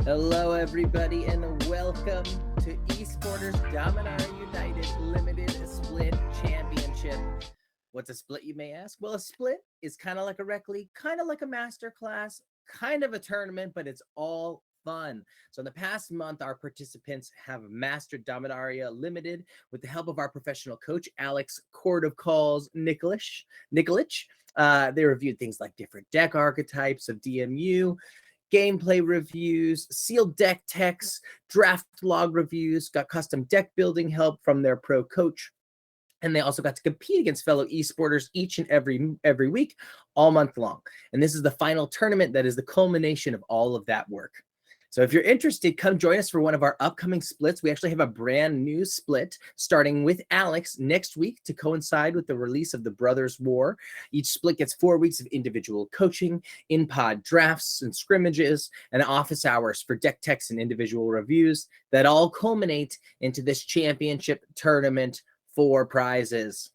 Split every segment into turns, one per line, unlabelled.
Hello, everybody, and welcome to Esporter's Dominaria United Limited Split Championship. What's a split, you may ask? Well, a split is kind of like a rec league, kind of like a master class, kind of a tournament, but it's all fun. So in the past month, our participants have mastered Dominaria Limited with the help of our professional coach, Alex Court of Calls Nikolic. They reviewed things like different deck archetypes of DMU, gameplay reviews, sealed deck techs, draft log reviews, got custom deck building help from their pro coach. And they also got to compete against fellow esporters each and every week, all month long. And this is the final tournament that is the culmination of all of that work. So if you're interested, come join us for one of our upcoming splits. We actually have a brand new split starting with Alex next week to coincide with the release of the Brothers War. Each split gets 4 weeks of individual coaching, in-pod drafts and scrimmages, and office hours for deck techs and individual reviews that all culminate into this championship tournament for prizes.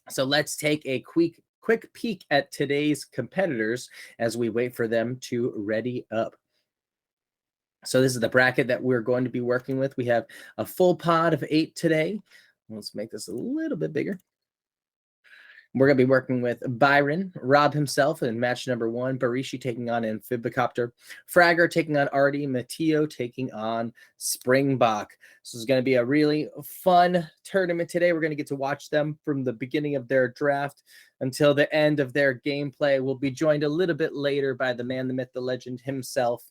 So let's take a quick peek at today's competitors as we wait for them to ready up. So this is the bracket that we're going to be working with. We have a full pod of 8 today. Let's make this a little bit bigger. We're going to be working with Byron, Rob himself in match number 1, Barishi taking on Amphibicopter, Fragger taking on Artie, Matteo taking on Springbok. So it's going to be a really fun tournament today. We're going to get to watch them from the beginning of their draft until the end of their gameplay. We'll be joined a little bit later by the man, the myth, the legend himself,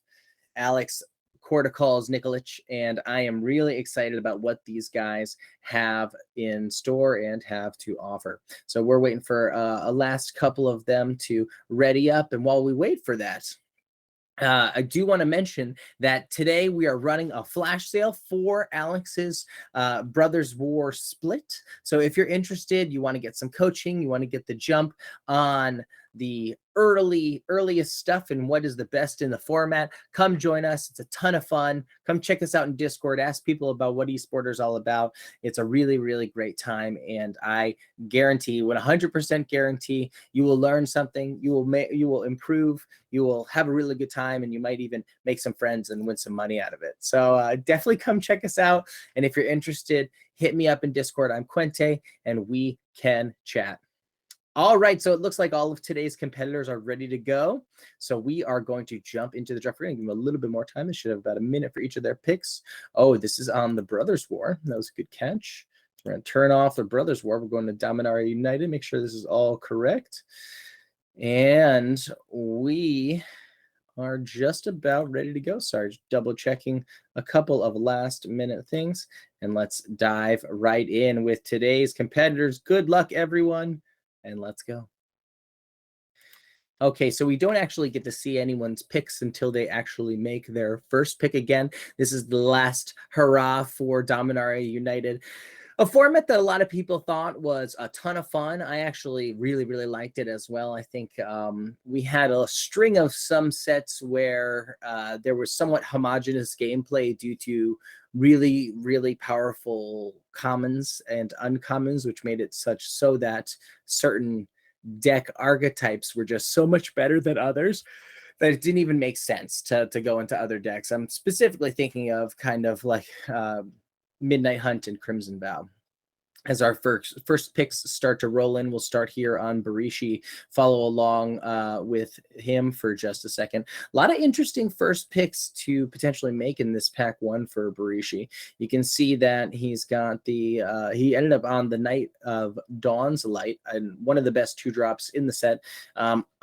Alex Court of Calls Nikolic, and I am really excited about what these guys have in store and have to offer. So we're waiting for a last couple of them to ready up, and while we wait for that, I do want to mention that today we are running a flash sale for Alex's Brothers War split. So if you're interested, you want to get some coaching, you want to get the jump on the earliest stuff and what is the best in the format, come join us. It's a ton of fun. Come check us out in Discord. Ask people about what Esporter is all about. It's a really, really great time, and I guarantee, 100% guarantee, you will learn something. You will improve. You will have a really good time, and you might even make some friends and win some money out of it. So definitely come check us out. And if you're interested, hit me up in Discord. I'm Quente, and we can chat. All right, so it looks like all of today's competitors are ready to go. So we are going to jump into the draft. We're going to give them a little bit more time. They should have about a minute for each of their picks. Oh, this is on the Brothers War. That was a good catch. We're going to turn off the Brothers War. We're going to Dominaria United. Make sure this is all correct. And we are just about ready to go. Sorry, just double checking a couple of last minute things. And let's dive right in with today's competitors. Good luck, everyone. And let's go. Okay, so we don't actually get to see anyone's picks until they actually make their first pick again. This is the last hurrah for Dominaria United. A format that a lot of people thought was a ton of fun. I actually really, really liked it as well. I think we had a string of some sets where there was somewhat homogenous gameplay due to really, really powerful commons and uncommons, which made it so that certain deck archetypes were just so much better than others that it didn't even make sense to go into other decks. I'm specifically thinking of kind of like Midnight Hunt and Crimson Vow. As our first picks start to roll in, we'll start here on Barishi, follow along with him for just a second. A lot of interesting first picks to potentially make in this pack 1 for Barishi. You can see that he's got he ended up on the Night of Dawn's Light, and one of the best 2-drops in the set.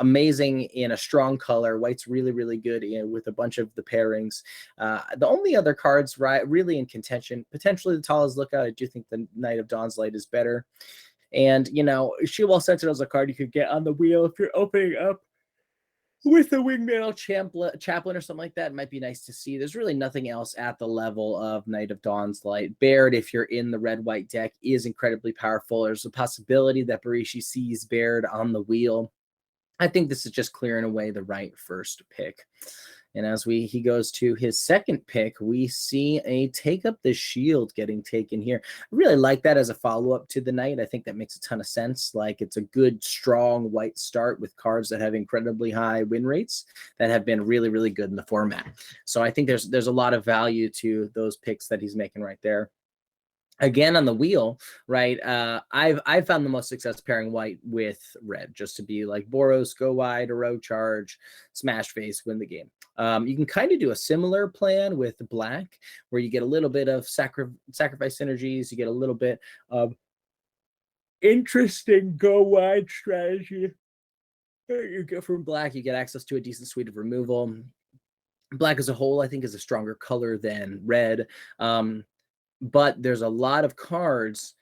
Amazing in a strong color. White's really, really good with a bunch of the pairings. The only other cards really in contention, potentially the Tallest Lookout. I do think the Night of Dawn's Light is better. And, She-Wall Sentinel is a card you could get on the wheel if you're opening up with a Wingmantle Chaplain or something like that. It might be nice to see. There's really nothing else at the level of Night of Dawn's Light. Baird, if you're in the red-white deck, is incredibly powerful. There's a possibility that Barishi sees Baird on the wheel. I think this is just clearing away the right first pick. And as he goes to his second pick, we see a Take Up the Shield getting taken here. I really like that as a follow-up to the Knight. I think that makes a ton of sense. Like, it's a good, strong white start with cards that have incredibly high win rates that have been really, really good in the format. So I think there's a lot of value to those picks that he's making right there. Again, on the wheel, right? I've found the most success pairing white with red, just to be like Boros, go wide, a row charge, smash face, win the game. You can kind of do a similar plan with black, where you get a little bit of sacrifice synergies, you get a little bit of interesting go wide strategy. You get from black, you get access to a decent suite of removal. Black as a whole, I think, is a stronger color than red. But there's a lot of cards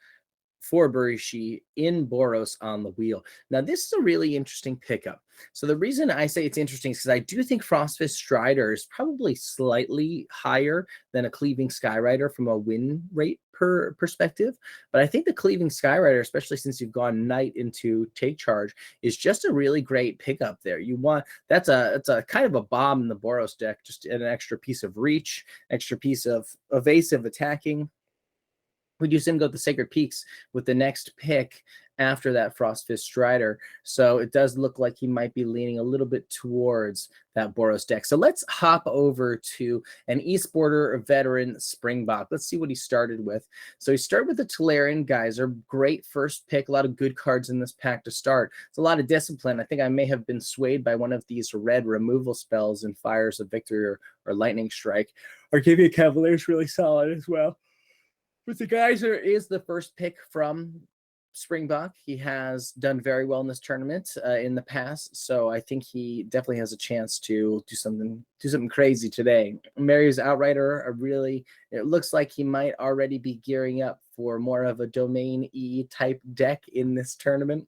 for Burishi in Boros on the wheel. Now, this is a really interesting pickup. So the reason I say it's interesting is because I do think Frostfist Strider is probably slightly higher than a Cleaving Skyrider from a win rate perspective. But I think the Cleaving Skyrider, especially since you've gone Knight into Take Charge, is just a really great pickup there. It's a kind of a bomb in the Boros deck, just an extra piece of reach, extra piece of evasive attacking. We do see him go to the Sacred Peaks with the next pick after that Frostfist Strider. So it does look like he might be leaning a little bit towards that Boros deck. So let's hop over to an Esporter veteran Springbok. Let's see what he started with. So he started with the Tolarian Geyser. Great first pick. A lot of good cards in this pack to start. It's a lot of discipline. I think I may have been swayed by one of these red removal spells in Fires of Victory or Lightning Strike. Arcadia Cavalier is really solid as well. But the Geyser is the first pick from Springbok. He has done very well in this tournament in the past, so I think he definitely has a chance to do something crazy today. Mary's Outrider, it looks like he might already be gearing up for more of a Domain E type deck in this tournament,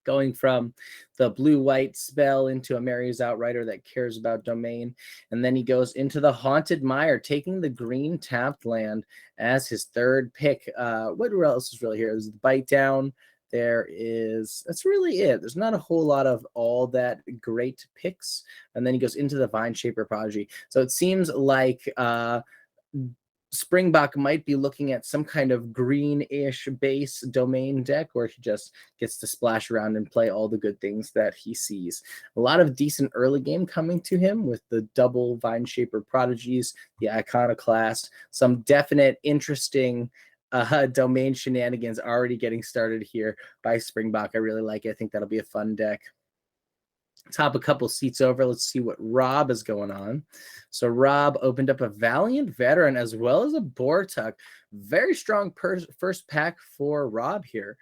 going from the blue-white spell into a Mary's Outrider that cares about Domain. And then he goes into the Haunted Mire, taking the green tapped land as his third pick. What else is really here? There's the Bite Down. That's really it. There's not a whole lot of all that great picks. And then he goes into the Vine Shaper Prodigy. So it seems like Springbok might be looking at some kind of green-ish base Domain deck where he just gets to splash around and play all the good things that he sees. A lot of decent early game coming to him with the double Vine Shaper Prodigies, the Iconoclast, some definite interesting Domain shenanigans already getting started here by Springbok. I really like it. I think that'll be a fun deck. Top a couple seats over. Let's see what Rob is going on. So Rob opened up a Valiant Veteran as well as a Bortuk. Very strong first pack for Rob here.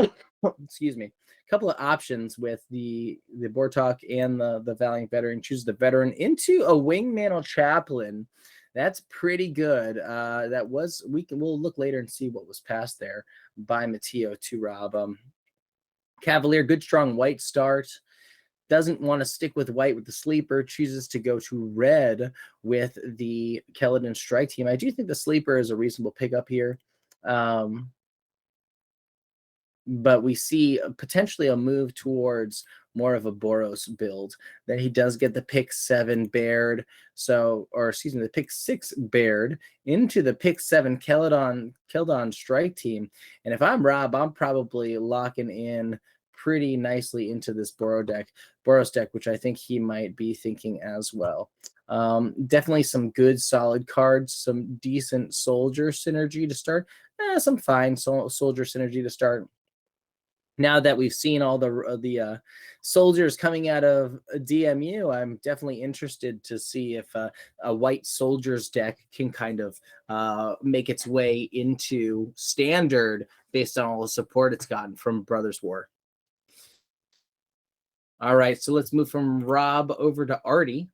Excuse me. A couple of options with the Bortuk and the Valiant Veteran. Choose the Veteran into a Wingmantle Chaplain. That's pretty good. We'll look later and see what was passed there by Matteo to Rob. Cavalier, good strong white start. Doesn't want to stick with white with the sleeper, chooses to go to red with the Keladin Strike Team. I do think the sleeper is a reasonable pickup here. But we see potentially a move towards more of a Boros build. Then he does get the pick 7 Baird. The pick 6 Baird into the pick 7 Keldon Strike Team. And if I'm Rob, I'm probably locking in pretty nicely into this Boros deck, which I think he might be thinking as well. Definitely some good solid cards, some decent soldier synergy to start, some fine soldier synergy to start. Now that we've seen all the soldiers coming out of DMU, I'm definitely interested to see if a white soldiers deck can kind of make its way into standard based on all the support it's gotten from Brothers War. All right, so let's move from Rob over to Artie.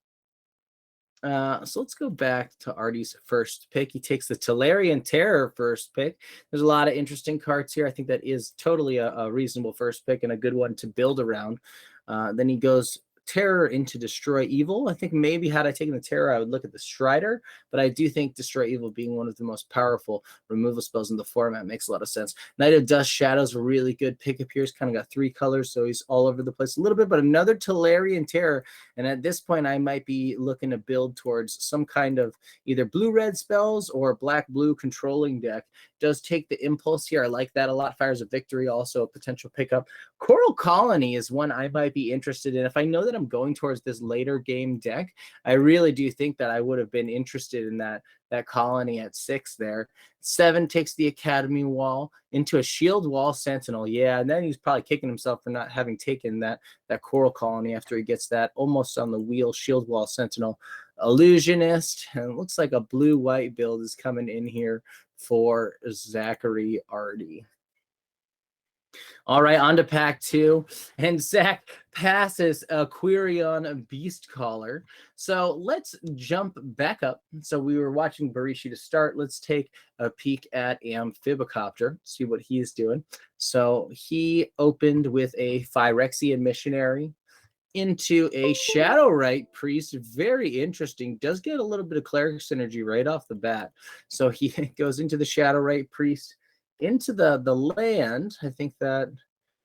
So let's go back to Artie's first pick. He takes the Tolarian Terror first pick. There's a lot of interesting cards here. I think that is totally a reasonable first pick and a good one to build around. Then he goes Terror into Destroy Evil. I think maybe had I taken the Terror, I would look at the Strider, but I do think Destroy Evil being one of the most powerful removal spells in the format makes a lot of sense. Knight of Dust Shadows, a really good pickup here. He's kind of got 3 colors, so he's all over the place a little bit, but another Tolarian Terror, and at this point, I might be looking to build towards some kind of either blue-red spells or black-blue controlling deck. Does take the Impulse here. I like that a lot. Fires of Victory, also a potential pickup. Coral Colony is one I might be interested in. If I know that I'm going towards this later game deck, I really do think that I would have been interested in that colony at 6 there. 7 takes the Academy Wall into a Shield Wall Sentinel. Yeah, and then he's probably kicking himself for not having taken that Coral Colony after he gets that almost on the wheel Shield Wall Sentinel. Illusionist, and it looks like a blue-white build is coming in here for Zachary Ardy. All right, on to pack 2. And Zach passes a Quirion Beast Caller. So let's jump back up. So we were watching Barishi to start. Let's take a peek at Amphibicopter, see what he's doing. So he opened with a Phyrexian Missionary into a Shadowrite Priest. Very interesting. Does get a little bit of Cleric synergy right off the bat. So he goes into the Shadowrite Priest, into the land. I think that,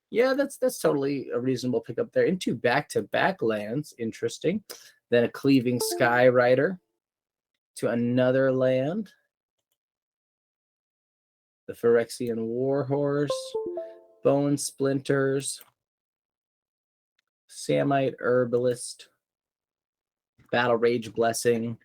yeah, that's totally a reasonable pickup there. Into back-to-back lands. Interesting. Then a Cleaving Skyrider to another land. The Phyrexian Warhorse. Bone Splinters. Samite Herbalist. Battle Rage Blessing.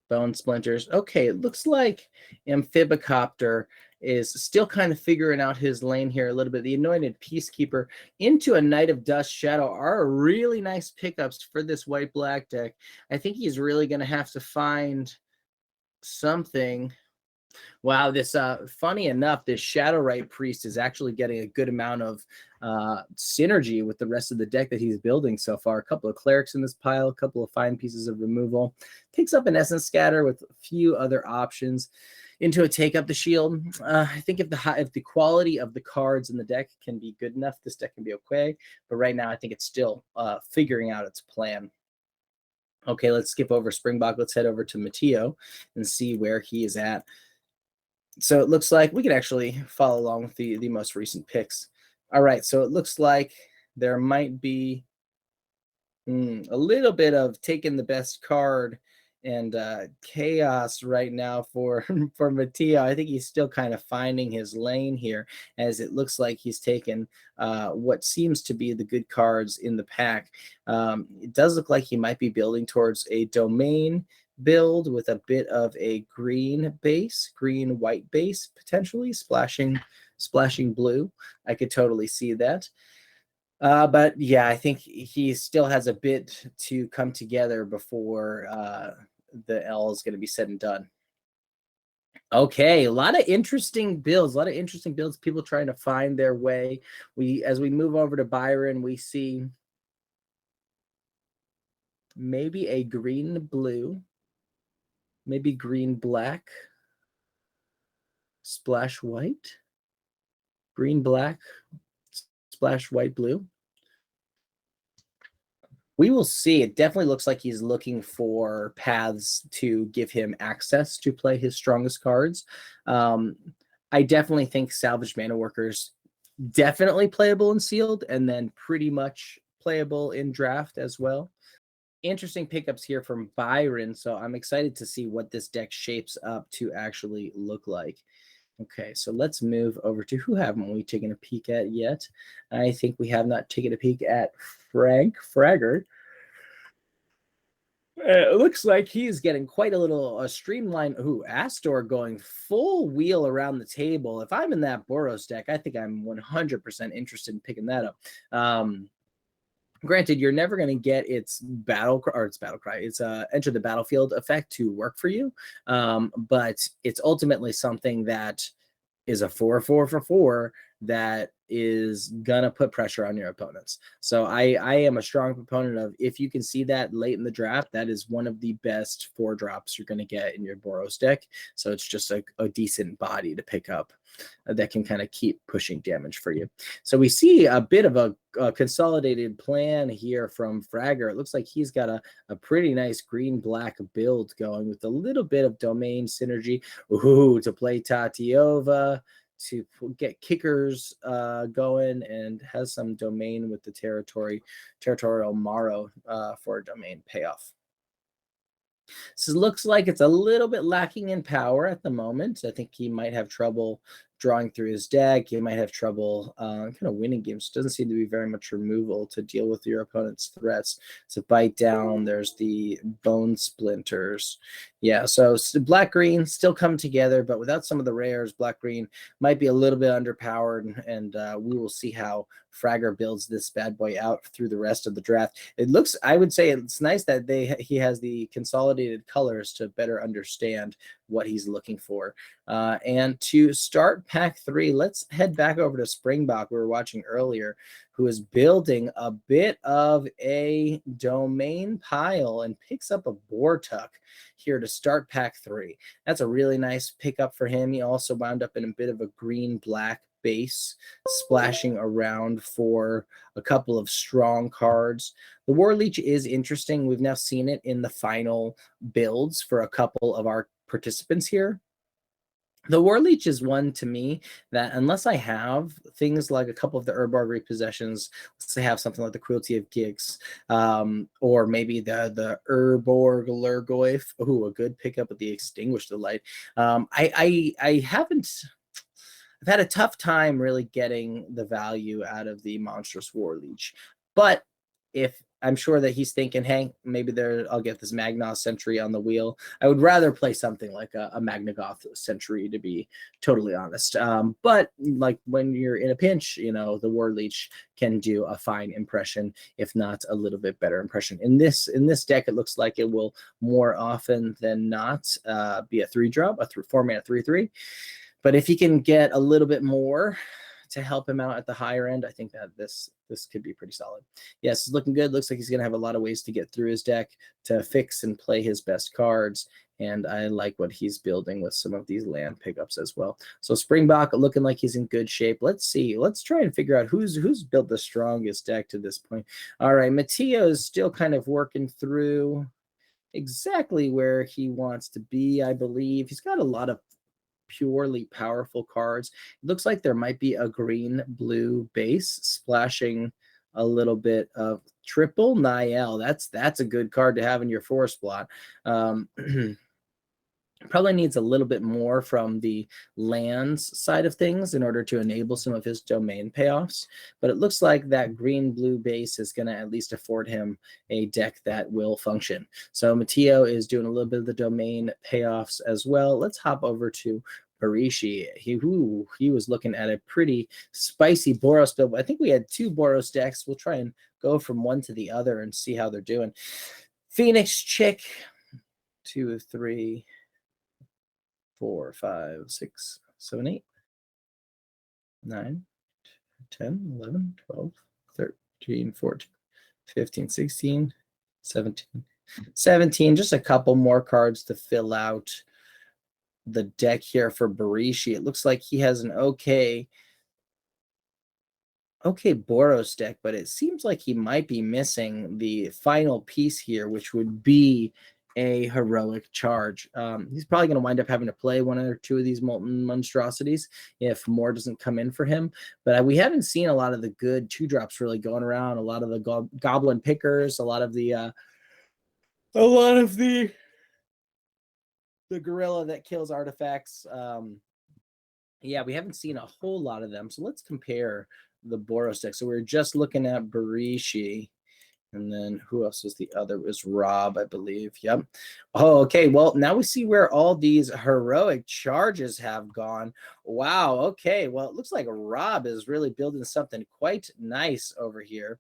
Bone Splinters. Okay, it looks like Amphibicopter is still kind of figuring out his lane here a little bit. The Anointed Peacekeeper into a Knight of Dust Shadow are really nice pickups for this white-black deck. I think he's really going to have to find something. Wow, this funny enough, this Shadowrite Priest is actually getting a good amount of synergy with the rest of the deck that he's building so far. A couple of Clerics in this pile, a couple of fine pieces of removal. Picks up an Essence Scatter with a few other options. Into a Take Up the Shield. I think if the quality of the cards in the deck can be good enough, this deck can be okay. But right now, I think it's still figuring out its plan. Okay, let's skip over Springbok. Let's head over to Matteo and see where he is at. So it looks like we can actually follow along with the most recent picks. All right, so it looks like there might be a little bit of taking the best card and chaos right now for Matteo. I think he's still kind of finding his lane here, as it looks like he's taken what seems to be the good cards in the pack. It does look like he might be building towards a domain build with a bit of a green base, green-white base, potentially splashing blue. I could totally see that. But yeah, I think he still has a bit to come together before the L is going to be said and done. Okay, a lot of interesting builds, people trying to find their way. As we move over to Byron, we see maybe a green-blue, maybe green-black, splash white, green-black, splash white-blue. We will see. It definitely looks like he's looking for paths to give him access to play his strongest cards. I definitely think Salvaged Mana Workers definitely playable in Sealed, and then pretty much playable in Draft as well. Interesting pickups here from Byron, so I'm excited to see what this deck shapes up to actually look like. Okay, so let's move over to who haven't we taken a peek at yet? I think we have not taken a peek at Frank Fraggart. It looks like he's getting quite a little streamline. Ooh, Astor going full wheel around the table. If I'm in that Boros deck, I think I'm 100% interested in picking that up. Granted, you're never going to get its battle cry. It's enter the battlefield effect to work for you, but it's ultimately something that is a 4/4 for 4 that is gonna put pressure on your opponents. So I am a strong proponent of, if you can see that late in the draft, that is one of the best 4-drops you're gonna get in your Boros deck. So it's just a decent body to pick up that can kind of keep pushing damage for you. So we see a bit of a consolidated plan here from Fragger. It looks like he's got a pretty nice green-black build going with a little bit of domain synergy. Ooh, to play Tatiova, to get kickers going, and has some domain with the territorial Maro for a domain payoff. So it looks like it's a little bit lacking in power at the moment. I think he might have trouble drawing through his deck. He might have trouble kind of winning games. Doesn't seem to be very much removal to deal with your opponent's threats. So bite down. There's the bone splinters. Yeah, so black-green still come together, but without some of the rares, black-green might be a little bit underpowered, and we will see how Fragger builds this bad boy out through the rest of the draft. It looks, I would say it's nice that he has the consolidated colors to better understand what he's looking for. And to start pack 3, let's head back over to Springbok, we were watching earlier, who is building a bit of a domain pile and picks up a Bortuk here to start pack 3. That's a really nice pickup for him. He also wound up in a bit of a green-black base, splashing around for a couple of strong cards. The War Leech is interesting. We've now seen it in the final builds for a couple of our participants here. The War Leech is one to me that, unless I have things like a couple of the Urborg repossessions, let's say have something like the Cruelty of Gix, or maybe the Urborg Lurgoyf, a good pickup with the Extinguished Delight. I haven't. I've had a tough time really getting the value out of the Monstrous War Leech, but if I'm sure that he's thinking, hey, maybe I'll get this Magnoth Sentry on the wheel. I would rather play something like a Magnagoth Sentry, to be totally honest. But like when you're in a pinch, the War Leech can do a fine impression, if not a little bit better impression. In this deck, it looks like it will more often than not be a 3-drop, a 4-mana 3/3. But if he can get a little bit more to help him out at the higher end, I think that this could be pretty solid. Yes, it's looking good. Looks like he's going to have a lot of ways to get through his deck to fix and play his best cards. And I like what he's building with some of these land pickups as well. So Springbok looking like he's in good shape. Let's see. Let's try and figure out who's built the strongest deck to this point. All right, Matteo is still kind of working through exactly where he wants to be, I believe. He's got a lot of purely powerful cards. It looks like there might be a green-blue base splashing a little bit of triple Niall. That's a good card to have in your 4 slot. Probably needs a little bit more from the lands side of things in order to enable some of his domain payoffs. But it looks like that green-blue base is going to at least afford him a deck that will function. So Matteo is doing a little bit of the domain payoffs as well. Let's hop over to Barishi. He was looking at a pretty spicy Boros build. I think we had 2 Boros decks. We'll try and go from one to the other and see how they're doing. Phoenix Chick, 2, 3, 4, 5, 6, 7, 8, 9, 10, 11, 12, 13, 14, 15, 16, 17. Just a couple more cards to fill out the deck here for Barishi. It looks like he has an okay Boros deck, but it seems like he might be missing the final piece here, which would be a heroic charge. He's probably going to wind up having to play 1 or 2 of these molten monstrosities if more doesn't come in for him. But we haven't seen a lot of the good 2-drops really going around. A lot of the goblin pickers, a lot of the gorilla that kills artifacts. Yeah, we haven't seen a whole lot of them. So let's compare the Boros deck. So we were just looking at Barishi. And then who else was the other? It was Rob, I believe. Yep. Oh, okay. Well, now we see where all these heroic charges have gone. Wow. Okay. Well, it looks like Rob is really building something quite nice over here.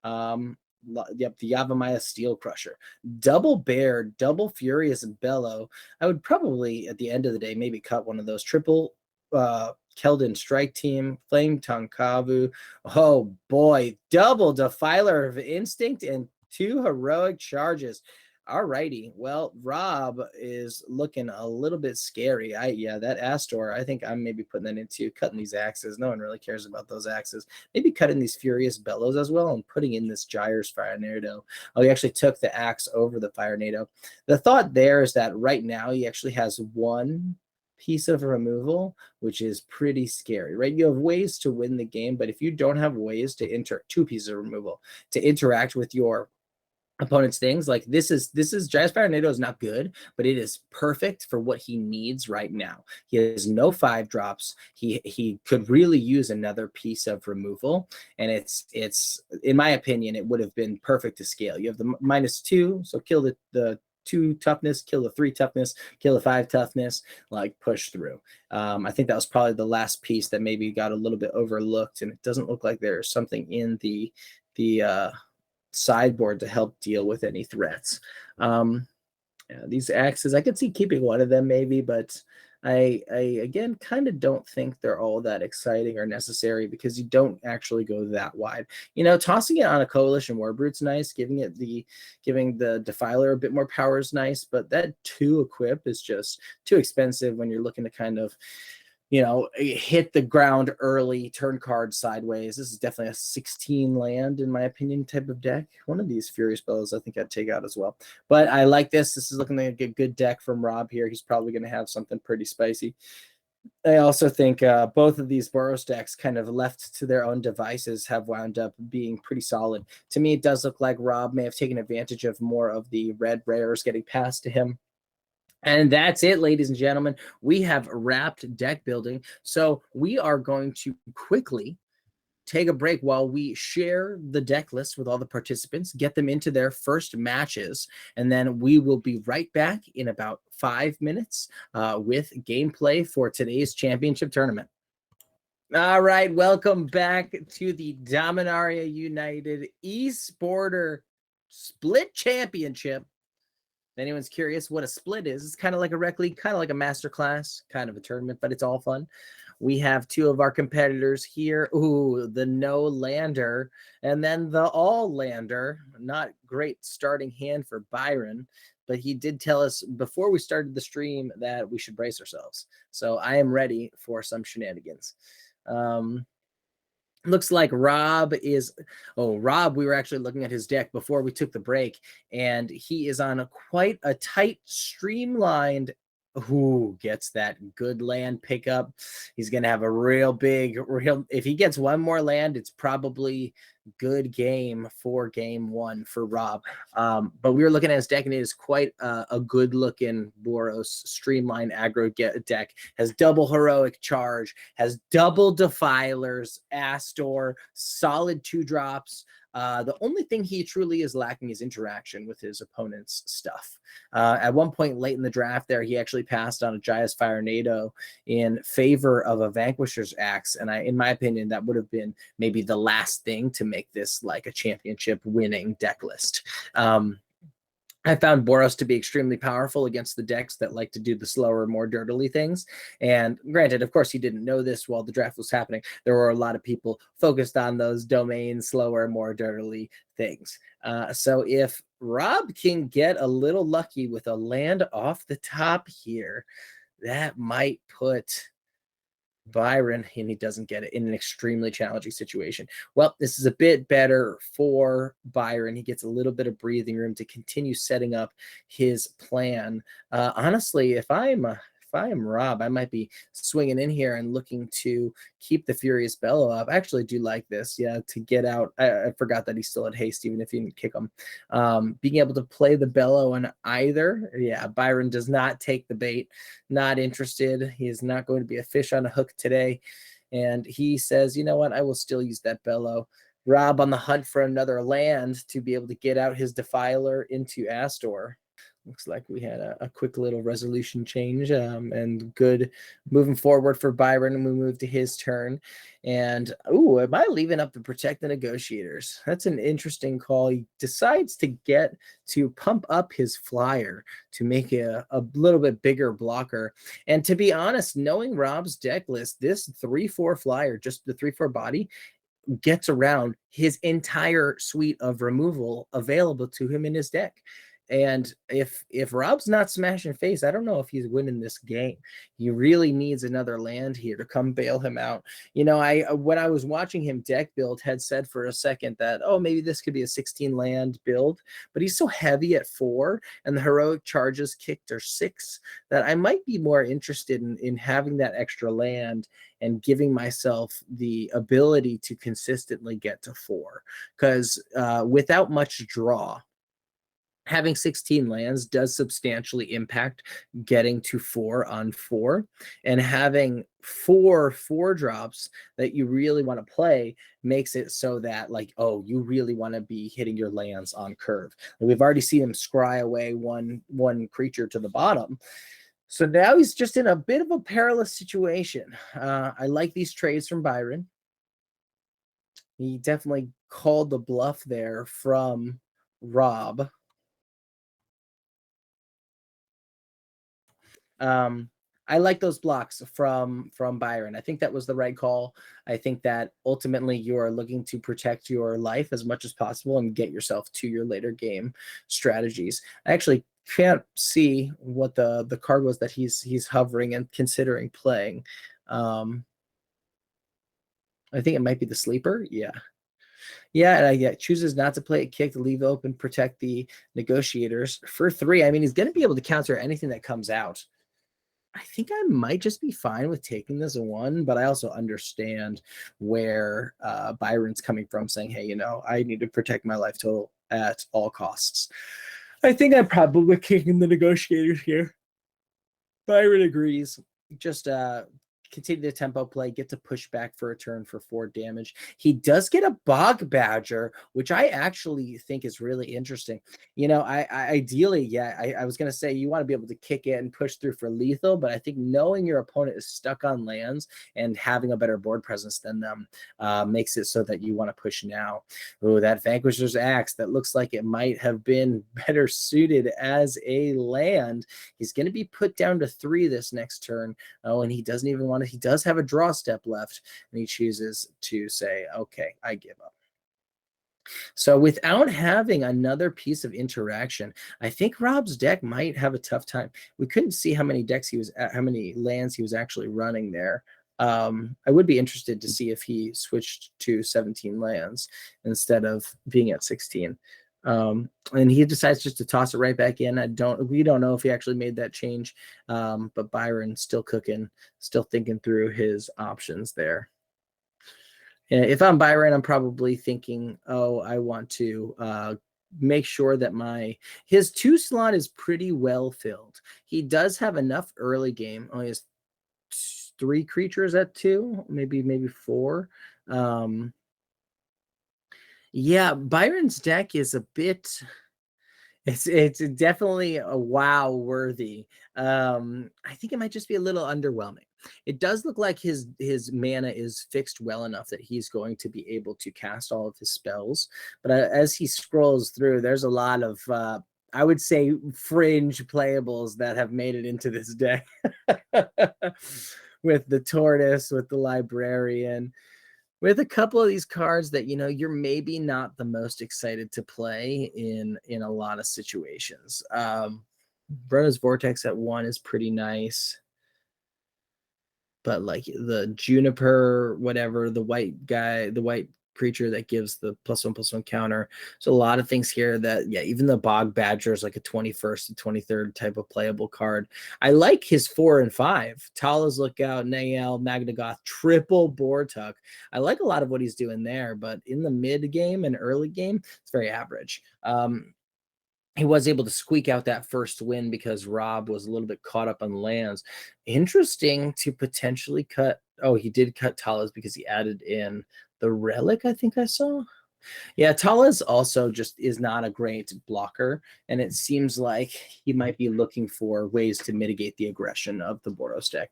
Yep, the Yavimaya Steel Crusher. Double Bear, double Furious Bellow. I would probably, at the end of the day, maybe cut one of those triple Keldon Strike Team, Flame Tongue Kavu. Oh boy, double Defiler of Instinct and 2 heroic charges. Alrighty, well, Rob is looking a little bit scary. Yeah, that Astor, I think I'm maybe putting that into cutting these axes. No one really cares about those axes. Maybe cutting these Furious Bellows as well and putting in this Gyre's Fire Nado. Oh, he actually took the axe over the Fire Nado. The thought there is that right now he actually has 1 piece of removal, which is pretty scary, right? You have ways to win the game, but if you don't have ways to 2 pieces of removal to interact with your opponent's things, like this is Gyre's Fire Nado is not good, but it is perfect for what he needs right now. He has no 5 drops. He could really use another piece of removal, and it's in my opinion, it would have been perfect to scale. You have the -2, so kill the 2 toughness, kill the 3 toughness, kill the 5 toughness, like push through. I think that was probably the last piece that maybe got a little bit overlooked, and it doesn't look like there's something in the sideboard to help deal with any threats. Yeah, these axes, I could see keeping one of them maybe, but I again kind of don't think they're all that exciting or necessary because you don't actually go that wide. Tossing it on a Coalition Warbrute's nice, giving the Defiler a bit more power is nice, but that 2 equip is just too expensive when you're looking to kind of hit the ground early, turn cards sideways. This is definitely a 16 land, in my opinion, type of deck. One of these Furious Bellows I think I'd take out as well. But I like this. This is looking like a good deck from Rob here. He's probably going to have something pretty spicy. I also think both of these Boros decks kind of left to their own devices have wound up being pretty solid. To me, it does look like Rob may have taken advantage of more of the red rares getting passed to him. And that's it, ladies and gentlemen. We have wrapped deck building. So we are going to quickly take a break while we share the deck list with all the participants, get them into their first matches, and then we will be right back in about 5 minutes with gameplay for today's championship tournament. All right, welcome back to the Dominaria United Esporter Split Championship. If anyone's curious what a split is, it's kind of like a rec league, kind of like a master class, kind of a tournament, but it's all fun. We have 2 of our competitors here. Ooh, the no lander and then the all lander. Not great starting hand for Byron, but he did tell us before we started the stream that we should brace ourselves. So I am ready for some shenanigans. Looks like Rob is, Rob, we were actually looking at his deck before we took the break, and he is on quite a tight, streamlined, who gets that good land pickup. He's going to have a if he gets one more land, it's probably good game for game 1 for Rob. But we were looking at his deck, and it is quite a good looking Boros streamlined aggro deck. Has double heroic charge, has double defilers, Astor, solid 2 drops. The only thing he truly is lacking is interaction with his opponent's stuff. At one point late in the draft there, he actually passed on a Gyre's Fire Nado in favor of a Vanquisher's Axe. And in my opinion, that would have been maybe the last thing to make this like a championship winning deck list. I found Boros to be extremely powerful against the decks that like to do the slower, more dirtily things. And granted, of course, he didn't know this while the draft was happening. There were a lot of people focused on those domain, slower, more dirtily things. So if Rob can get a little lucky with a land off the top here, that might put Byron, and he doesn't get it, in an extremely challenging situation. Well, this is a bit better for Byron. He gets a little bit of breathing room to continue setting up his plan. Honestly, if I am Rob, I might be swinging in here and looking to keep the Furious Bellow up. I actually do like this, yeah, to get out. I forgot that he still had haste, even if he didn't kick him. Being able to play the Bellow on either, yeah, Byron does not take the bait, not interested. He is not going to be a fish on a hook today. And he says, you know what, I will still use that Bellow. Rob on the hunt for another land to be able to get out his Defiler into Astor. Looks like we had a quick little resolution change, and good moving forward for Byron. And we move to his turn. And, ooh, am I leaving up to protect the negotiators? That's an interesting call. He decides to pump up his flyer to make a little bit bigger blocker. And to be honest, knowing Rob's deck list, this 3/4 flyer, just the 3/4 body, gets around his entire suite of removal available to him in his deck. And if Rob's not smashing face, I don't know if he's winning this game. He really needs another land here to come bail him out. I when I was watching him deck build, had said for a second that, oh, maybe this could be a 16 land build, but he's so heavy at 4 and the heroic charges kicked are 6 that I might be more interested in having that extra land and giving myself the ability to consistently get to 4. Because without much draw, having 16 lands does substantially impact getting to 4 on 4, and having 4 drops that you really want to play makes it so that, like, oh, you really want to be hitting your lands on curve. And we've already seen him scry away one creature to the bottom. So now he's just in a bit of a perilous situation. I like these trades from Byron. He definitely called the bluff there from Rob. I like those blocks from Byron. I think that was the right call. I think that ultimately you are looking to protect your life as much as possible and get yourself to your later game strategies. I actually can't see what the card was that he's hovering and considering playing. I think it might be the sleeper. Yeah. Yeah, and chooses not to play it, kick, leave open, protect the negotiators for 3. I mean, he's going to be able to counter anything that comes out. I think I might just be fine with taking this 1, but I also understand where Byron's coming from, saying, hey, I need to protect my life total at all costs. I think I'm probably kicking the negotiators here. Byron agrees. Just continue the tempo play, get to push back for a turn for 4 damage. He does get a Bog Badger, which I actually think is really interesting. I ideally, I was going to say you want to be able to kick it and push through for lethal, but I think knowing your opponent is stuck on lands and having a better board presence than them makes it so that you want to push now. Oh, that Vanquisher's Axe, that looks like it might have been better suited as a land. He's going to be put down to 3 this next turn. Oh, and he doesn't even want to. He does have a draw step left, and he chooses to say, okay, I give up. So without having another piece of interaction, I think Rob's deck might have a tough time. We couldn't see how many lands he was actually running there. I would be interested to see if he switched to 17 lands instead of being at 16. And he decides just to toss it right back in. We don't know if he actually made that change, but Byron's still cooking, still thinking through his options there. If I'm Byron, I'm probably thinking, oh, I want to make sure that his 2 slot is pretty well filled. He does have enough early game. Oh, he has 3 creatures at 2, maybe 4. Yeah, Byron's deck is a bit. It's definitely a wow worthy. I think it might just be a little underwhelming. It does look like his mana is fixed well enough that he's going to be able to cast all of his spells. But as he scrolls through, there's a lot of I would say fringe playables that have made it into this deck. With the Tortoise, with the Librarian, with a couple of these cards that you're maybe not the most excited to play in a lot of situations. Brona's Vortex at 1 is pretty nice, but like the Juniper, whatever, the white creature that gives the +1/+1 counter. So a lot of things here that, even the Bog Badger is like a 21st to 23rd type of playable card. I like his 4 and 5. Tala's Lookout, Nael, Magnagoth, triple Bortuk. I like a lot of what he's doing there, but in the mid game and early game, it's very average. He was able to squeak out that first win because Rob was a little bit caught up on lands. Interesting to potentially cut. Oh, he did cut Tala's because he added in the Relic, I think I saw. Yeah, Tala's also just is not a great blocker, and it seems like he might be looking for ways to mitigate the aggression of the Boros deck,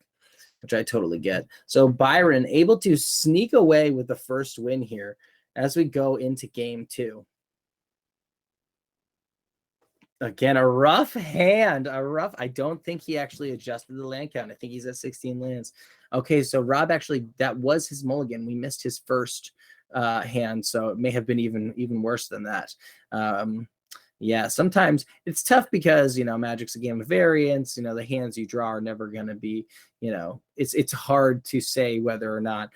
which I totally get. So Byron able to sneak away with the first win here as we go into game 2. Again, a rough hand, I don't think he actually adjusted the land count. I think he's at 16 lands. Okay, so Rob actually, that was his mulligan. We missed his first hand, so it may have been even worse than that. Yeah, sometimes it's tough because, Magic's a game of variance. The hands you draw are never going to be, it's hard to say whether or not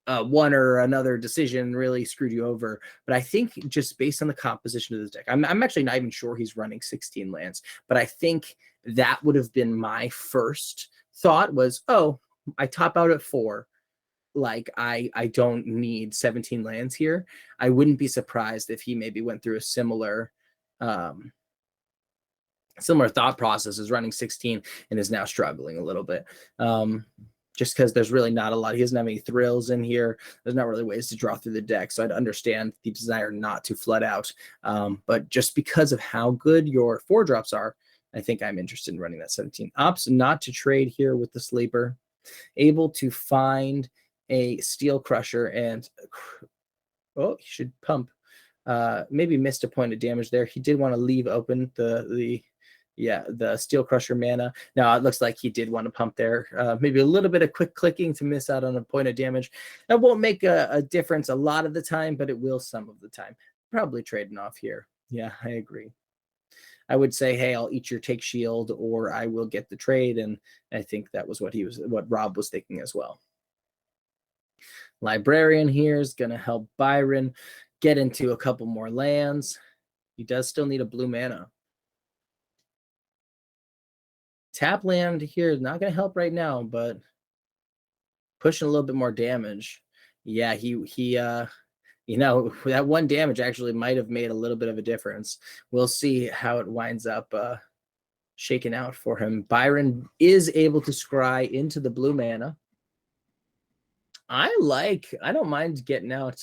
one or another decision really screwed you over. But I think just based on the composition of this deck, I'm actually not even sure he's running 16 lands, but I think that would have been my first thought was, oh, I top out at 4. Like I don't need 17 lands here. I wouldn't be surprised if he maybe went through a similar thought process, is running 16 and is now struggling a little bit. Just because there's really not a lot. He doesn't have any thrills in here. There's not really ways to draw through the deck. So I'd understand the desire not to flood out. But just because of how good your 4-drops are, I think I'm interested in running that 17. Opts not to trade here with the sleeper. Able to find a Steel Crusher and, he should pump. Maybe missed a point of damage there. He did want to leave open the Steel Crusher mana. Now it looks like he did want to pump there. Maybe a little bit of quick clicking to miss out on a point of damage. That won't make a difference a lot of the time, but it will some of the time. Probably trading off here. Yeah, I agree. I would say, hey, I'll eat your take shield, or I will get the trade. And I think that was what Rob was thinking as well. Librarian here is going to help Byron get into a couple more lands. He does still need a blue mana. Tap land here is not going to help right now, but pushing a little bit more damage. Yeah, that 1 damage actually might have made a little bit of a difference. We'll see how it winds up shaking out for him. Byron is able to scry into the blue mana. I don't mind getting out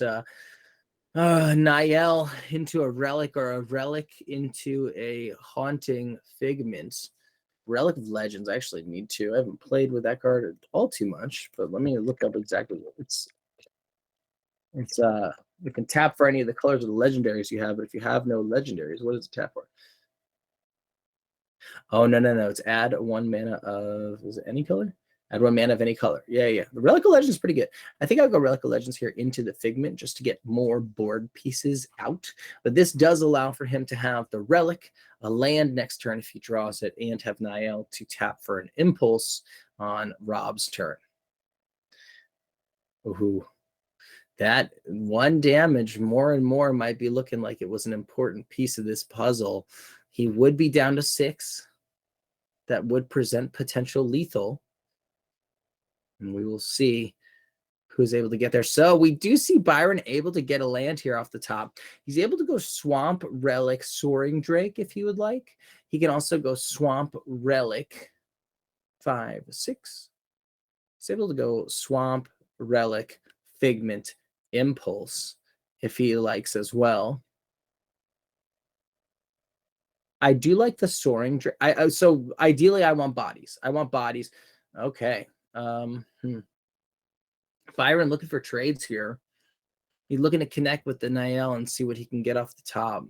Niall into a relic, or a relic into a haunting figment. Relic of Legends, I actually need to. I haven't played with that card all too much, but let me look up exactly what it's. You can tap for any of the colors of the legendaries you have, but if you have no legendaries, what does it tap for? Oh, no. It's add 1 mana of, is it any color? Add 1 mana of any color. Yeah. The Relic of Legends is pretty good. I think I'll go Relic of Legends here into the Figment just to get more board pieces out. But this does allow for him to have the Relic, a land next turn if he draws it, and have Niall to tap for an Impulse on Rob's turn. Ooh. That 1 damage more and more might be looking like it was an important piece of this puzzle. He would be down to 6. That would present potential lethal. And we will see who's able to get there. So we do see Byron able to get a land here off the top. He's able to go Swamp, Relic, Soaring Drake if he would like. He can also go Swamp, Relic, 5, 6. He's able to go Swamp, Relic, Figment, Impulse if he likes as well. I do like the Soaring Drake. So ideally I want bodies. Okay. Byron looking for trades here. He's looking to connect with the Niall and see what he can get off the top.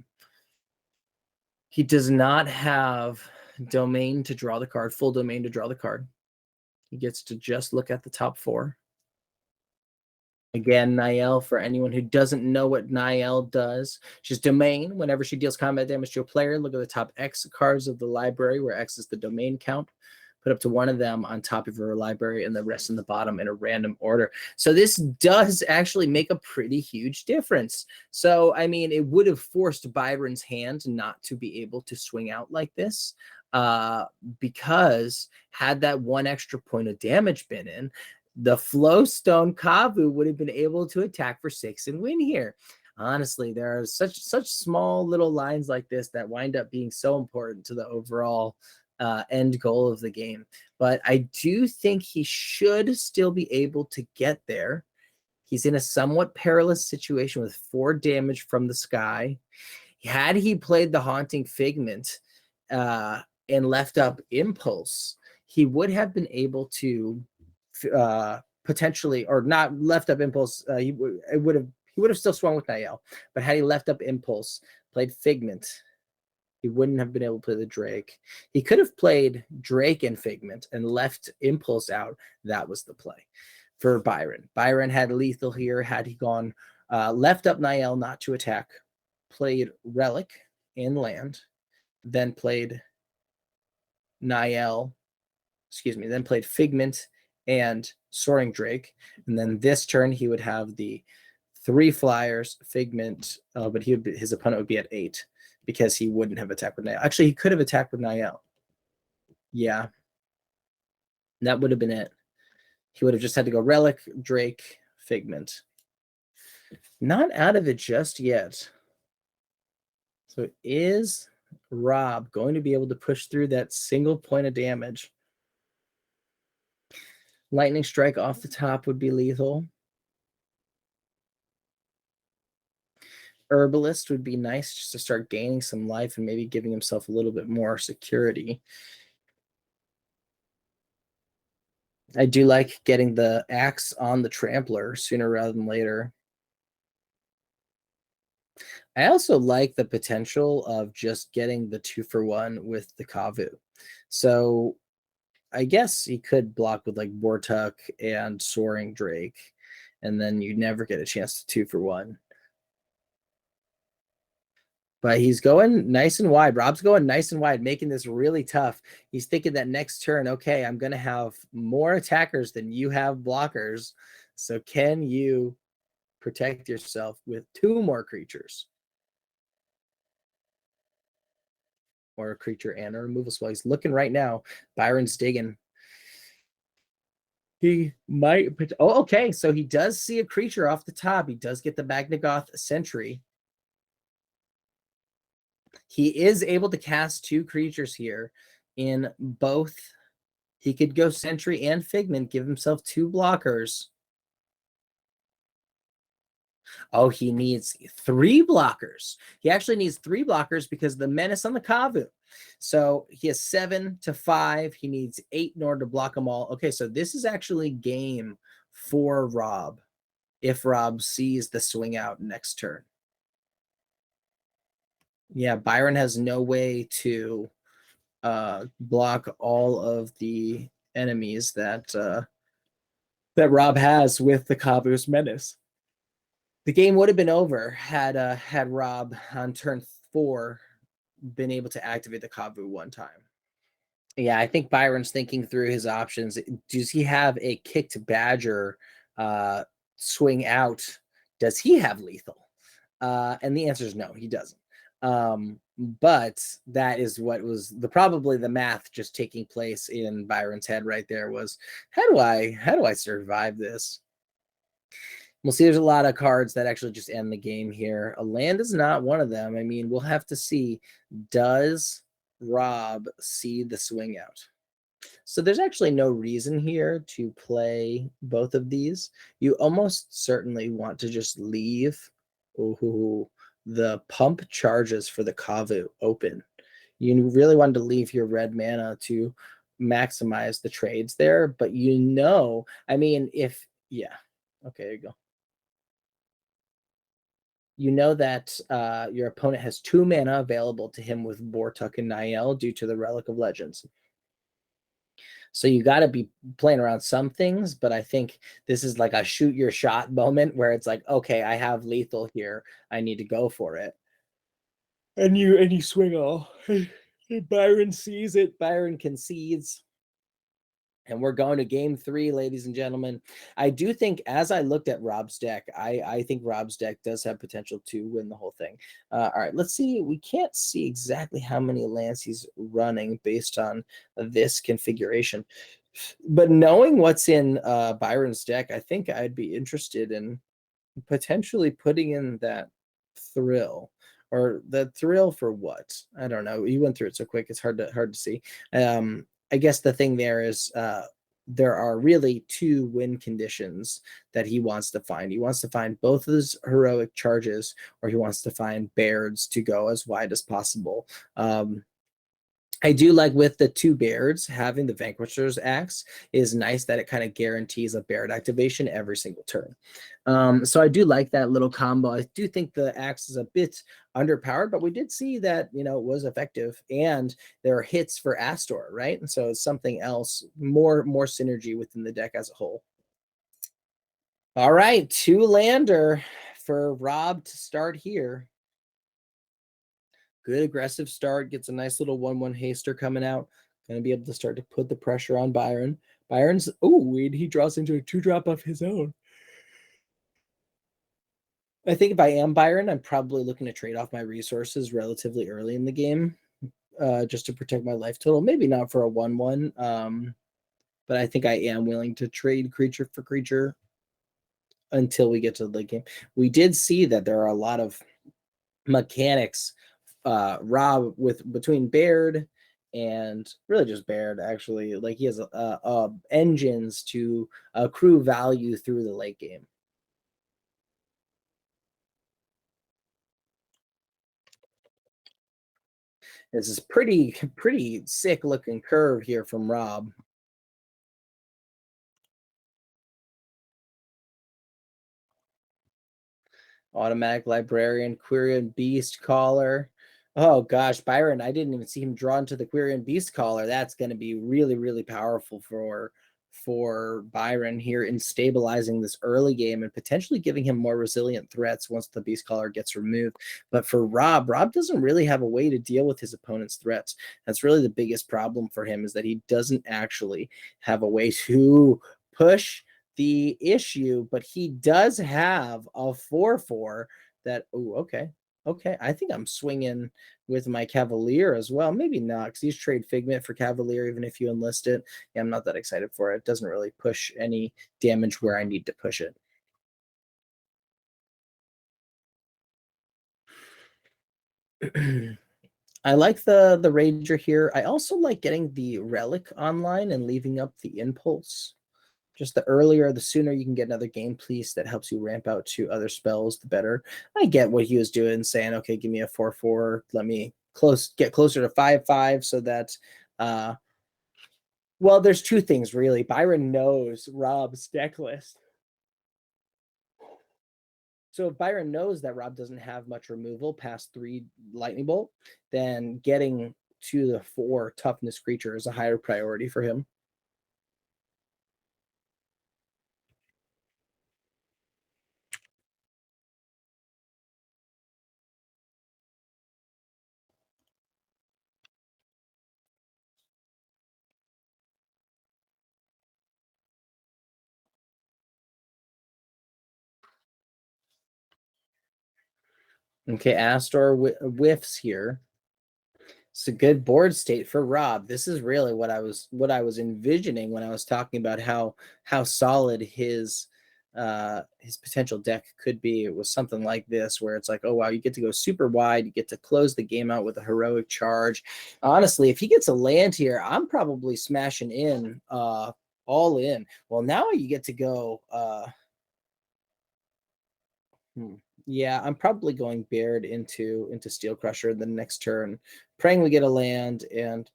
He does not have domain to draw the card, full domain to draw the card. He gets to just look at the top 4. Again, Niall, for anyone who doesn't know what Niall does, she's domain. Whenever she deals combat damage to a player, look at the top X cards of the library, where X is the domain count. Put up to 1 of them on top of your library and the rest in the bottom in a random order. So this does actually make a pretty huge difference. So, I mean, it would have forced Byron's hand not to be able to swing out like this, because had that 1 extra point of damage been in, the Flowstone Kavu would have been able to attack for 6 and win here. Honestly, there are such small little lines like this that wind up being so important to the overall end goal of the game. But I do think he should still be able to get there. He's in a somewhat perilous situation with 4 damage from the sky. Had he played the Haunting Figment and left up Impulse, he would have been able to potentially, or not left up Impulse. He would have still swung with Niall, but had he left up Impulse, played Figment, he wouldn't have been able to play the Drake. He could have played Drake and Figment and left Impulse out. That was the play for Byron. Byron had lethal here. Had he gone left up Niall not to attack, played Relic in land, then played Niall, then played Figment and Soaring Drake. And then this turn he would have the 3 flyers, Figment, but his opponent would be at 8 because he wouldn't have attacked with Niall. Actually, he could have attacked with Niall. Yeah. That would have been it. He would have just had to go Relic, Drake, Figment. Not out of it just yet. So is Rob going to be able to push through that single point of damage? Lightning Strike off the top would be lethal. Herbalist would be nice just to start gaining some life and maybe giving himself a little bit more security. I do like getting the axe on the Trampler sooner rather than later. I also like the potential of just getting the 2-for-1 with the Kavu. So I guess he could block with like Bortuk and Soaring Drake, and then you never get a chance to 2-for-1. But he's going nice and wide. Rob's going nice and wide, making this really tough. He's thinking that next turn, okay, I'm going to have more attackers than you have blockers. So can you protect yourself with 2 more creatures? Or a creature and a removal spell. He's looking right now. Byron's digging. He might. Oh, okay. So he does see a creature off the top. He does get the Magnagoth Sentry. He is able to cast 2 creatures here in both. He could go Sentry and Figment, give himself 2 blockers. Oh, he needs 3 blockers. He actually needs 3 blockers because of the menace on the Kavu. So he has 7 to 5. He needs 8 in order to block them all. Okay, so this is actually game for Rob if Rob sees the swing out next turn. Yeah, Byron has no way to block all of the enemies that Rob has with the Kavu's menace. The game would have been over had Rob on turn 4 been able to activate the Kavu one time. Yeah, I think Byron's thinking through his options. Does he have a kicked Badger swing out? Does he have lethal? And the answer is no, he doesn't. But that is what was probably the math just taking place in Byron's head right there was, how do I survive this? We'll see there's a lot of cards that actually just end the game here. A land is not one of them. I mean, we'll have to see, does Rob see the swing out? So there's actually no reason here to play both of these. You almost certainly want to just leave the pump charges for the Kavu open. You really wanted to leave your red mana to maximize the trades there, but I mean, okay, there you go. You know that your opponent has 2 mana available to him with Bortuk and Niall due to the Relic of Legends. So you got to be playing around some things, but I think this is like a shoot your shot moment where it's like, okay, I have lethal here. I need to go for it. And you swing all. Byron sees it. Byron concedes. And we're going to game 3, ladies and gentlemen. I do think, as I looked at Rob's deck, I think Rob's deck does have potential to win the whole thing. All right, let's see. We can't see exactly how many lands he's running based on this configuration. But knowing what's in Byron's deck, I think I'd be interested in potentially putting in that Thrill. Or the Thrill for what? I don't know. You went through it so quick, it's hard to see. I guess the thing there is there are really two win conditions that he wants to find. He wants to find both of his heroic charges, or he wants to find Bairds to go as wide as possible. I do like with the two Bairds, having the Vanquisher's Axe is nice that it kind of guarantees a Baird activation every single turn. So I do like that little combo. I do think the Axe is a bit underpowered, but we did see that, it was effective, and there are hits for Astor, right? And so it's something else, more synergy within the deck as a whole. All right, 2-lander for Rob to start here. Good aggressive start, gets a nice little 1/1 haster coming out. Going to be able to start to put the pressure on Byron. Byron's, he draws into a 2-drop of his own. I think if I am Byron, I'm probably looking to trade off my resources relatively early in the game, just to protect my life total. Maybe not for a 1/1, but I think I am willing to trade creature for creature until we get to the late game. We did see that there are a lot of mechanics, Rob, with between Baird and really just Baird, actually. Like, he has engines to accrue value through the late game. This is pretty sick looking curve here from Rob. Automatic Librarian, Quirion Beast Caller. Oh gosh, Byron, I didn't even see him drawn to the Quirion Beast Caller. That's going to be really, really powerful for Byron here in stabilizing this early game and potentially giving him more resilient threats once the Beast Caller gets removed. But for Rob doesn't really have a way to deal with his opponent's threats. That's really the biggest problem for him, is that he doesn't actually have a way to push the issue, but he does have a 4/4 that, okay. I think I'm swinging with my Cavalier as well. Maybe not, because he's trade Figment for Cavalier, even if you enlist it. Yeah, I'm not that excited for it. It doesn't really push any damage where I need to push it. I like the Rager here. I also like getting the Relic online and leaving up the Impulse. Just the earlier, the sooner you can get another game piece that helps you ramp out to other spells, the better. I get what he was doing, saying, okay, give me a 4/4. Let me get closer to 5/5 so that, well, there's two things, really. Byron knows Rob's deck list. So if Byron knows that Rob doesn't have much removal past 3 Lightning Bolt, then getting to the 4 toughness creature is a higher priority for him. Okay, Astor whiffs here. It's a good board state for Rob. This is really what I was envisioning when I was talking about how solid his potential deck could be. It was something like this, where it's like, oh wow, you get to go super wide, you get to close the game out with a heroic charge. Honestly, if he gets a land here, I'm probably smashing in all in. Well, now you get to go yeah, I'm probably going Baird into Steel Crusher the next turn, praying we get a land, and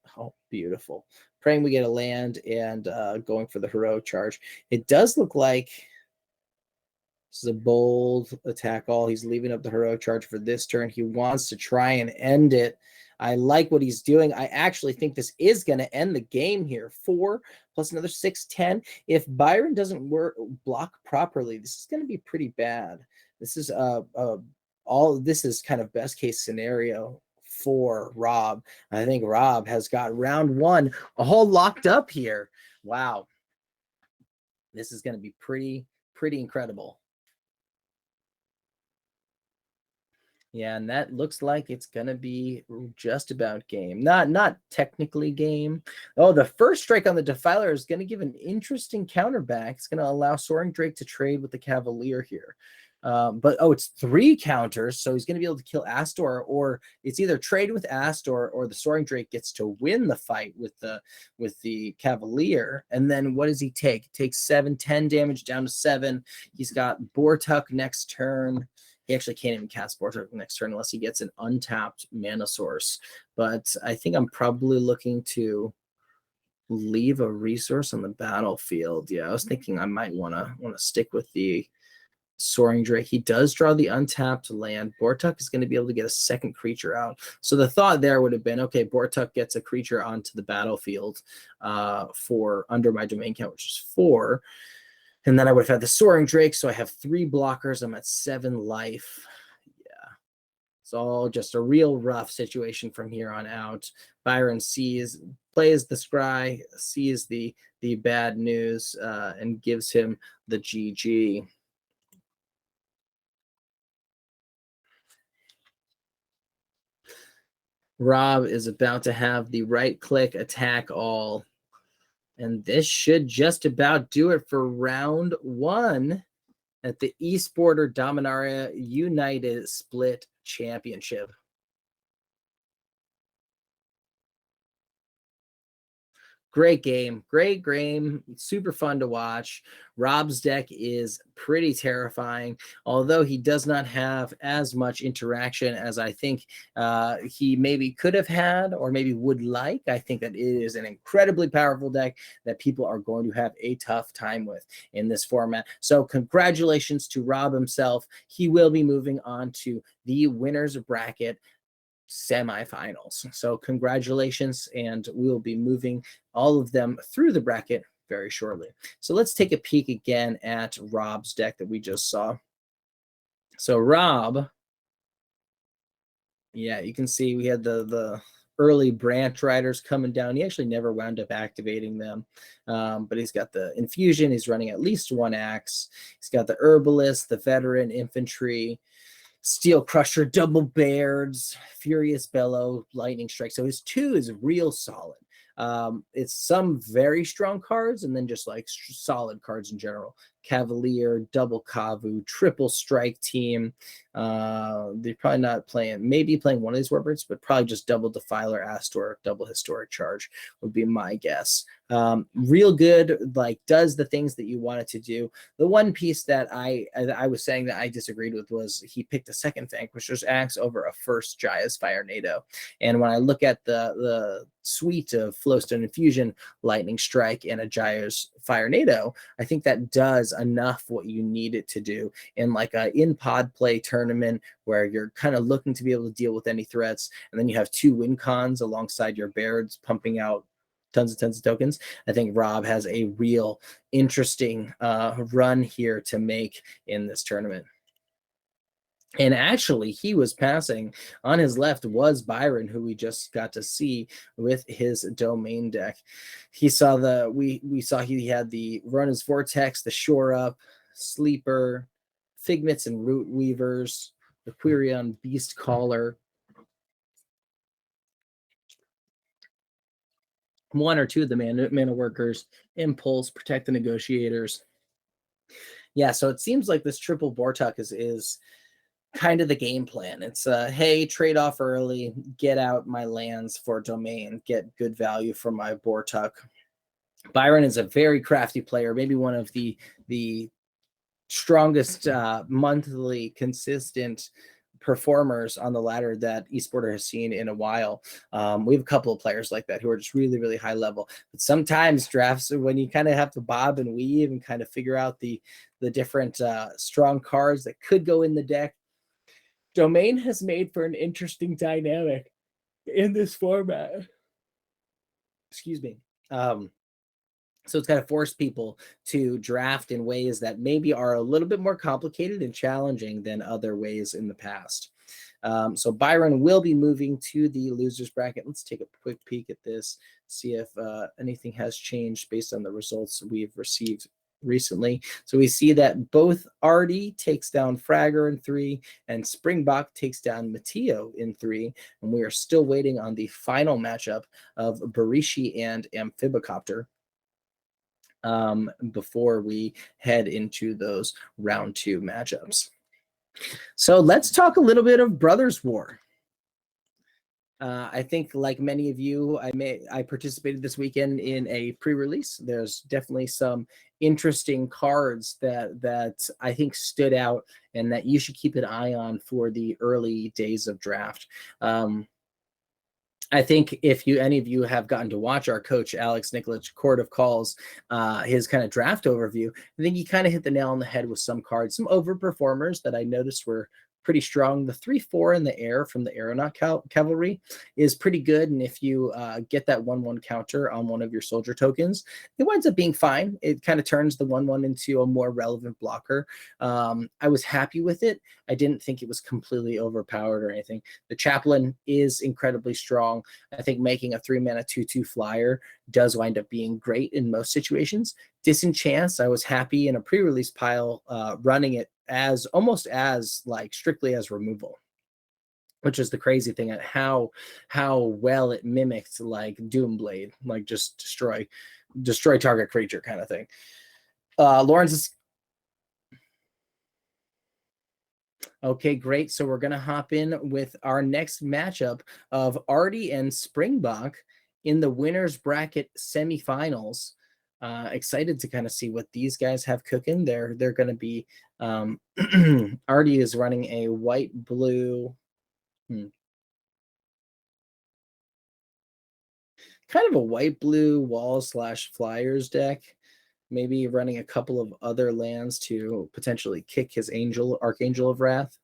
beautiful. Praying we get a land and going for the heroic charge. It does look like this is a bold attack all. He's leaving up the heroic charge for this turn. He wants to try and end it. I like what he's doing. I actually think this is going to end the game here. 4 plus another 6, 10. If Byron doesn't block properly, this is going to be pretty bad. This is this is kind of best case scenario for Rob. I think Rob has got round 1 all locked up here. Wow. This is going to be pretty incredible. Yeah, and that looks like it's gonna be just about game. Not technically game. Oh, the first strike on the Defiler is gonna give an interesting counter back. It's gonna allow Soaring Drake to trade with the Cavalier here. But it's 3 counters, so he's going to be able to kill Astor, or it's either trade with Astor or the Soaring Drake gets to win the fight with the Cavalier. And then what does he take? He takes 7-10 damage down to 7. He's got Bortuk next turn. He actually can't even cast Bortuk next turn unless he gets an untapped mana source. But I think I'm probably looking to leave a resource on the battlefield. Yeah, I was thinking I might want to stick with the Soaring Drake. He does draw the untapped land. Bortuk is going to be able to get a second creature out. So the thought there would have been, okay, Bortuk gets a creature onto the battlefield for under my domain count, which is 4. And then I would have had the Soaring Drake, so I have 3 blockers. I'm at 7 life. Yeah. It's all just a real rough situation from here on out. Byron plays the scry, sees the bad news, and gives him the GG. Rob is about to have the right-click attack all. And this should just about do it for round 1 at the Esporter Dominaria United Split Championship. Great game. Super fun to watch. Rob's deck is pretty terrifying, although he does not have as much interaction as I think he maybe could have had or maybe would like. I think that it is an incredibly powerful deck that people are going to have a tough time with in this format. So congratulations to Rob himself. He will be moving on to the winner's bracket semifinals. So congratulations, and we will be moving all of them through the bracket very shortly. So let's take a peek again at Rob's deck that we just saw. So Rob, yeah, you can see we had the early branch riders coming down. He actually never wound up activating them, but he's got the infusion. He's running at least 1 axe. He's got the herbalist, the veteran infantry, Steel Crusher, Double Beards, Furious Bellow, Lightning Strike. So his 2 is real solid. It's some very strong cards and then just like solid cards in general. Cavalier, Double Kavu, Triple Strike Team. They're probably not playing, maybe playing one of these Warbirds, but probably just Double Defiler, Astor, Double Historic Charge would be my guess. Real good, like does the things that you want it to do. The one piece that I was saying that I disagreed with was he picked a second Vanquisher's Axe over a first Jaya's Fire NATO. And when I look at the suite of Flowstone Infusion, Lightning Strike, and a Jaya's Fire NATO, I think that does enough what you need it to do in like a in-pod play tournament where you're kind of looking to be able to deal with any threats, and then you have 2 win cons alongside your Bairds pumping out tons of tokens. I think Rob has a real interesting run here to make in this tournament. And actually, he was passing on his left was Byron, who we just got to see with his domain deck. He saw we saw he had the Runner's Vortex, the Shore Up, Sleeper, Figments and Root Weavers, the Quirion Beast Caller, 1 or 2 of the mana workers, Impulse, Protect the Negotiators. Yeah, so it seems like this triple Bortuk is kind of the game plan. It's hey, trade off early, get out my lands for domain, get good value from my Bortuk. Byron is a very crafty player, maybe one of the strongest monthly consistent performers on the ladder that Esporter has seen in a while. We have a couple of players like that who are just really high level. But sometimes drafts, when you kind of have to bob and weave and kind of figure out the different strong cards that could go in the deck, Domain has made for an interesting dynamic in this format. Excuse me. So it's kind of forced people to draft in ways that maybe are a little bit more complicated and challenging than other ways in the past. So Byron will be moving to the losers bracket. Let's take a quick peek at this, see if anything has changed based on the results we've received recently. So we see that both Artie takes down Fragger in 3 and Springbok takes down Mateo in 3. And we are still waiting on the final matchup of Barishi and Amphibicopter before we head into those round 2 matchups. So let's talk a little bit of Brothers War. I think, like many of you, I participated this weekend in a pre-release. There's definitely some interesting cards that I think stood out and that you should keep an eye on for the early days of draft. I think if any of you have gotten to watch our coach Alex Nikolic Court of Calls, his kind of draft overview, I think he kind of hit the nail on the head with some cards, some overperformers that I noticed were pretty strong. The 3/4 in the air from the Aeronaut Cavalry is pretty good, and if you get that 1/1 counter on one of your soldier tokens, it winds up being fine. It kind of turns the 1/1 into a more relevant blocker. I was happy with it. I didn't think it was completely overpowered or anything. The Chaplain is incredibly strong. I think making a 3-mana 2/2 flyer does wind up being great in most situations. Disenchant, I was happy in a pre-release pile running it as almost as like strictly as removal, which is the crazy thing at how well it mimicked like Doomblade, like just destroy target creature kind of thing. Lawrence is okay, great. So we're gonna hop in with our next matchup of Artie and Springbok in the winners bracket semifinals. Excited to kind of see what these guys have cooking. They're going to be Artie is running a white blue kind of a white blue wall/flyers deck, maybe running a couple of other lands to potentially kick his Archangel of Wrath.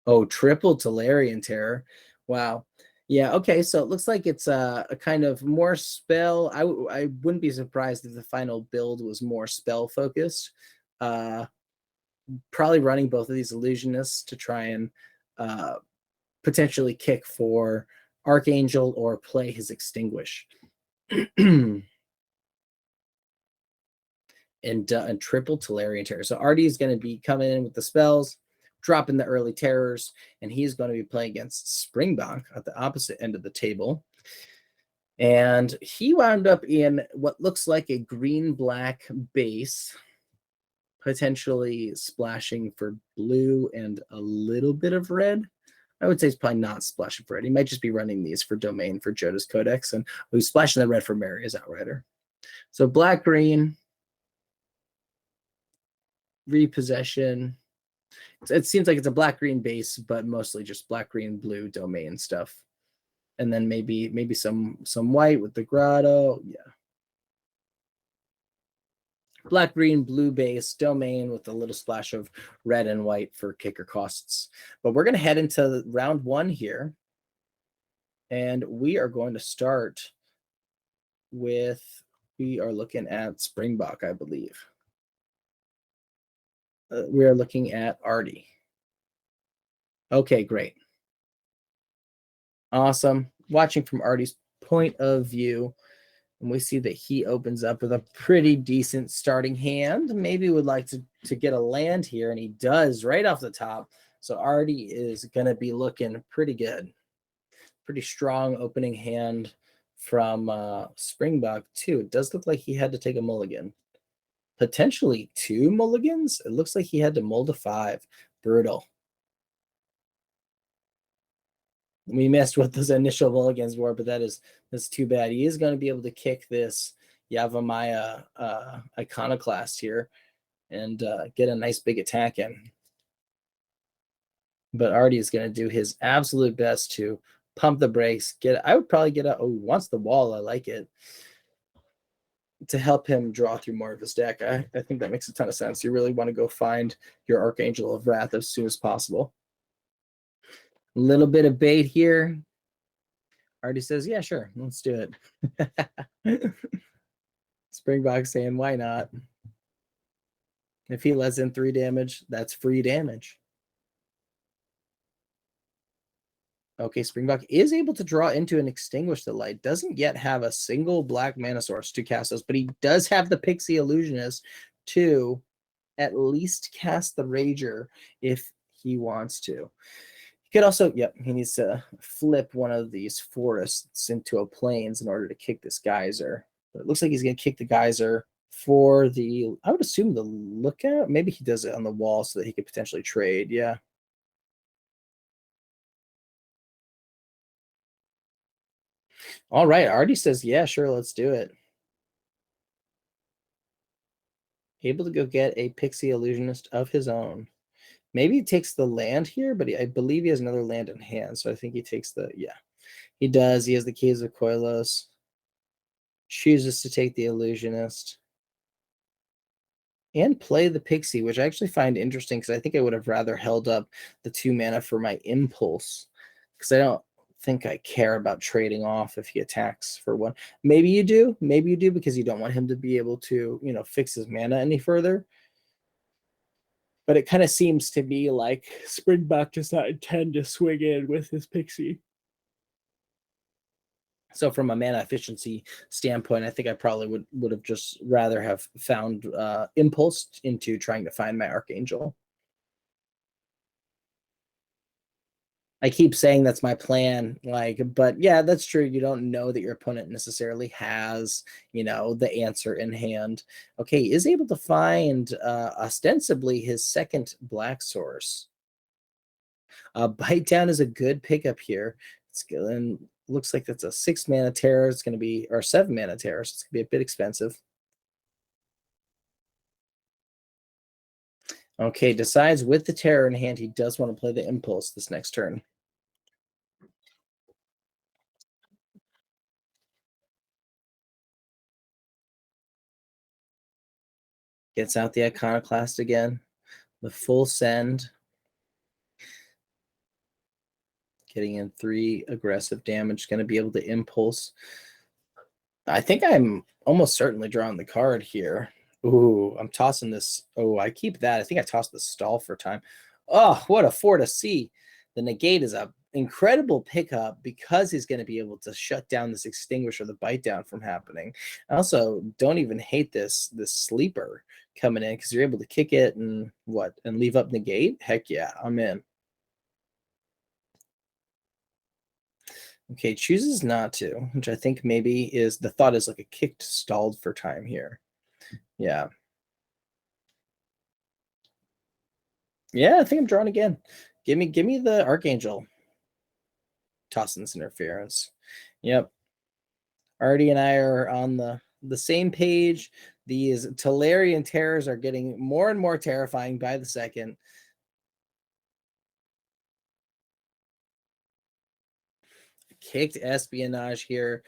Oh, triple Tolarian Terror. Wow. Yeah, okay, so it looks like it's a kind of more spell. I wouldn't be surprised if the final build was more spell focused. Probably running both of these Illusionists to try and potentially kick for Archangel or play his Extinguish. and triple Tolarian Terror. So Artie is going to be coming in with the spells, dropping the early terrors, and he's going to be playing against Springbok at the opposite end of the table. And he wound up in what looks like a green-black base, potentially splashing for blue and a little bit of red. I would say he's probably not splashing for red. He might just be running these for domain for Jodas Codex, and he's splashing the red for Maria's Outrider. So black-green, repossession. It seems like it's a black-green base, but mostly just black-green-blue domain stuff. And then maybe some white with the grotto. Yeah. Black, green, blue base, domain with a little splash of red and white for kicker costs. But we're going to head into round 1 here. And we are going to start with, we are looking at Springbok, I believe. We are looking at Artie. Okay, great. Awesome. Watching from Artie's point of view, and we see that he opens up with a pretty decent starting hand. Maybe would like to get a land here, and he does right off the top. So Artie is going to be looking pretty good. Pretty strong opening hand from Springbok, too. It does look like he had to take a mulligan. Potentially 2 mulligans? It looks like he had to mold a 5. Brutal. We missed what those initial mulligans were, but that's too bad. He is going to be able to kick this Yavimaya Iconoclast here and get a nice big attack in. But Artie is going to do his absolute best to pump the brakes. I would probably get wants the wall. I like it. To help him draw through more of his deck. I think that makes a ton of sense. You really want to go find your Archangel of Wrath as soon as possible. A little bit of bait here. Artie says, yeah, sure, let's do it. Springbok saying, why not? If he lets in 3 damage, that's free damage. Okay, Springbok is able to draw into and extinguish the light. Doesn't yet have a single black mana source to cast those, but he does have the Pixie Illusionist to at least cast the Rager if he wants to. He could also, he needs to flip one of these forests into a plains in order to kick this geyser. But it looks like he's going to kick the geyser for the, I would assume the lookout. Maybe he does it on the wall so that he could potentially trade. Yeah. All right. Artie says, yeah, sure, let's do it. Able to go get a pixie illusionist of his own. Maybe he takes the land here, but I believe he has another land in hand. So I think he takes the, yeah, he does. He has the keys of Koilos. Chooses to take the illusionist and play the pixie, which I actually find interesting because I think I would have rather held up the 2 mana for my impulse because I don't think I care about trading off if he attacks for 1. Maybe you do. Maybe you do because you don't want him to be able to, fix his mana any further. But it kind of seems to be like Springbok does not intend to swing in with his pixie. So from a mana efficiency standpoint, I think I probably would have just rather have found impulse into trying to find my Archangel. I keep saying that's my plan, but yeah, that's true. You don't know that your opponent necessarily has, the answer in hand. Okay, he is able to find ostensibly his second black source. Bite down is a good pickup here. And looks like that's a 6 mana terror. It's going to be, or 7 mana terror. So it's going to be a bit expensive. Okay, decides with the terror in hand, he does want to play the impulse this next turn. Gets out the Iconoclast again. The full send. Getting in 3 aggressive damage. Going to be able to impulse. I think I'm almost certainly drawing the card here. Ooh, I'm tossing this. Oh, I keep that. I think I tossed the stall for time. Oh, what a 4 to see. The negate is a incredible pickup because he's going to be able to shut down this extinguisher, the bite down from happening. I also don't even hate this sleeper coming in because you're able to kick it and leave up negate. Heck yeah, I'm in. Okay, chooses not to, which I think maybe is the thought is like a kicked stalled for time here. Yeah. Yeah, I think I'm drawing again. Give me the Archangel. Tossing this interference. Yep. Artie and I are on the same page. These Talarian terrors are getting more and more terrifying by the second. Kicked espionage here.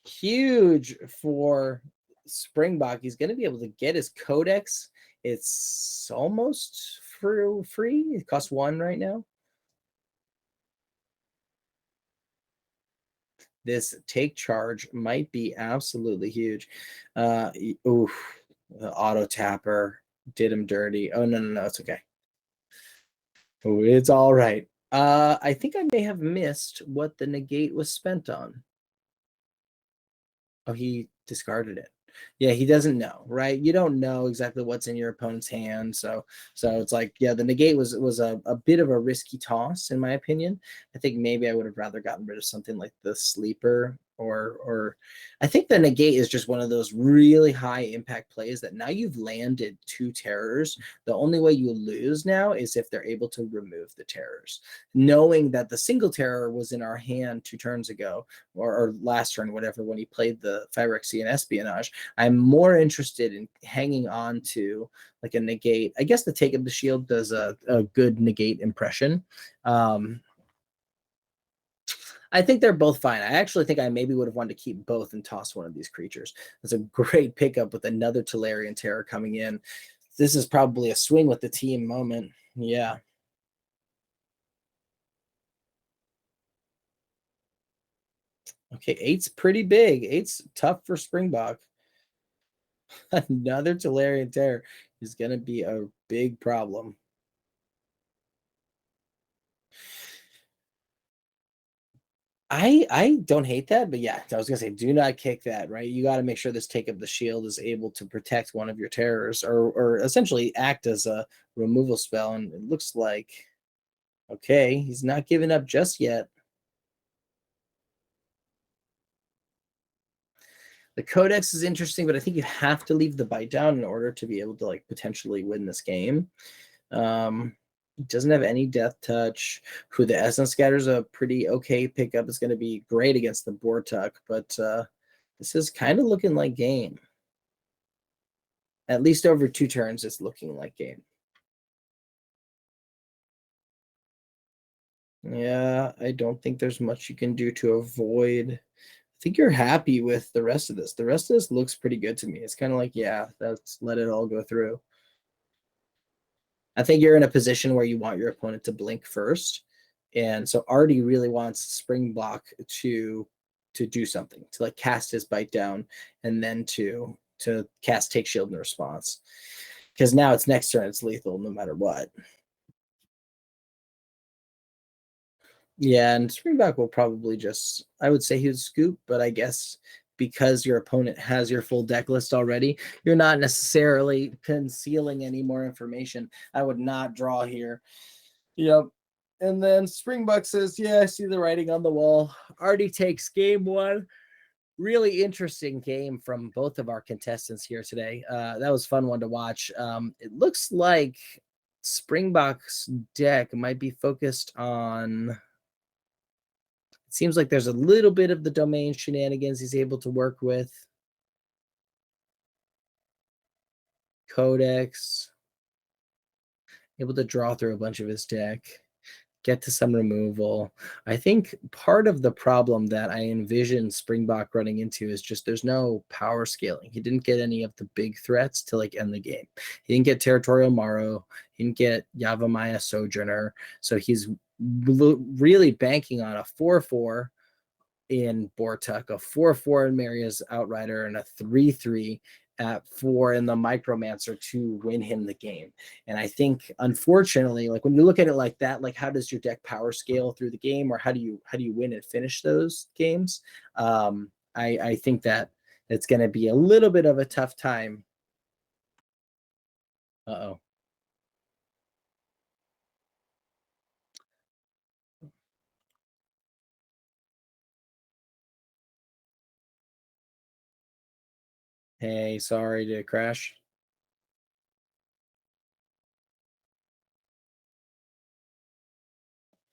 Huge for Springbok. He's going to be able to get his codex. It's almost free. It costs 1 right now. This take charge might be absolutely huge. Oof, the auto tapper did him dirty. Oh, no, it's okay. Oh, it's all right. I think I may have missed what the negate was spent on. Oh, he discarded it. Yeah, he doesn't know, right? You don't know exactly what's in your opponent's hand. So it's like, yeah, the negate was a bit of a risky toss, in my opinion. I think maybe I would have rather gotten rid of something like the sleeper or I think the negate is just one of those really high impact plays that now you've landed 2 terrors. The only way you lose now is if they're able to remove the terrors. Knowing that the single terror was in our hand 2 turns ago or last turn, whatever, when he played the Phyrexia and espionage, I'm more interested in hanging on to like a negate. I guess the take of the shield does a good negate impression. I think they're both fine. I actually think I maybe would have wanted to keep both and toss one of these creatures. It's a great pickup with another Talarian Terror coming in. This is probably a swing with the team moment. Yeah. Okay, 8's pretty big. 8's tough for Springbok. Another Talarian Terror is going to be a big problem. I don't hate that, but yeah, I was gonna say, do not kick that, right? You got to make sure this take of the shield is able to protect one of your terrors, or essentially act as a removal spell. And it looks like, okay, he's not giving up just yet. The Codex is interesting, but I think you have to leave the bite down in order to be able to like potentially win this game. It doesn't have any death touch. Who the Essence Scatter is a pretty okay pickup. It's going to be great against the Bortuk, but this is kind of looking like game. At least over 2 turns, it's looking like game. Yeah, I don't think there's much you can do to avoid. I think you're happy with the rest of this. The rest of this looks pretty good to me. It's kind of like, yeah, let's let it all go through. I think you're in a position where you want your opponent to blink first. And so Artie really wants Springbok to do something, to like cast his bite down and then to cast Take Shield in response. Because now it's next turn, it's lethal no matter what. Yeah, and Springbok will probably just, I would say he would scoop, but I guess because your opponent has your full deck list already, you're not necessarily concealing any more information. I would not draw here. Yep. And then Springbok says, yeah, I see the writing on the wall. Artie takes game 1. Really interesting game from both of our contestants here today. That was fun one to watch. It looks like Springbok's deck might be focused on, it seems like there's a little bit of the domain shenanigans he's able to work with. Codex, able to draw through a bunch of his deck, get to some removal. I think part of the problem that I envision Springbok running into is just there's no power scaling. He didn't get any of the big threats to like end the game. He didn't get Territorial Morrow. He didn't get Yavimaya Sojourner. So he's really banking on a 4/4 in Bortuk, a 4/4 in Maria's Outrider, and a 3/3 at 4 in the Micromancer to win him the game. And I think, unfortunately, like when you look at it like that, like how does your deck power scale through the game, or how do you win and finish those games? I think that it's going to be a little bit of a tough time. Uh-oh. Hey, sorry to crash.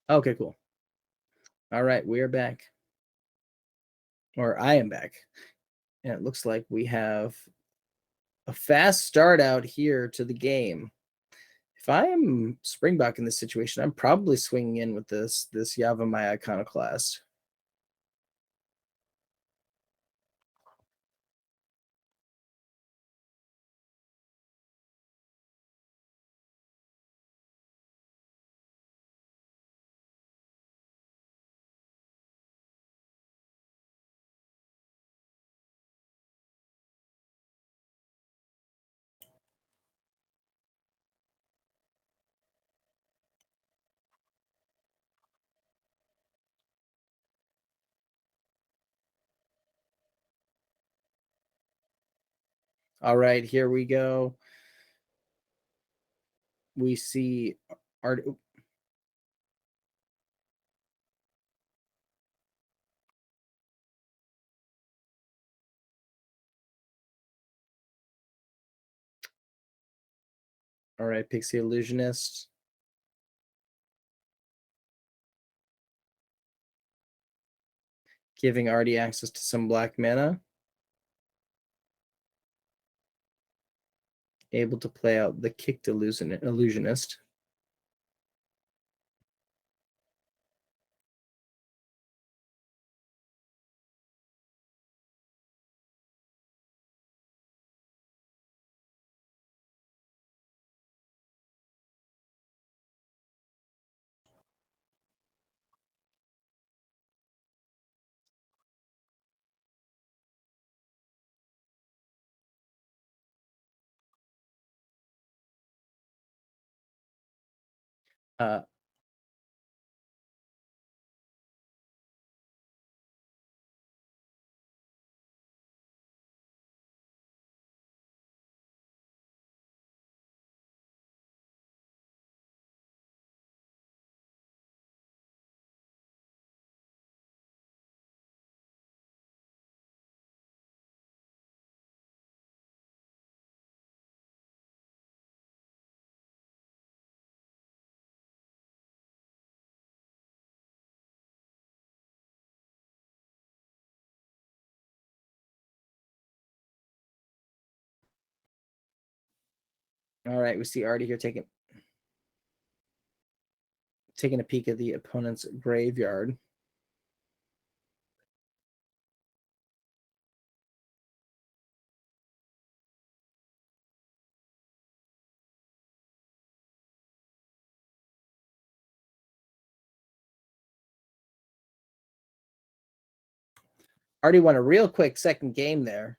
Okay, cool. All right, we are back. Or I am back. And it looks like we have a fast start out here to the game. If I'm Springbok in this situation, I'm probably swinging in with this Yavimaya Iconoclast. All right, here we go. We see art. All right, Pixie Illusionist. Giving Artie access to some black mana. Able to play out the Kicked Illusionist. Uh, All right, we see Artie here taking a peek at the opponent's graveyard. Artie won a real quick second game there.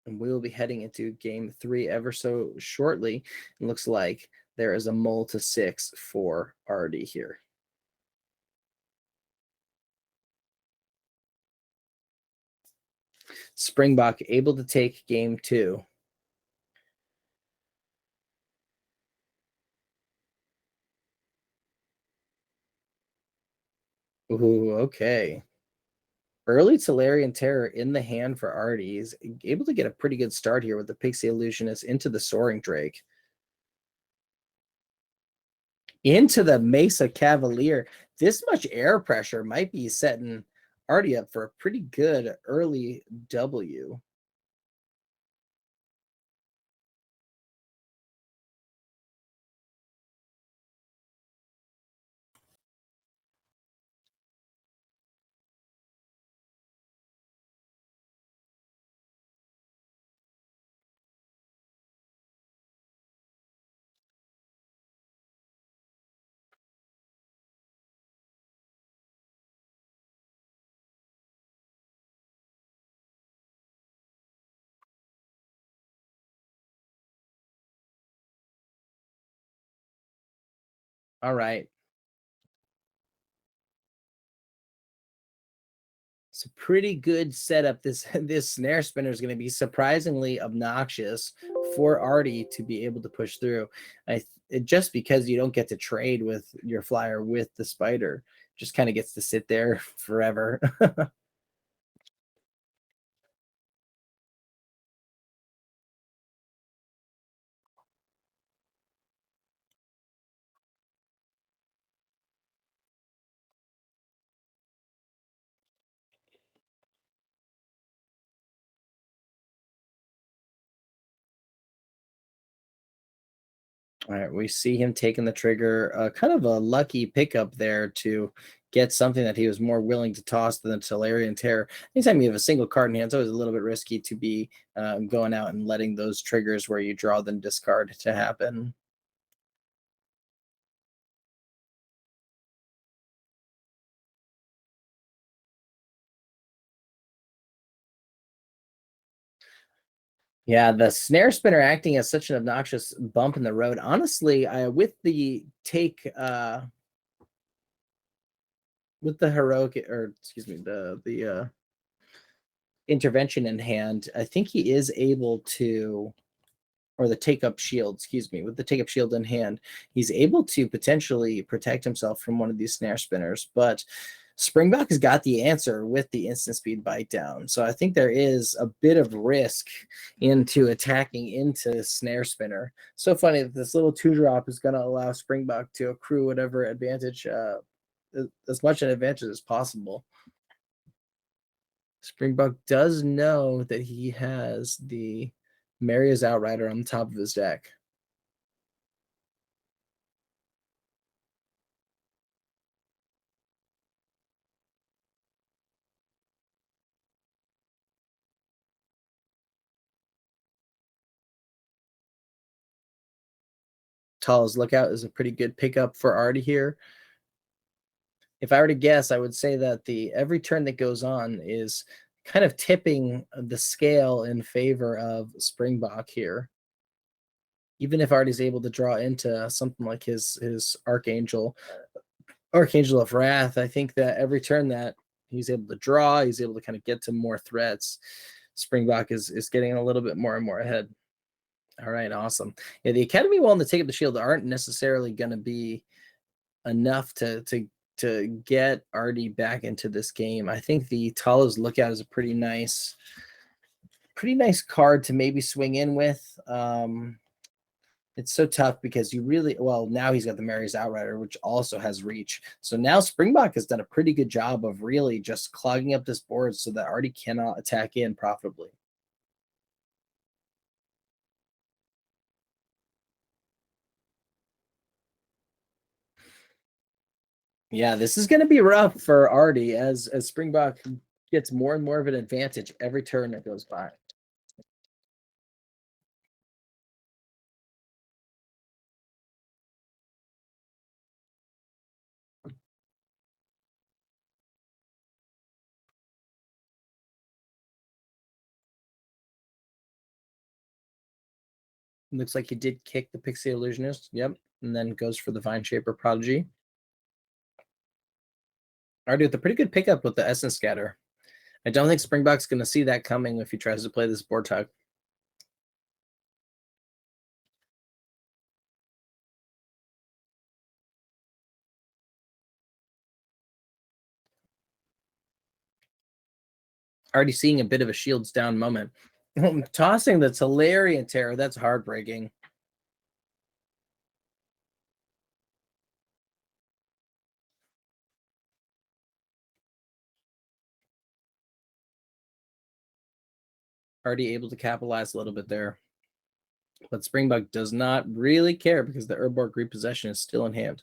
And we will be heading into game 3 ever so shortly. It looks like there is a mull to 6 for Artie here. Springbok able to take game 2. Ooh, okay. Early Tolarian Terror in the hand for Artie. He's able to get a pretty good start here with the Pixie Illusionist into the Soaring Drake. Into the Mesa Cavalier. This much air pressure might be setting Artie up for a pretty good early W. All right. It's a pretty good setup. This snare spinner is going to be surprisingly obnoxious for Artie to be able to push through. Just because you don't get to trade with your flyer with the spider, just kind of gets to sit there forever. All right, we see him taking the trigger. Kind of a lucky pickup there to get something that he was more willing to toss than the Tolarian Terror. Anytime you have a single card in hand, it's always a little bit risky to be going out and letting those triggers where you draw then discard to happen. Yeah, the snare spinner acting as such an obnoxious bump in the road. Honestly, with the take with the heroic, or excuse me, the intervention in hand, I think he is able to, or the take up shield, excuse me, with the take up shield in hand, he's able to potentially protect himself from one of these snare spinners. But Springbok has got the answer with the instant speed bite down. So I think there is a bit of risk into attacking into snare spinner. So funny that this little 2-drop is going to allow Springbok to accrue whatever advantage, as much an advantage as possible. Springbok does know that he has the Maria's Outrider on the top of his deck. Tall's Lookout is a pretty good pickup for Artie here. If I were to guess, I would say that the every turn that goes on is kind of tipping the scale in favor of Springbok here. Even if Artie's able to draw into something like his Archangel of Wrath, I think that every turn that he's able to draw, he's able to kind of get to more threats. Springbok is getting a little bit more and more ahead. All right, awesome. Yeah, the Academy Wall and the Take Up the Shield aren't necessarily going to be enough to get Artie back into this game. I think the Talos Lookout is a pretty nice card to maybe swing in with. It's so tough because you really, well, now he's got the Mary's Outrider, which also has reach. So now Springbok has done a pretty good job of really just clogging up this board so that Artie cannot attack in profitably. Yeah, this is going to be rough for Artie as Springbok gets more and more of an advantage every turn that goes by. Looks like he did kick the Pixie Illusionist. Yep. And then goes for the Vine Shaper Prodigy. Artie with a pretty good pickup with the Essence Scatter. I don't think Springbok's going to see that coming if he tries to play this board tug. Already seeing a bit of a shields down moment. Tossing the Tolarian Terror, that's heartbreaking. Already able to capitalize a little bit there. But Springbok does not really care because the Urborg repossession is still in hand.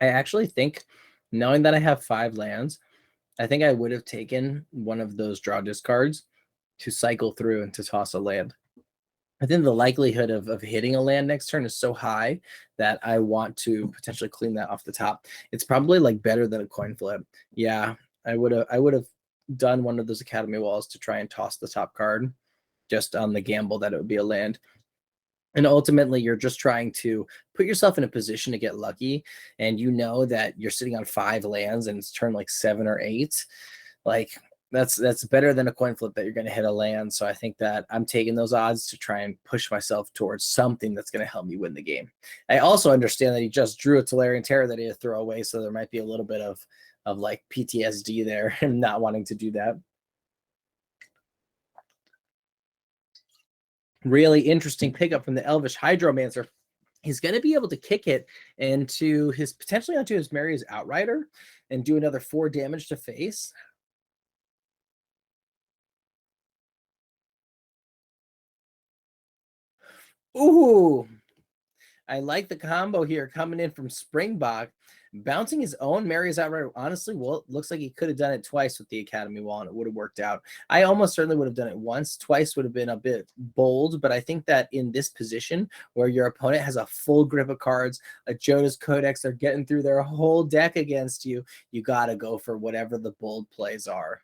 I actually think, knowing that I have 5 lands, I think I would have taken one of those draw discards to cycle through and to toss a land. I think the likelihood of hitting a land next turn is so high that I want to potentially clean that off the top. It's probably like better than a coin flip. Yeah, I would have done one of those Academy walls to try and toss the top card just on the gamble that it would be a land. And ultimately, you're just trying to put yourself in a position to get lucky. And you know that you're sitting on 5 lands and it's turn like 7 or 8. Like that's better than a coin flip that you're going to hit a land. So I think that I'm taking those odds to try and push myself towards something that's going to help me win the game. I also understand that he just drew a Tolarian Terror that he had to throw away. So there might be a little bit of like PTSD there and not wanting to do that. Really interesting pickup from the Elvish Hydromancer. He's going to be able to kick it into his potentially onto his Mary's Outrider and do another 4 damage to face. Ooh, I like the combo here coming in from Springbok, bouncing his own Mary's Outrider. Honestly, well, it looks like he could have done it twice with the Academy wall and it would have worked out. I almost certainly would have done it once. Twice would have been a bit bold, but I think that in this position where your opponent has a full grip of cards, a Jodas Codex, they're getting through their whole deck against you, you got to go for whatever the bold plays are.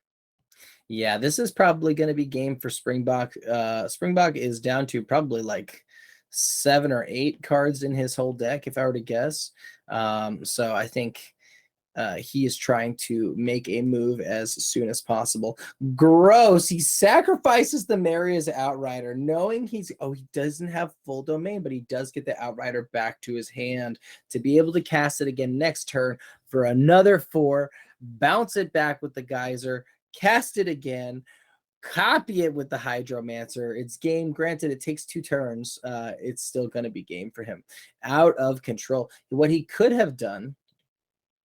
Yeah, this is probably going to be game for Springbok. Springbok is down to probably like 7 or 8 cards in his whole deck, if I were to guess. So I think he is trying to make a move as soon as possible. Gross. He sacrifices the Maria's Outrider, knowing he doesn't have full domain, but he does get the Outrider back to his hand to be able to cast it again next turn for another 4, bounce it back with the Geyser, cast it again, copy it with the Hydromancer. It's game. Granted, it takes 2 turns. It's still going to be game for him. Out of control. What he could have done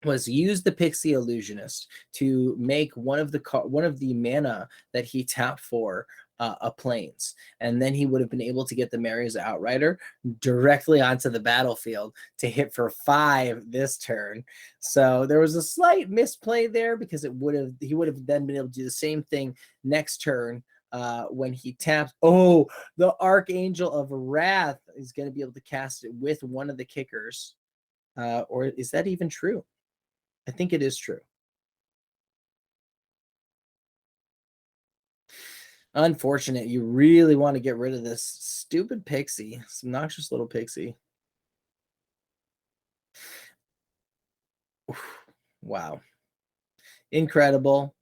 was use the Pixie Illusionist to make one of the mana that he tapped for a plains, and then he would have been able to get the Mary's Outrider directly onto the battlefield to hit for 5 this turn. So there was a slight misplay there because he would have then been able to do the same thing next turn. When he taps, the Archangel of Wrath is going to be able to cast it with one of the kickers. Or is that even true? I think it is true. Unfortunate. You really want to get rid of this stupid pixie, this obnoxious little pixie. Wow. Incredible.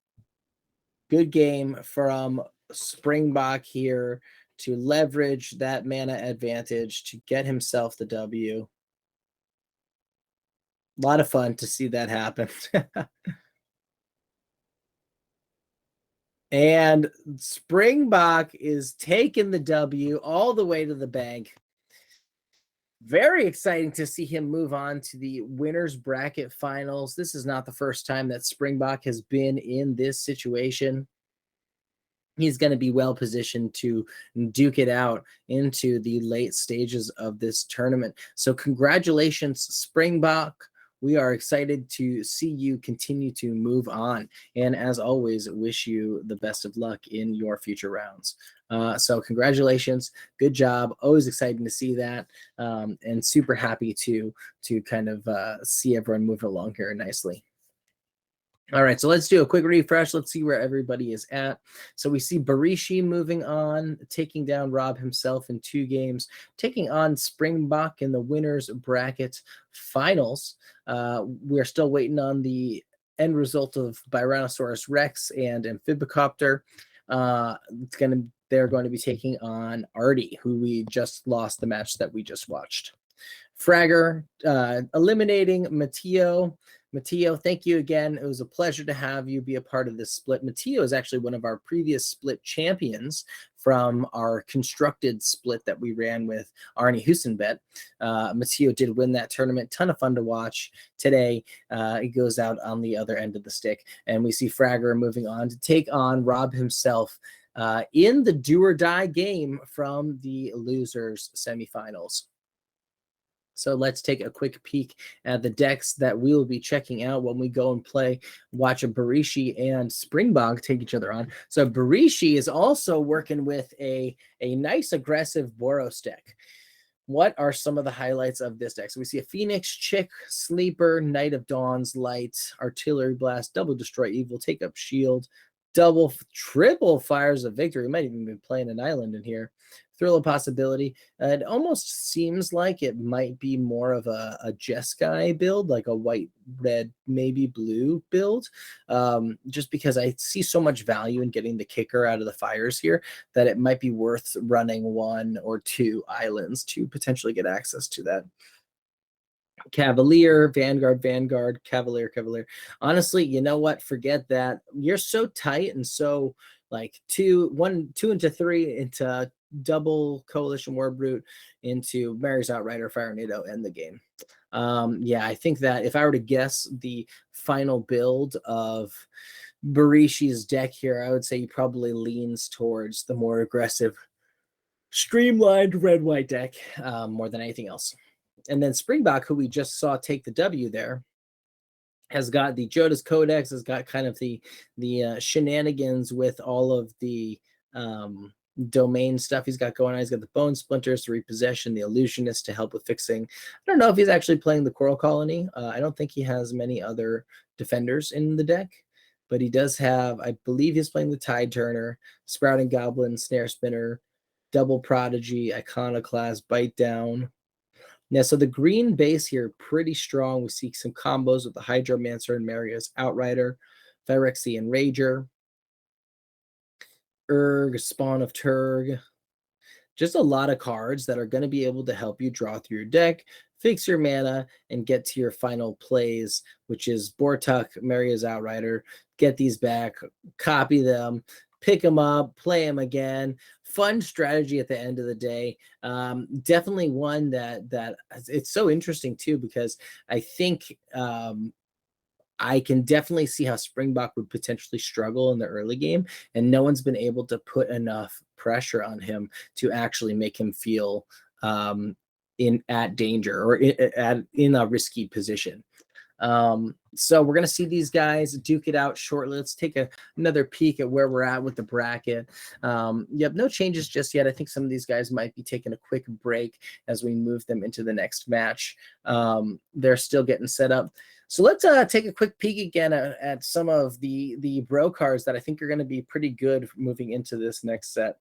Good game from Springbok here to leverage that mana advantage to get himself the W. A lot of fun to see that happen. And Springbok is taking the W all the way to the bank. Very exciting to see him move on to the winners bracket finals. This is not the first time that Springbok has been in this situation. He's going to be well positioned to duke it out into the late stages of this tournament. So congratulations, Springbok. We are excited to see you continue to move on. And as always, wish you the best of luck in your future rounds. So congratulations. Good job. Always exciting to see that. And super happy to kind of see everyone move along here nicely. All right, so let's do a quick refresh. Let's see where everybody is at. So we see Barishi moving on, taking down Rob himself in 2 games, taking on Springbok in the winners bracket finals. We're still waiting on the end result of Tyrannosaurus Rex and Amphibicopter. They're going to be taking on Artie, who we just lost the match that we just watched. Fragger eliminating Matteo. Matteo, thank you again. It was a pleasure to have you be a part of this split. Matteo is actually one of our previous split champions from our constructed split that we ran with Arnie Husenbet. Matteo did win that tournament. Ton of fun to watch today. He goes out on the other end of the stick. And we see Fragger moving on to take on Rob himself in the do or die game from the losers semifinals. So let's take a quick peek at the decks that we will be checking out when we go and watch a Barishi and Springbok take each other on. So Barishi is also working with a nice aggressive Boros deck. What are some of the highlights of this deck? So we see a Phoenix, Chick, Sleeper, Knight of Dawn's Light, Artillery Blast, Double Destroy Evil, Take Up Shield, triple Fires of Victory. We might even be playing an island in here. Thrill of Possibility. It almost seems like it might be more of a Jeskai build, like a white, red, maybe blue build, just because I see so much value in getting the kicker out of the fires here that it might be worth running 1 or 2 islands to potentially get access to that. Cavalier, Vanguard, Cavalier. Honestly, you know what? Forget that. You're so tight and so like 2 into 3 into double Coalition Warbrute into Mary's Outrider, Fire NATO, end the game. Yeah, I think that if I were to guess the final build of Barishi's deck here, I would say he probably leans towards the more aggressive, streamlined red-white deck more than anything else. And then Springbok, who we just saw take the W there, has got the Jodas Codex, has got kind of the shenanigans with all of the domain stuff he's got going on. He's got the Bone Splinters, the Repossession, the Illusionist to help with fixing. I don't know if he's actually playing the Coral Colony. I don't think he has many other defenders in the deck, but he does have, I believe he's playing the Tide Turner, Sprouting Goblin, Snare Spinner, Double Prodigy, Iconoclast, Bite Down. Yeah, so the green base here, pretty strong. We see some combos with the Hydromancer and Maria's Outrider, Phyrexian Rager, Spawn of Turg. Just a lot of cards that are going to be able to help you draw through your deck, fix your mana, and get to your final plays, which is Bortuk, Maria's Outrider. Get these back, copy them, pick them up, play them again. Fun strategy at the end of the day. Definitely one that it's so interesting too, because I think I can definitely see how Springbok would potentially struggle in the early game, and no one's been able to put enough pressure on him to actually make him feel at danger or in a risky position. So we're going to see these guys duke it out shortly. Let's take another peek at where we're at with the bracket. Yep, no changes just yet. I think some of these guys might be taking a quick break as we move them into the next match. They're still getting set up. So let's take a quick peek again at some of the bro cards that I think are going to be pretty good moving into this next set.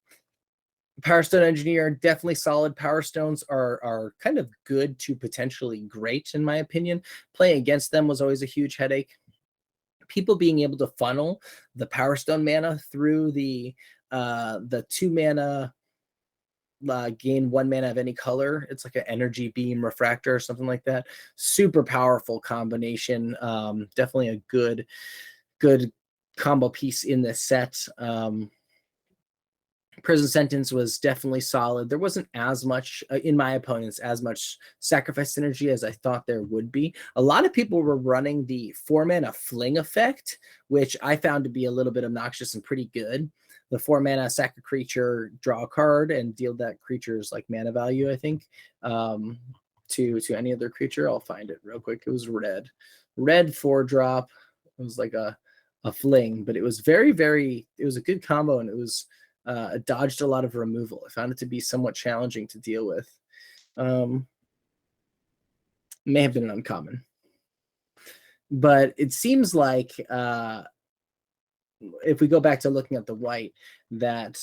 Power Stone Engineer, definitely solid. Power Stones are kind of good to potentially great, in my opinion. Playing against them was always a huge headache. People being able to funnel the Power Stone mana through the 2 mana, gain 1 mana of any color. It's like an Energy Beam Refractor or something like that. Super powerful combination. Definitely a good combo piece in this set. Prison Sentence was definitely solid. There wasn't as much, in my opponents, as much sacrifice synergy as I thought there would be. A lot of people were running the 4-mana fling effect, which I found to be a little bit obnoxious and pretty good. The 4-mana sack a creature, draw a card, and deal that creature's like mana value, I think, to any other creature. I'll find it real quick. It was red. Red 4-drop. It was like a fling, but it was it was a good combo, and it dodged a lot of removal. I found it to be somewhat challenging to deal with. May have been an uncommon. But it seems like if we go back to looking at the white, that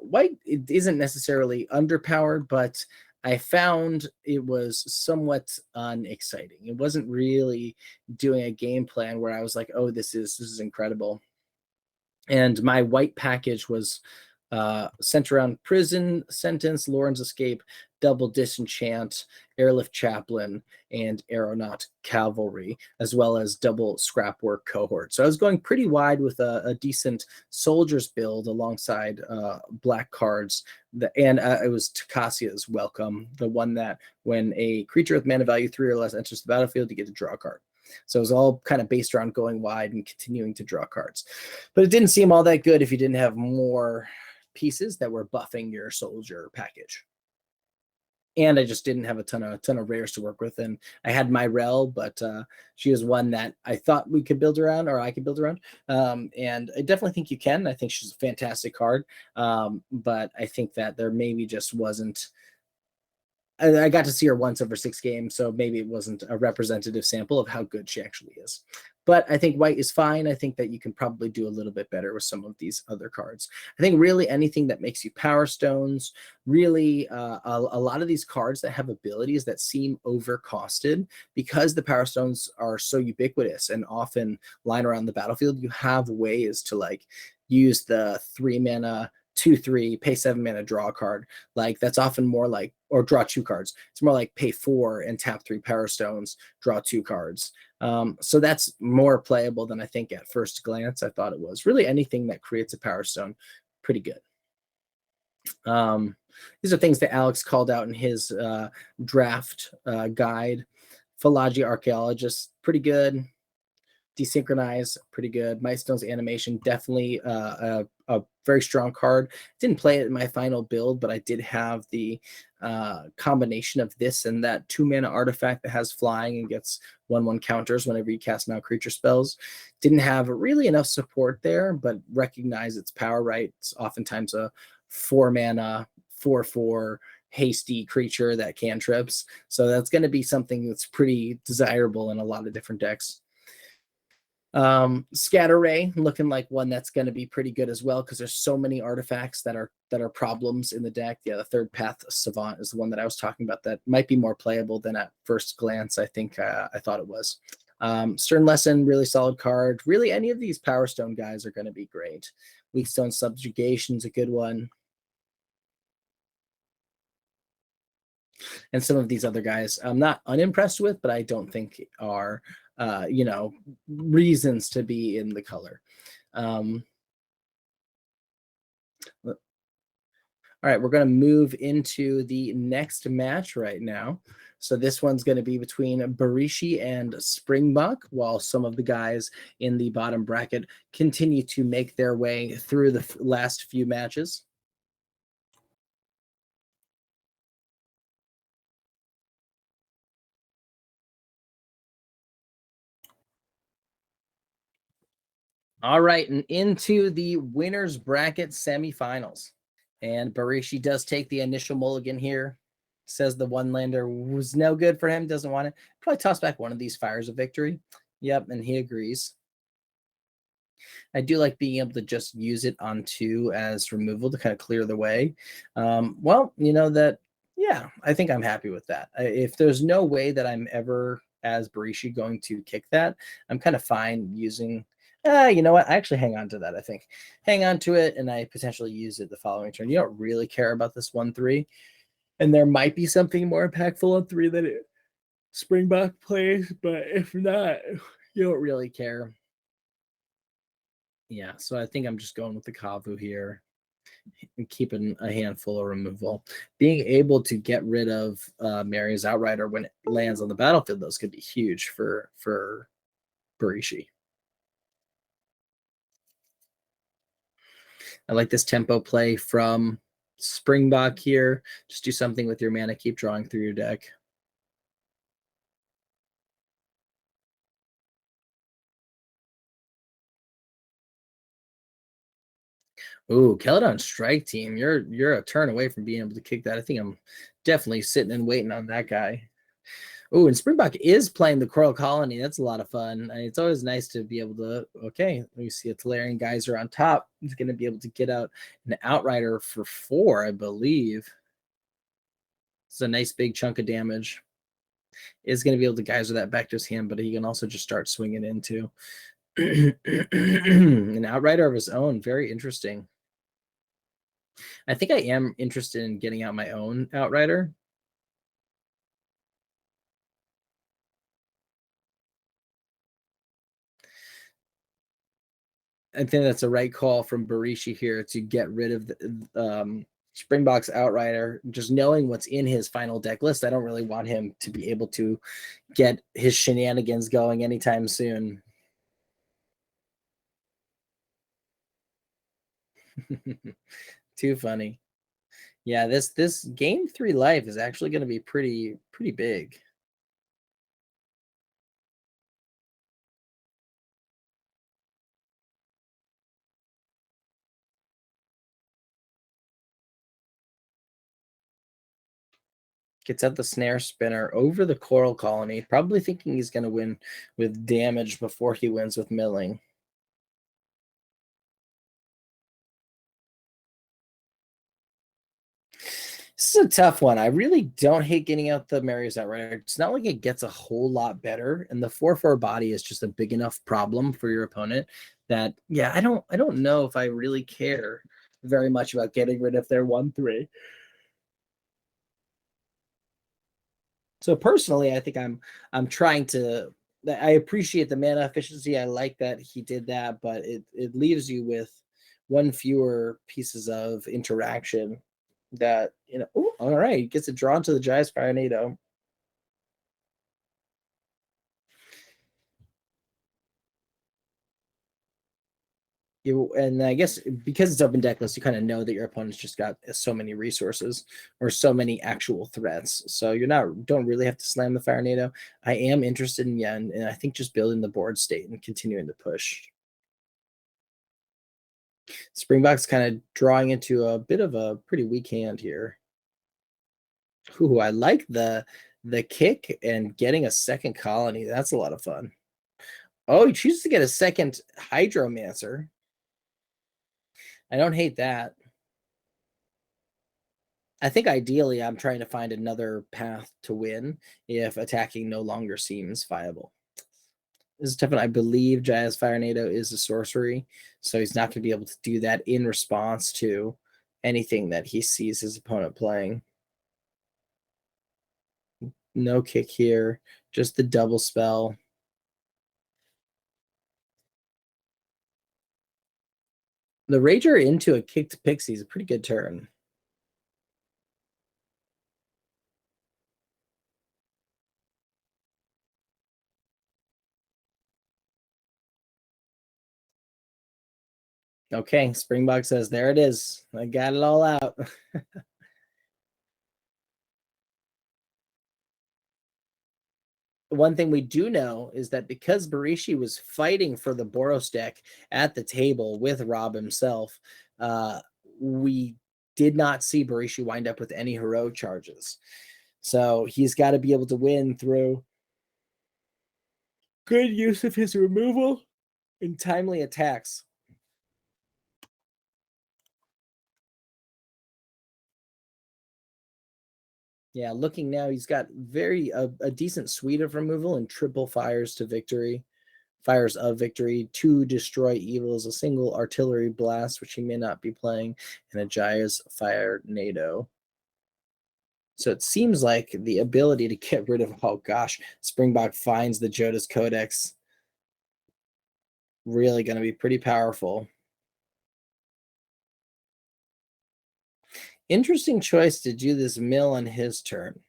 white it isn't necessarily underpowered, but I found it was somewhat unexciting. It wasn't really doing a game plan where I was like, oh, this is incredible. And my white package was centered around Prison Sentence, Lauren's Escape, Double Disenchant, Airlift Chaplain, and Aeronaut Cavalry, as well as double Scrapwork Cohort. So I was going pretty wide with a decent Soldiers build alongside black cards. And it was Takasia's Welcome, the one that when a creature with mana value 3 or less enters the battlefield, you get to draw a card. So it was all kind of based around going wide and continuing to draw cards. But it didn't seem all that good if you didn't have more pieces that were buffing your soldier package. And I just didn't have a ton of rares to work with. And I had my Rel, but she was one that I thought we could build around, or I could build around. And I definitely think you can. I think she's a fantastic card. But I think that there maybe just wasn't. I got to see her once over 6 games, so maybe it wasn't a representative sample of how good she actually is. But I think white is fine. I think that you can probably do a little bit better with some of these other cards. I think really anything that makes you Power Stones, really a lot of these cards that have abilities that seem overcosted because the Power Stones are so ubiquitous and often line around the battlefield, you have ways to like use the 3-mana 2/3, pay 7 mana, draw a card. Like that's often more like, or draw 2 cards. It's more like pay 4 and tap 3 Power Stones, draw 2 cards. So that's more playable than I think at first glance I thought it was. Really anything that creates a Power Stone, pretty good. These are things that Alex called out in his draft guide. Philology Archaeologist, pretty good. Desynchronize, pretty good. Milestone's Animation, definitely a very strong card. Didn't play it in my final build, but I did have the combination of this and that 2-mana artifact that has flying and gets 1/1 counters whenever you cast non-creature spells. Didn't have really enough support there, but recognize its power, right? It's oftentimes a 4-mana, 4/4 hasty creature that cantrips. So that's going to be something that's pretty desirable in a lot of different decks. Scatter Ray looking like one that's going to be pretty good as well because there's so many artifacts that are problems in the deck. Yeah, the Third Path Savant is the one that I was talking about that might be more playable than at first glance I think I thought it was. Stern Lesson, really solid card. Really, any of these Power Stone guys are going to be great. Weakstone Subjugation's a good one. And some of these other guys I'm not unimpressed with, but I don't think are reasons to be in the color. All right, we're going to move into the next match right now. So this one's going to be between Barishi and Springbok, while some of the guys in the bottom bracket continue to make their way through the last few matches. All right, and into the winners bracket semifinals. And Barishi does take the initial mulligan here. Says the one lander was no good for him, doesn't want it. Probably toss back one of these Fires of Victory. Yep, and he agrees. I do like being able to just use it on 2 as removal to kind of clear the way. Well, yeah, I think I'm happy with that. If there's no way that I'm ever, as Barishi, going to kick that, I'm kind of fine using... you know what? I actually hang on to that, I think. Hang on to it, and I potentially use it the following turn. You don't really care about this 1/3, and there might be something more impactful on 3 that Springbok plays, but if not, you don't really care. Yeah, so I think I'm just going with the Kavu here. and keeping a handful of removal. Being able to get rid of Mary's Outrider when it lands on the battlefield, those could be huge for Barishi. I like this tempo play from Springbok here. Just do something with your mana, keep drawing through your deck. Ooh, Keldon Strike Team. You're a turn away from being able to kick that. I think I'm definitely sitting and waiting on that guy. Ooh, and Springbok is playing the Coral Colony. That's a lot of fun. It's always nice to be able to, okay, let me see a Tolarian Geyser on top. He's going to be able to get out an Outrider for 4, I believe. It's a nice big chunk of damage. Is going to be able to Geyser that back to his hand, but he can also just start swinging into an Outrider of his own. Very interesting. I think I am interested in getting out my own Outrider. I think that's a right call from Barishi here to get rid of the Springbok's Outrider. Just knowing what's in his final deck list, I don't really want him to be able to get his shenanigans going anytime soon. Too funny. Yeah, this game 3 life is actually going to be pretty big. Gets out the Snare Spinner over the Coral Colony, probably thinking he's going to win with damage before he wins with milling. This is a tough one. I really don't hate getting out the Mary's Outrider. It's not like it gets a whole lot better, and the 4/4 body is just a big enough problem for your opponent that, yeah, I don't know if I really care very much about getting rid of their 1/3. So personally, I think I'm trying to. I appreciate the mana efficiency. I like that he did that, but it leaves you with one fewer pieces of interaction. That ooh, all right, he gets it drawn to the Giants Firenado. And I guess because it's open deck list, you kind of know that your opponent's just got so many resources or so many actual threats. So you're don't really have to slam the Firenado. I am interested in Yen, and I think just building the board state and continuing to push. Springbok's kind of drawing into a bit of a pretty weak hand here. Ooh, I like the kick and getting a second colony. That's a lot of fun. Oh, he chooses to get a second Hydromancer. I don't hate that. I think ideally I'm trying to find another path to win if attacking no longer seems viable. This is tough, and I believe Jazz Firenado is a sorcery, so he's not going to be able to do that in response to anything that he sees his opponent playing. No kick here, just the double spell. The Rager into a kicked Pixie is a pretty good turn. Okay, Springbok says, there it is. I got it all out. One thing we do know is that because Barishi was fighting for the Boros deck at the table with Rob himself, we did not see Barishi wind up with any heroic charges. So he's got to be able to win through good use of his removal and timely attacks. Yeah, looking now, he's got a decent suite of removal and triple fires to victory. Fires of Victory, 2 Destroy Evils, a single Artillery Blast, which he may not be playing, and a Jaya's Firenado. So it seems like the ability to get rid of, oh gosh, Springbok finds the Jodas Codex. Really going to be pretty powerful. Interesting choice to do this mill on his turn.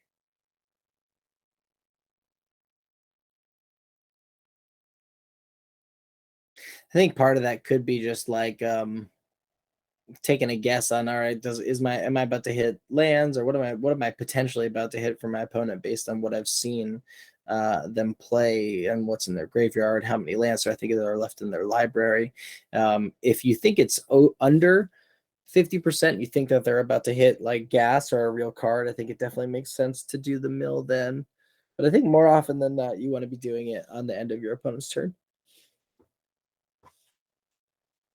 I think part of that could be just like taking a guess on, all right, am I about to hit lands, or what am I potentially about to hit for my opponent based on what I've seen them play and what's in their graveyard, how many lands I think that are left in their library. If you think it's under 50%, you think that they're about to hit like gas or a real card, I think it definitely makes sense to do the mill then. But I think more often than not, you want to be doing it on the end of your opponent's turn.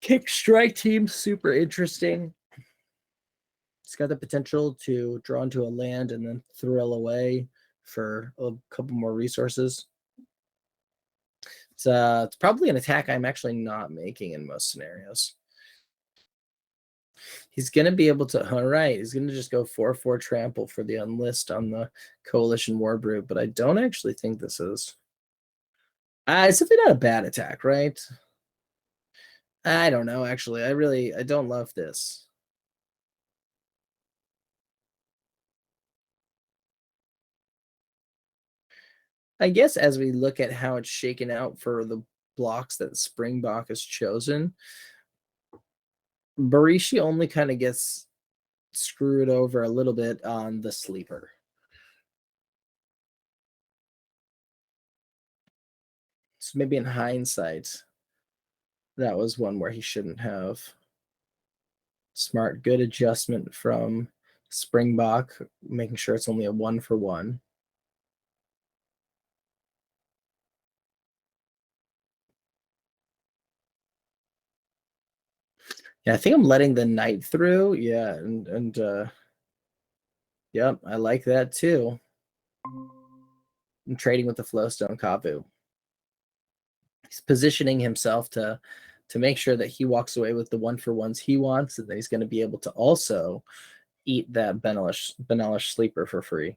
Kick strike team, super interesting. It's got the potential to draw into a land and then thrill away for a couple more resources. It's probably an attack I'm actually not making in most scenarios. He's going to be able to, all right, he's going to just go 4/4 trample for the unlist on the Coalition Warbrute, but I don't actually think this is. It's definitely not a bad attack, right? I don't know, actually. I don't love this. I guess as we look at how it's shaken out for the blocks that Springbok has chosen, Barishi only kind of gets screwed over a little bit on the sleeper. So maybe in hindsight, that was one where he shouldn't have. Smart, good adjustment from Springbok, making sure it's only a 1-for-1. Yeah, I think I'm letting the knight through. Yeah, and yep, I like that too. I'm trading with the Flowstone Kavu. He's positioning himself to make sure that he walks away with the 1-for-1s he wants, and that he's going to be able to also eat that Benelish sleeper for free.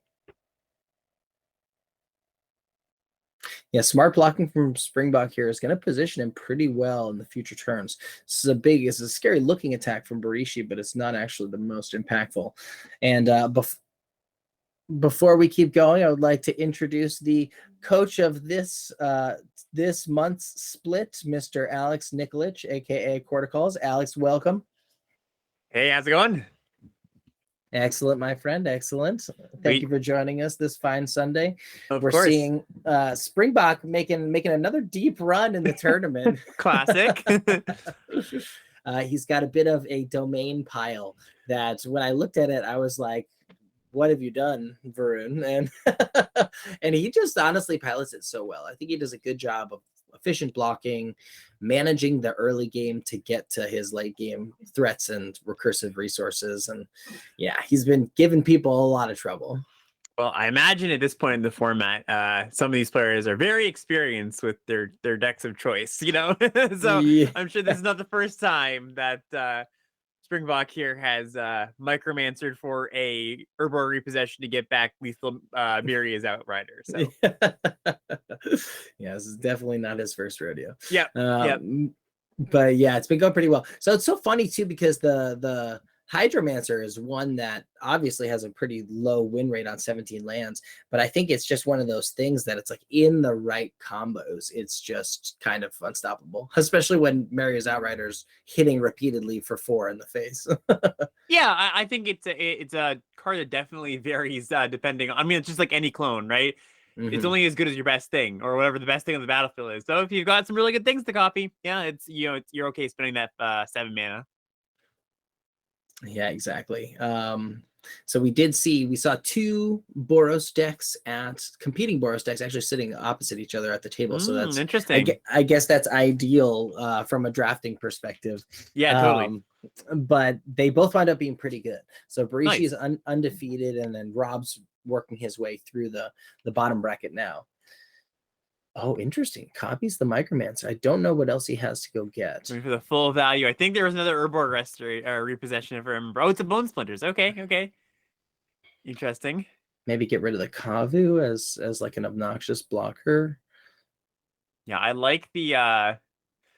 Yeah, smart blocking from Springbok here is going to position him pretty well in the future turns. This is a scary looking attack from Barishi, but it's not actually the most impactful. And before we keep going, I would like to introduce the coach of this month's split, Mr. Alex Nikolic, aka Corticals. Alex, welcome.
Hey, how's it going?
Excellent, my friend. Excellent. Thank you for joining us this fine Sunday.
Of
We're
course.
seeing Springbok making another deep run in the tournament.
Classic.
He's got a bit of a domain pile that when I looked at it, I was like, what have you done, Varun? And he just honestly pilots it so well. I think he does a good job of efficient blocking, managing the early game to get to his late game threats and recursive resources. And yeah, he's been giving people a lot of trouble.
Well, I imagine at this point in the format, some of these players are very experienced with their decks of choice, you know? So yeah. I'm sure this is not the first time that Springbok here has micromancered for a Urborg repossession to get back lethal Miria's Outrider. So
yeah, this is definitely not his first rodeo.
Yeah.
But yeah, it's been going pretty well. So it's so funny too, because the Hydromancer is one that obviously has a pretty low win rate on 17 lands, but I think it's just one of those things that it's like in the right combos, it's just kind of unstoppable, especially when Maria's Outriders hitting repeatedly for 4 in the face.
Yeah, I think it's a card that definitely varies depending on, I mean, it's just like any clone, right? Mm-hmm. It's only as good as your best thing, or whatever the best thing on the battlefield is. So if you've got some really good things to copy, yeah, you're okay spending that 7 mana.
Yeah, exactly. So we saw 2 Boros decks competing Boros decks actually sitting opposite each other at the table. So that's
interesting.
I guess that's ideal from a drafting perspective.
Yeah, totally.
But they both wind up being pretty good. So Barishi is undefeated, and then Rob's working his way through the bottom bracket now. Oh, interesting. Copies the Micromancer. I don't know what else he has to go get.
For the full value. I think there was another Urborg repossession for him. Oh, it's a Bone Splinters. Okay. Interesting.
Maybe get rid of the Kavu as like an obnoxious blocker.
Yeah, I like the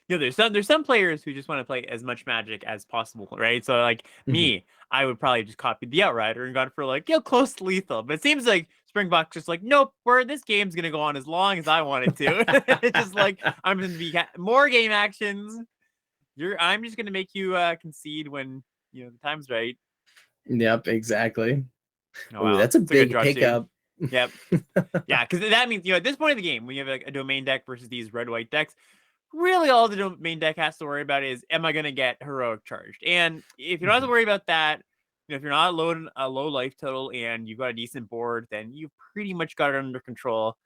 there's some players who just want to play as much Magic as possible, right? So like me, I would probably just copy the Outrider and gone for like, close to lethal. But it seems like Springbok's just like, nope, this game's gonna go on as long as I want it to. It's just like I'm gonna be more game actions. I'm just gonna make you concede when the time's right.
Yep, exactly.
Oh
Ooh,
wow,
that's a
it's a good
big
draw
pickup.
Yep. Yeah, because that means at this point in the game, when you have like a domain deck versus these red-white decks, really all the domain deck has to worry about is, am I going to get heroic charged? And if you don't have to worry about that, if you're not loading a low life total and you've got a decent board, then you've pretty much got it under control.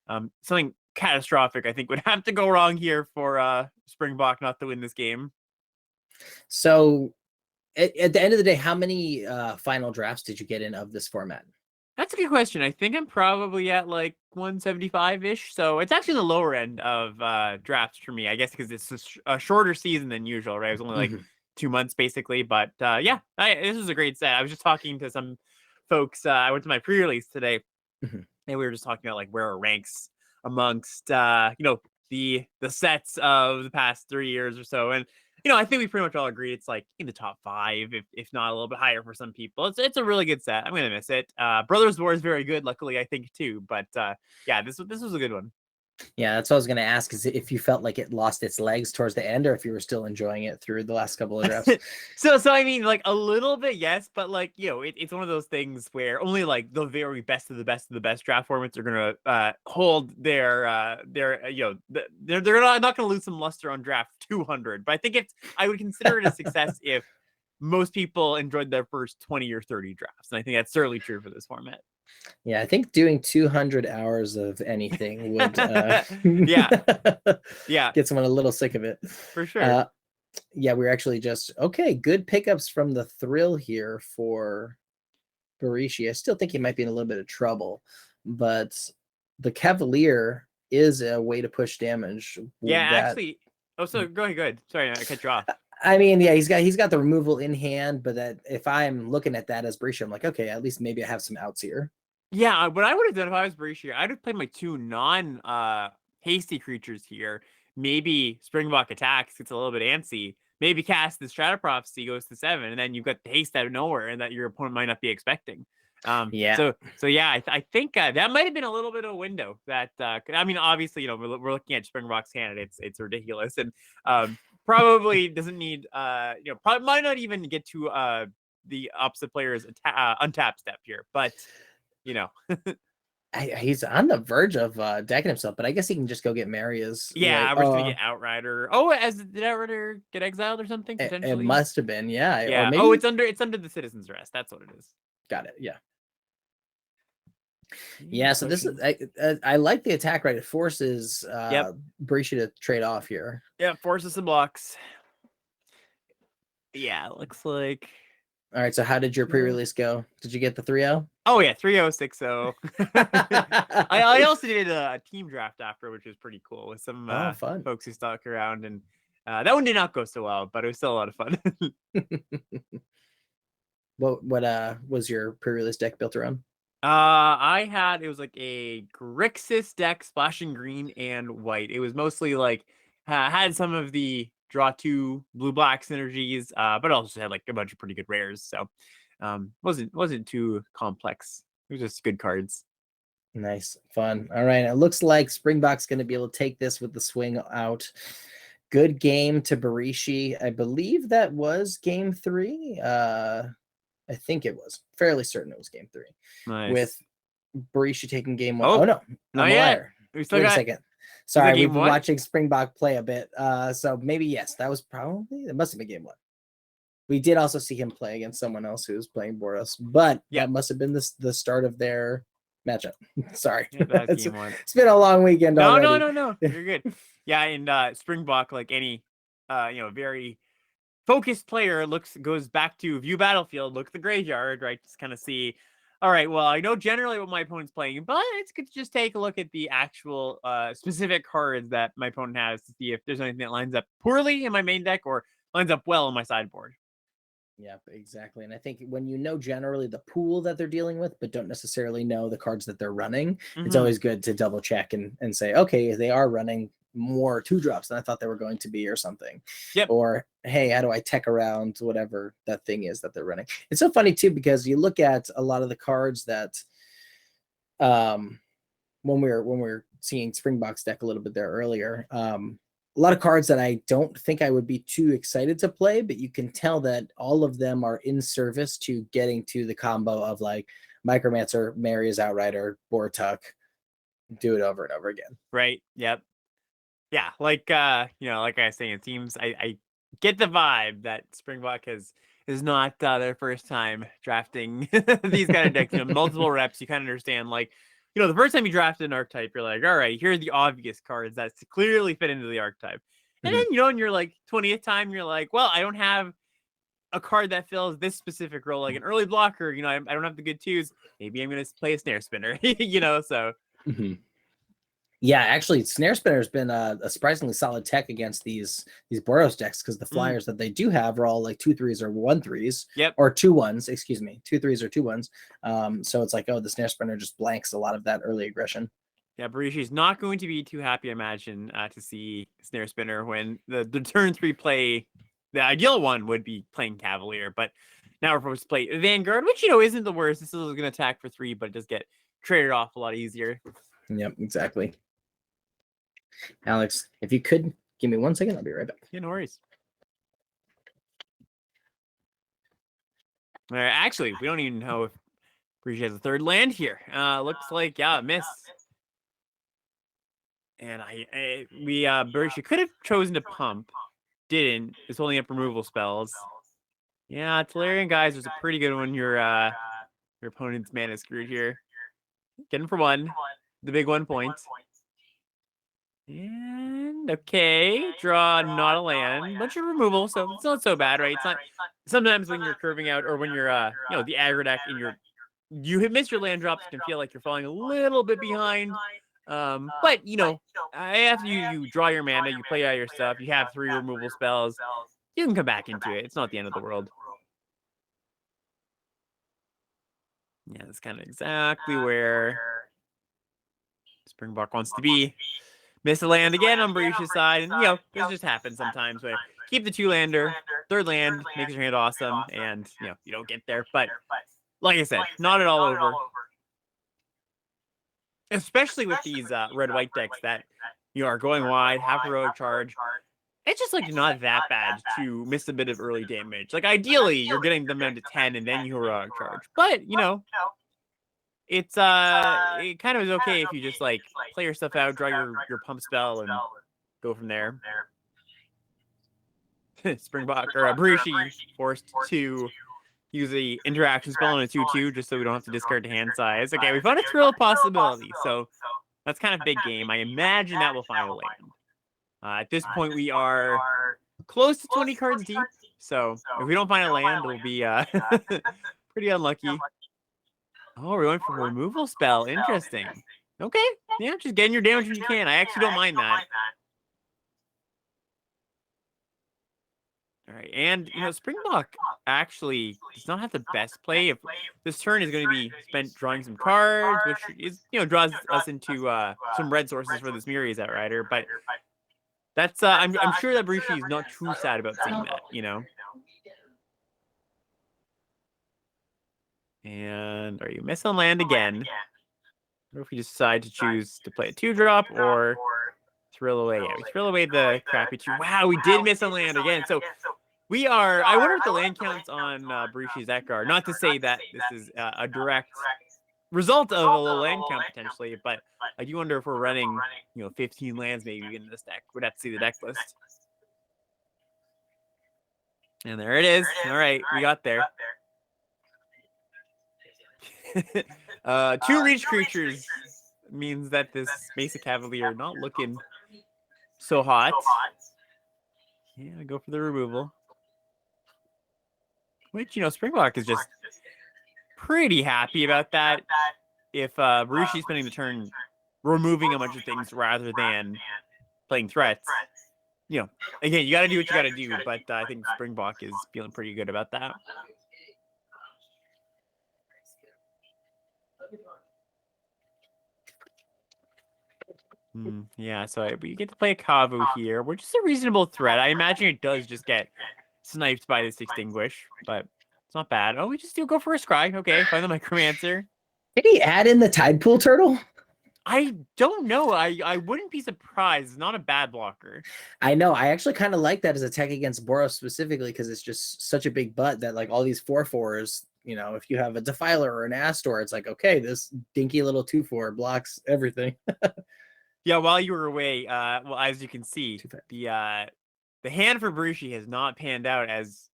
Something catastrophic, I think, would have to go wrong here for Springbok not to win this game.
So at the end of the day, how many final drafts did you get in of this format?
That's a good question. I think I'm probably at like 175-ish. So it's actually the lower end of drafts for me, I guess, because it's a shorter season than usual, right? It was only like 2 months basically. But yeah, this was a great set. I was just talking to some folks. I went to my pre-release today, and we were just talking about like where our ranks amongst the sets of the past 3 years or so. And I think we pretty much all agree it's like in the top 5, if not a little bit higher for some people. It's a really good set. I'm gonna miss it. Brothers War is very good, luckily, I think too. But yeah, this was a good one.
Yeah, that's what I was going to ask, is if you felt like it lost its legs towards the end, or if you were still enjoying it through the last couple of drafts.
so I mean, like a little bit, yes, but like it's one of those things where only like the very best of the best of the best draft formats are gonna hold they're not gonna lose some luster on draft 200. But I think I would consider it a success if most people enjoyed their first 20 or 30 drafts, and I think that's certainly true for this format.
Yeah, I think doing 200 hours of anything would
yeah
get someone a little sick of it.
For sure.
Yeah, we're actually just good pickups from the Thrill here for Barishi. I still think he might be in a little bit of trouble, but the Cavalier is a way to push damage.
Actually. Oh, so go ahead. Sorry, I cut you off.
I mean, yeah, he's got the removal in hand, but that if I'm looking at that as Barishi, I'm like, okay, at least maybe I have some outs here.
Yeah, what I would have done if I was Barishi, I'd have played my 2 hasty creatures here. Maybe Springbok attacks, gets a little bit antsy. Maybe cast the Strata Prophecy, goes to 7, and then you've got the haste out of nowhere, and that your opponent might not be expecting.
Yeah.
So yeah, I think that might have been a little bit of a window. That I mean, obviously, we're looking at Springbok's hand. It's ridiculous, and probably doesn't need probably might not even get to the opposite player's untap step here, but.
He's on the verge of decking himself, but I guess he can just go get Maria's.
Yeah, we're just gonna get Outrider. Oh, did Outrider get exiled or something? Potentially,
it must have been. Yeah.
Yeah.
Or maybe...
it's under the Citizen's Rest. That's what it is.
Got it. Yeah. Yeah. So this is I like the attack. Right, it forces Barishi to trade off here.
Yeah, forces some blocks. Yeah, it looks like.
All right, so how did your pre-release go? Did you get the 3-0?
Oh yeah, 3-0, 6-0. I also did a team draft after, which was pretty cool with some
fun
folks who stuck around, and that one did not go so well, but it was still a lot of fun.
What was your pre-release deck built around?
It was like a Grixis deck, splashing green and white. It was mostly like had some of the draw 2 blue-black synergies, but also had like a bunch of pretty good rares. So wasn't too complex. It was just good cards.
Nice, fun. All right, it looks like Springbok's going to be able to take this with the swing out. Good game to Barishi. I believe that was game 3. I think it was fairly certain it was game 3.
Nice.
With Barishi taking game 1. Oh no,
not yet.
Wait a second. Sorry, we've been watching Springbok play a bit. So maybe yes, that was probably, it must have been game 1. We did also see him play against someone else who was playing Boros, but that must have been the start of their matchup. Sorry,
it's
been a long weekend.
No, you're good. Yeah, and Springbok, like any very focused player, goes back to view battlefield, look at the graveyard, right? Just kind of see. All right, well, I know generally what my opponent's playing, but it's good to just take a look at the actual specific cards that my opponent has to see if there's anything that lines up poorly in my main deck or lines up well in my sideboard.
Yep, exactly. And I think when you know generally the pool that they're dealing with, but don't necessarily know the cards that they're running, it's always good to double check and say, okay, they are running more 2-drops than I thought they were going to be or something.
Yep.
Or, hey, how do I tech around whatever that thing is that they're running? It's so funny too, because you look at a lot of the cards that when we're seeing Springboks deck a little bit there earlier, a lot of cards that I don't think I would be too excited to play, but you can tell that all of them are in service to getting to the combo of like Micromancer, Maria's Outrider, Bortuk, do it over and over again.
Right. Yep. Yeah. Like like I was saying, it seems I get the vibe that Springbok is not their first time drafting these kind of decks. Multiple reps, you kind of understand, like, the first time you drafted an archetype, you're like, all right, here are the obvious cards that clearly fit into the archetype. And then, in your like 20th time, you're like, well, I don't have a card that fills this specific role, like an early blocker. I don't have the good twos. Maybe I'm going to play a Snare Spinner, so.
Yeah, actually, Snare Spinner has been a surprisingly solid tech against these Boros decks, because the flyers that they do have are all like 2/3s or 1/3s.
Yep.
Or 2/1s, excuse me, 2/3s or 2/1s. So it's like, oh, the Snare Spinner just blanks a lot of that early aggression.
Yeah, Barishi's not going to be too happy, I imagine, to see Snare Spinner when the turn 3 play. The ideal one would be playing Cavalier, but now we're supposed to play Vanguard, which, isn't the worst. This is going to attack for 3, but it does get traded off a lot easier.
Yep, exactly. Alex, if you could give me 1 second, I'll be right back.
Yeah, no worries. Actually, we don't even know if Barishi has a third land here. Looks like, yeah, miss. And Barishi could have chosen to pump. Didn't. It's holding up removal spells. Yeah, Tolarian guys was a pretty good one. Your opponent's mana screwed here. Get him for 1. The big 1 point. And okay, draw not a land, bunch of removal, so it's not so bad, right? It's not. Sometimes when you're curving out, or when you're the aggro deck and you have missed your land drops, it can feel like you're falling a little bit behind. But after you draw your mana, you play out your stuff, you have 3 removal spells, you can come back into it. It's not the end of the world. Yeah, that's kind of exactly where Springbok wants to be. Miss a land again on Barisha's side, and this just happens sometimes where keep the 2-lander, third land makes your hand awesome, and you don't get there. But like I said, not at all over. Especially with these red-white decks that are going wide, have heroic charge. It's just like not that bad to miss a bit of early damage. Like ideally, you're getting them down to 10 and then you heroic charge. But it's it kind of is okay if you just like play your stuff out, draw your pump spell, and go from there. Springbok or Barishi forced to use the interaction spell on a 2/2 just so we don't have to discard the hand size. Okay, we found a Thrill of Possibility, so that's kind of big game. I imagine that will find a land. At this point, we are close to 20 cards deep, so if we don't find a land, it'll be pretty unlucky. Oh, we're going for a removal spell. Interesting. Okay. Yeah, just getting your damage when you can. I actually don't mind that. All right. And, Springbok actually does not have the best play. If this turn is going to be spent drawing some cards, which is, draws us into some red sources for this Miri's Outrider. But that's, I'm sure that Barishi is not too sad about seeing that, And are you missing land again? Or if we decide to choose to play a 2-drop or thrill away. Yeah, we thrill away the crappy 2. Wow, we did miss a land again. So we are. I wonder if the land counts on Barishi's Ekar. Not to say that this is a direct result of a low land count potentially, but I do wonder if we're running 15 lands maybe in this deck. We'd have to see the deck list. And there it is. All right, we got there. 2 reach creatures means that this basic Cavalier not looking so hot. Yeah, go for the removal. Which, Springbok is just pretty happy about that. If Barishi's spending the turn removing a bunch of things rather than playing threats, again, you got to do what you got to do. But I think Springbok is feeling pretty good about that. Yeah, so we get to play a Kavu here, which is a reasonable threat. I imagine it does just get sniped by this Extinguish, but it's not bad. Oh, we just do go for a Scry. Okay, find the Micromancer.
Did he add in the Tide Pool Turtle?
I don't know. I wouldn't be surprised. It's not a bad blocker.
I know. I actually kind of like that as a tech against Boros specifically because it's just such a big butt that like all these 4/4s, you know, if you have a Defiler or an Astor, it's like, okay, this dinky little 2/4 blocks everything.
Yeah, while you were away, well, as you can see, the hand for Barushi has not panned out as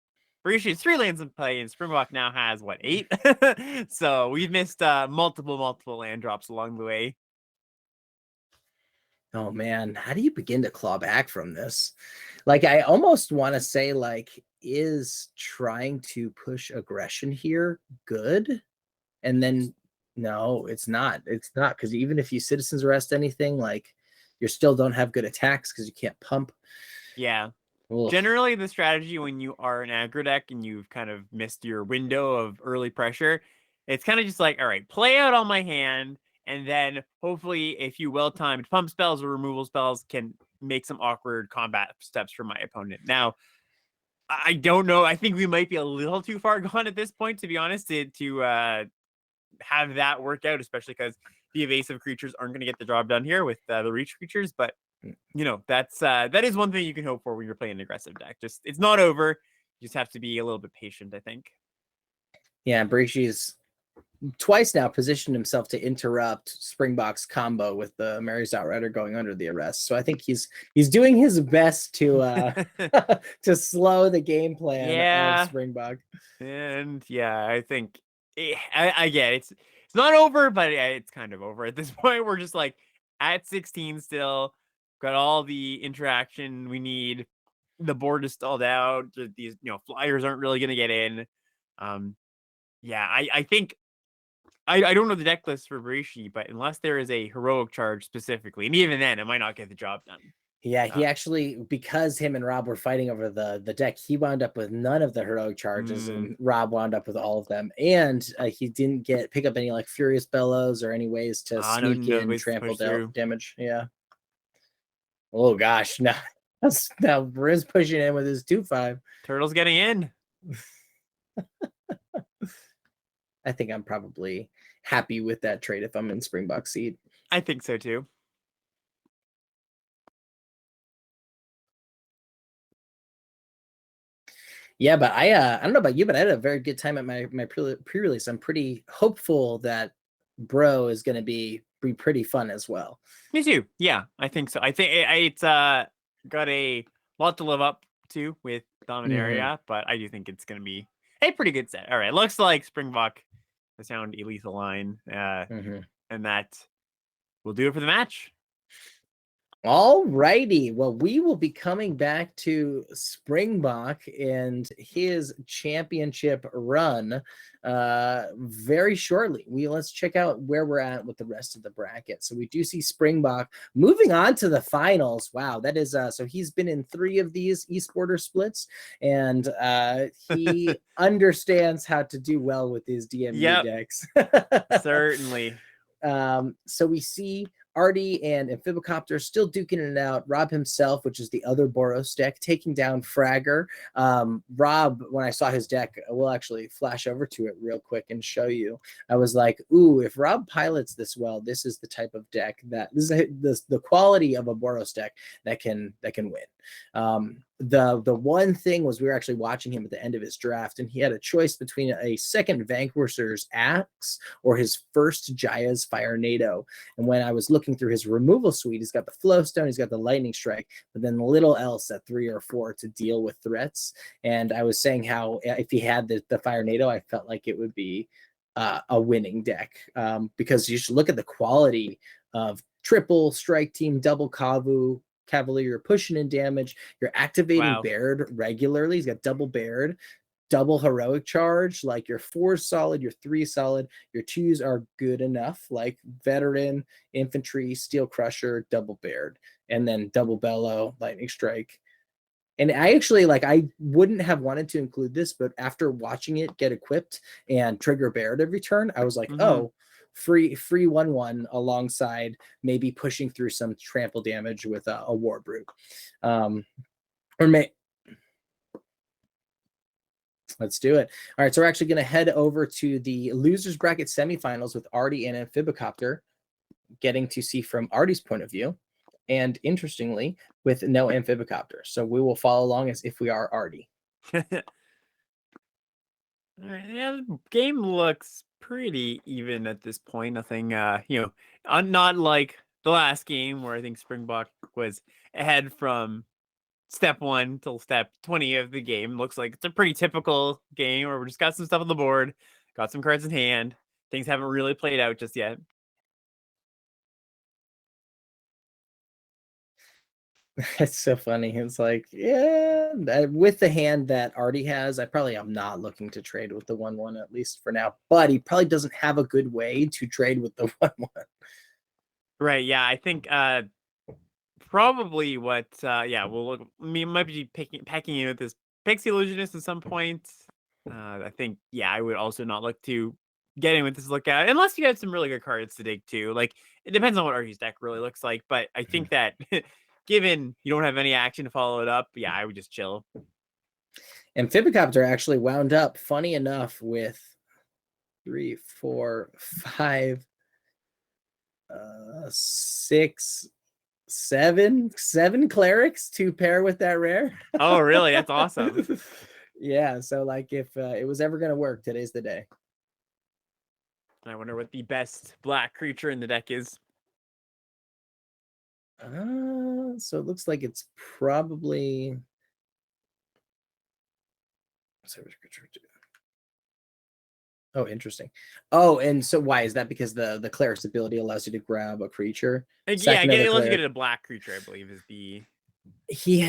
Barushi has 3 lands in play, and Springbok now has what, 8? So we've missed multiple land drops along the way.
Oh man, how do you begin to claw back from this? Like, I almost want to say, like, is trying to push aggression here good? And then no, it's not. It's not, because even if you citizens arrest anything, like, you still don't have good attacks because you can't pump.
Yeah.
Oof.
Generally, the strategy when you are an aggro deck and you've kind of missed your window of early pressure, it's kind of just like, all right, play out on my hand, and then hopefully a few well-timed pump spells or removal spells can make some awkward combat steps for my opponent. Now, I don't know. I think we might be a little too far gone at this point, to be honest, to have that work out, especially because the evasive creatures aren't going to get the job done here with the reach creatures. But you know, that is one thing you can hope for when you're playing an aggressive deck. Just it's not over. You just have to be a little bit patient, I think.
Yeah, Barishi's twice now positioned himself to interrupt Springbok's combo with the Mary's Outrider going under the arrest. So I think he's doing his best to to slow the game plan of Springbok.
And yeah, I think I get it. It's not over, but it's kind of over at this point. We're just like at 16 still. Got all the interaction we need. The board is stalled out. These flyers aren't really going to get in. Yeah, I think I don't know the deck list for Barishi, but unless there is a heroic charge specifically, and even then, it might not get the job done.
Yeah, he actually, because him and Rob were fighting over the deck, he wound up with none of the heroic charges, and Rob wound up with all of them. And he didn't pick up any like Furious Bellows or any ways to sneak in trample damage. Yeah. Oh gosh, now Riz pushing in with his 2/5.
Turtle's getting in.
I think I'm probably happy with that trade if I'm in Springbok seat.
I think so too.
Yeah, but I don't know about you, but I had a very good time at my pre-release. I'm pretty hopeful that Bro is going to be pretty fun as well.
Me too. Yeah, I think so. I think it's got a lot to live up to with Dominaria, but I do think it's going to be a pretty good set. All right, looks like Springbok has found a lethal line, and that will do it for the match.
All righty. Well, we will be coming back to Springbok and his championship run very shortly. Let's check out where we're at with the rest of the bracket. So we do see Springbok moving on to the finals. Wow, that is so he's been in 3 of these Esporter splits, and he understands how to do well with his DMU decks.
Certainly.
So we see Artie and Amphibicopter still duking it out. Rob himself, which is the other Boros deck, taking down Fragger. Rob, when I saw his deck, we'll actually flash over to it real quick and show you. I was like, ooh, if Rob pilots this well, this is the type of deck this is the quality of a Boros deck that can win. The one thing was we were actually watching him at the end of his draft, and he had a choice between a second Vanquisher's Axe or his first Jaya's Fire NATO. And when I was looking through his removal suite, he's got the Flowstone, he's got the Lightning Strike, but then little else at 3 or 4 to deal with threats. And I was saying how if he had the Fire NATO, I felt like it would be a winning deck, because you should look at the quality of triple strike team, double Kavu, Cavalier, you're pushing in damage, you're activating Baird regularly. He's got double Baird, double heroic charge. Like your 4 solid, your 3 solid, your 2s are good enough, like veteran, infantry, steel crusher, double Baird, and then double bellow, lightning strike. And I actually I wouldn't have wanted to include this, but after watching it get equipped and trigger Baird every turn, I was like, oh, free 1/1 alongside maybe pushing through some trample damage with a War Brute. Let's do it. All right, so we're actually going to head over to the losers bracket semifinals with Artie and Amphibicopter, getting to see from Artie's point of view, and interestingly, with no Amphibicopter. So we will follow along as if we are Artie.
Yeah, the game looks pretty even at this point. Nothing, not like the last game where I think Springbok was ahead from step 1 till step 20 of the game. Looks like it's a pretty typical game where we just got some stuff on the board, got some cards in hand. Things haven't really played out just yet.
It's so funny. It's like, yeah, with the hand that Artie has, I probably am not looking to trade with the 1/1 at least for now. But he probably doesn't have a good way to trade with the 1/1.
Right. Yeah, I think probably what we'll look. Might be packing in with this Pixie Illusionist at some point. I think I would also not look to get in with this lookout unless you have some really good cards to dig to. Like it depends on what Artie's deck really looks like, but I think that given you don't have any action to follow it up, I would just chill.
Amphibicopter actually wound up, funny enough, with 3, 4, 5, 6, 7 clerics to pair with that rare.
Oh, really? That's awesome.
Yeah, so like if it was ever going to work, today's the day.
I wonder what the best black creature in the deck is.
So it looks like it's probably oh, interesting. Oh, and so why is that? Because the cleric's ability allows you to grab a creature.
Yeah, it allows you to get a black creature, I believe, is the
he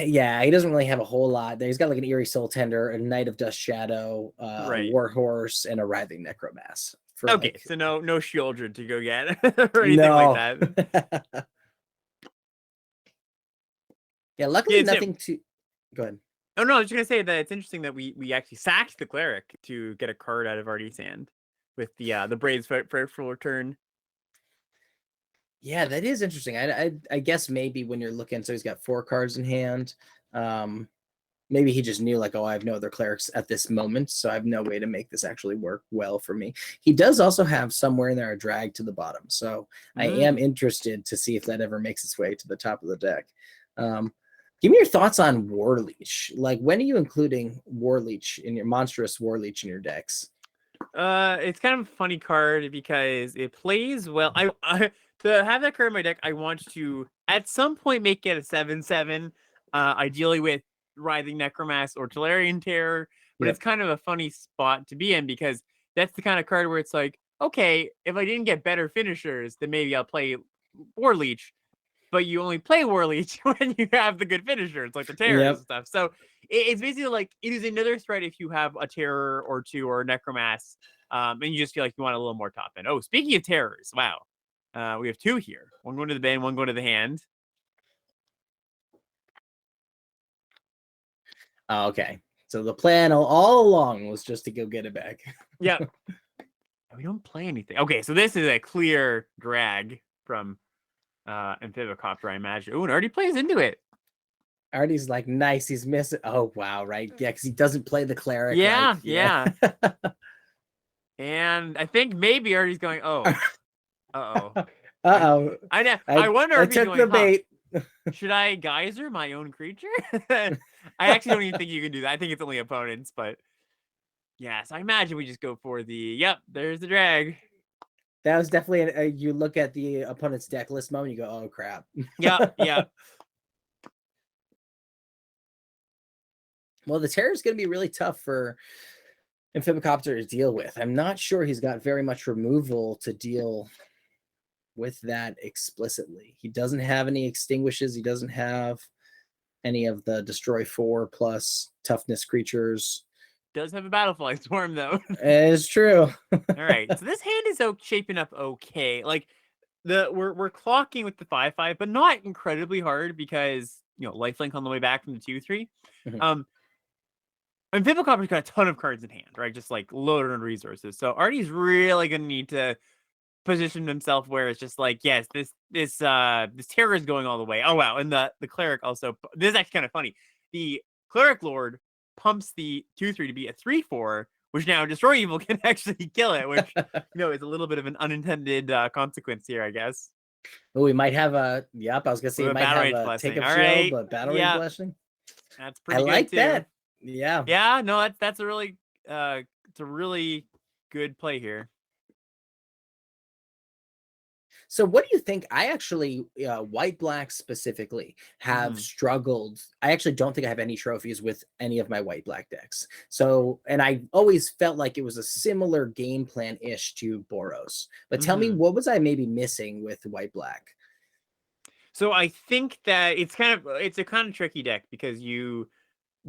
doesn't really have a whole lot there. He's got like an Eerie Soul Tender, a Knight of Dust Shadow, a Warhorse, and a Writhing Necromass.
Okay, so no Shieldred to go get or anything like that.
Yeah, luckily nothing to go ahead.
Oh no, I was just gonna say that it's interesting that we actually sacked the cleric to get a card out of Artie's hand with the Braves for return.
Yeah, that is interesting. I guess maybe when you're looking, so he's got 4 cards in hand. Maybe he just knew like, oh, I have no other clerics at this moment, so I have no way to make this actually work well for me. He does also have somewhere in there a drag to the bottom, so I am interested to see if that ever makes its way to the top of the deck. Give me your thoughts on Warleech. Like, when are you including Warleech in your monstrous Warleech in your decks?
It's kind of a funny card because it plays well. I to have that card in my deck, I want to at some point make it a 7/7, ideally with Writhing Necromass or Tolarian Terror. But it's kind of a funny spot to be in because that's the kind of card where it's like, okay, if I didn't get better finishers, then maybe I'll play Warleech. But you only play Warleech when you have the good finishers, like the terrors and stuff. So it's basically like it is another threat if you have a terror or 2 or a necromass, and you just feel like you want a little more top end. Oh, speaking of terrors, wow, we have 2 here. One going to the bin, one going to the hand.
Oh, okay, so the plan all along was just to go get it back.
Yeah, we don't play anything. Okay, so this is a clear drag from Amphibicopter, I imagine. Oh, and already plays into it.
Artie's like, nice, he's missing. Oh, wow, right? Yeah, because he doesn't play the cleric.
Yeah, like, yeah. And I think maybe Artie's going, oh. Uh-oh.
Uh-oh.
I wonder if
I took the bait.
Should I geyser my own creature? I actually don't even think you can do that. I think it's only opponents, but yes, I imagine we just go for there's the drag.
That was definitely you look at the opponent's deck list moment, you go, oh crap.
Yeah.
Well, the terror is going to be really tough for Amphibicopter to deal with. I'm not sure he's got very much removal to deal with that explicitly. He doesn't have any extinguishes. He doesn't have any of the destroy 4+ toughness creatures.
Does have a Battlefly Swarm though.
It's true.
All right, so this hand is shaping up okay. Like we're clocking with the 5/5, but not incredibly hard because lifelink on the way back from the 2/3. And Amphibicopter's got a ton of cards in hand, right? Just like loaded on resources. So Artie's really gonna need to positioned himself where it's just like, yes, this terror is going all the way. Oh wow, and the cleric also. This is actually kind of funny. The cleric lord pumps the 2/3 to be a 3/4, which now destroy evil can actually kill it, which is a little bit of an unintended consequence here, I guess.
Oh, we might have a I was gonna say
With
it
a
might
battle
have
rage
a take
blessing.
up
All
shield,
right,
but battle rage
yeah,
blessing.
that's
I
pretty good
like
too.
that. Yeah.
Yeah, no, that's a really it's a really good play here.
So what do you think? I actually, white black specifically, have struggled. I actually don't think I have any trophies with any of my white black decks. So, and I always felt like it was a similar game plan ish to Boros. But tell me, what was I maybe missing with white black?
So I think that it's a kind of tricky deck because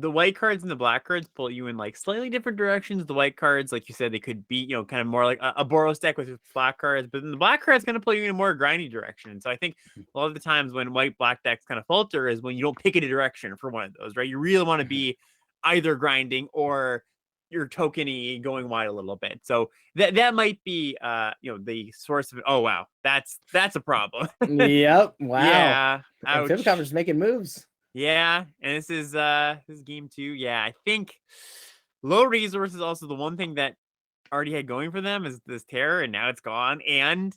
the white cards and the black cards pull you in like slightly different directions. The white cards, like you said, they could be, kind of more like a Boros deck with black cards, but then the black cards kind of pull you in a more grindy direction. So I think a lot of the times when white black decks kind of falter is when you don't pick a direction for one of those, right? You really want to be either grinding or your tokeny going wide a little bit. So that might be the source of it. Oh wow, that's a problem.
Yep. Wow.
Yeah.
Amphibicopter's
Ouch.
making moves.
Yeah, and this is game 2. Yeah, I think low resource is also the one thing that already had going for them is this terror, and now it's gone. And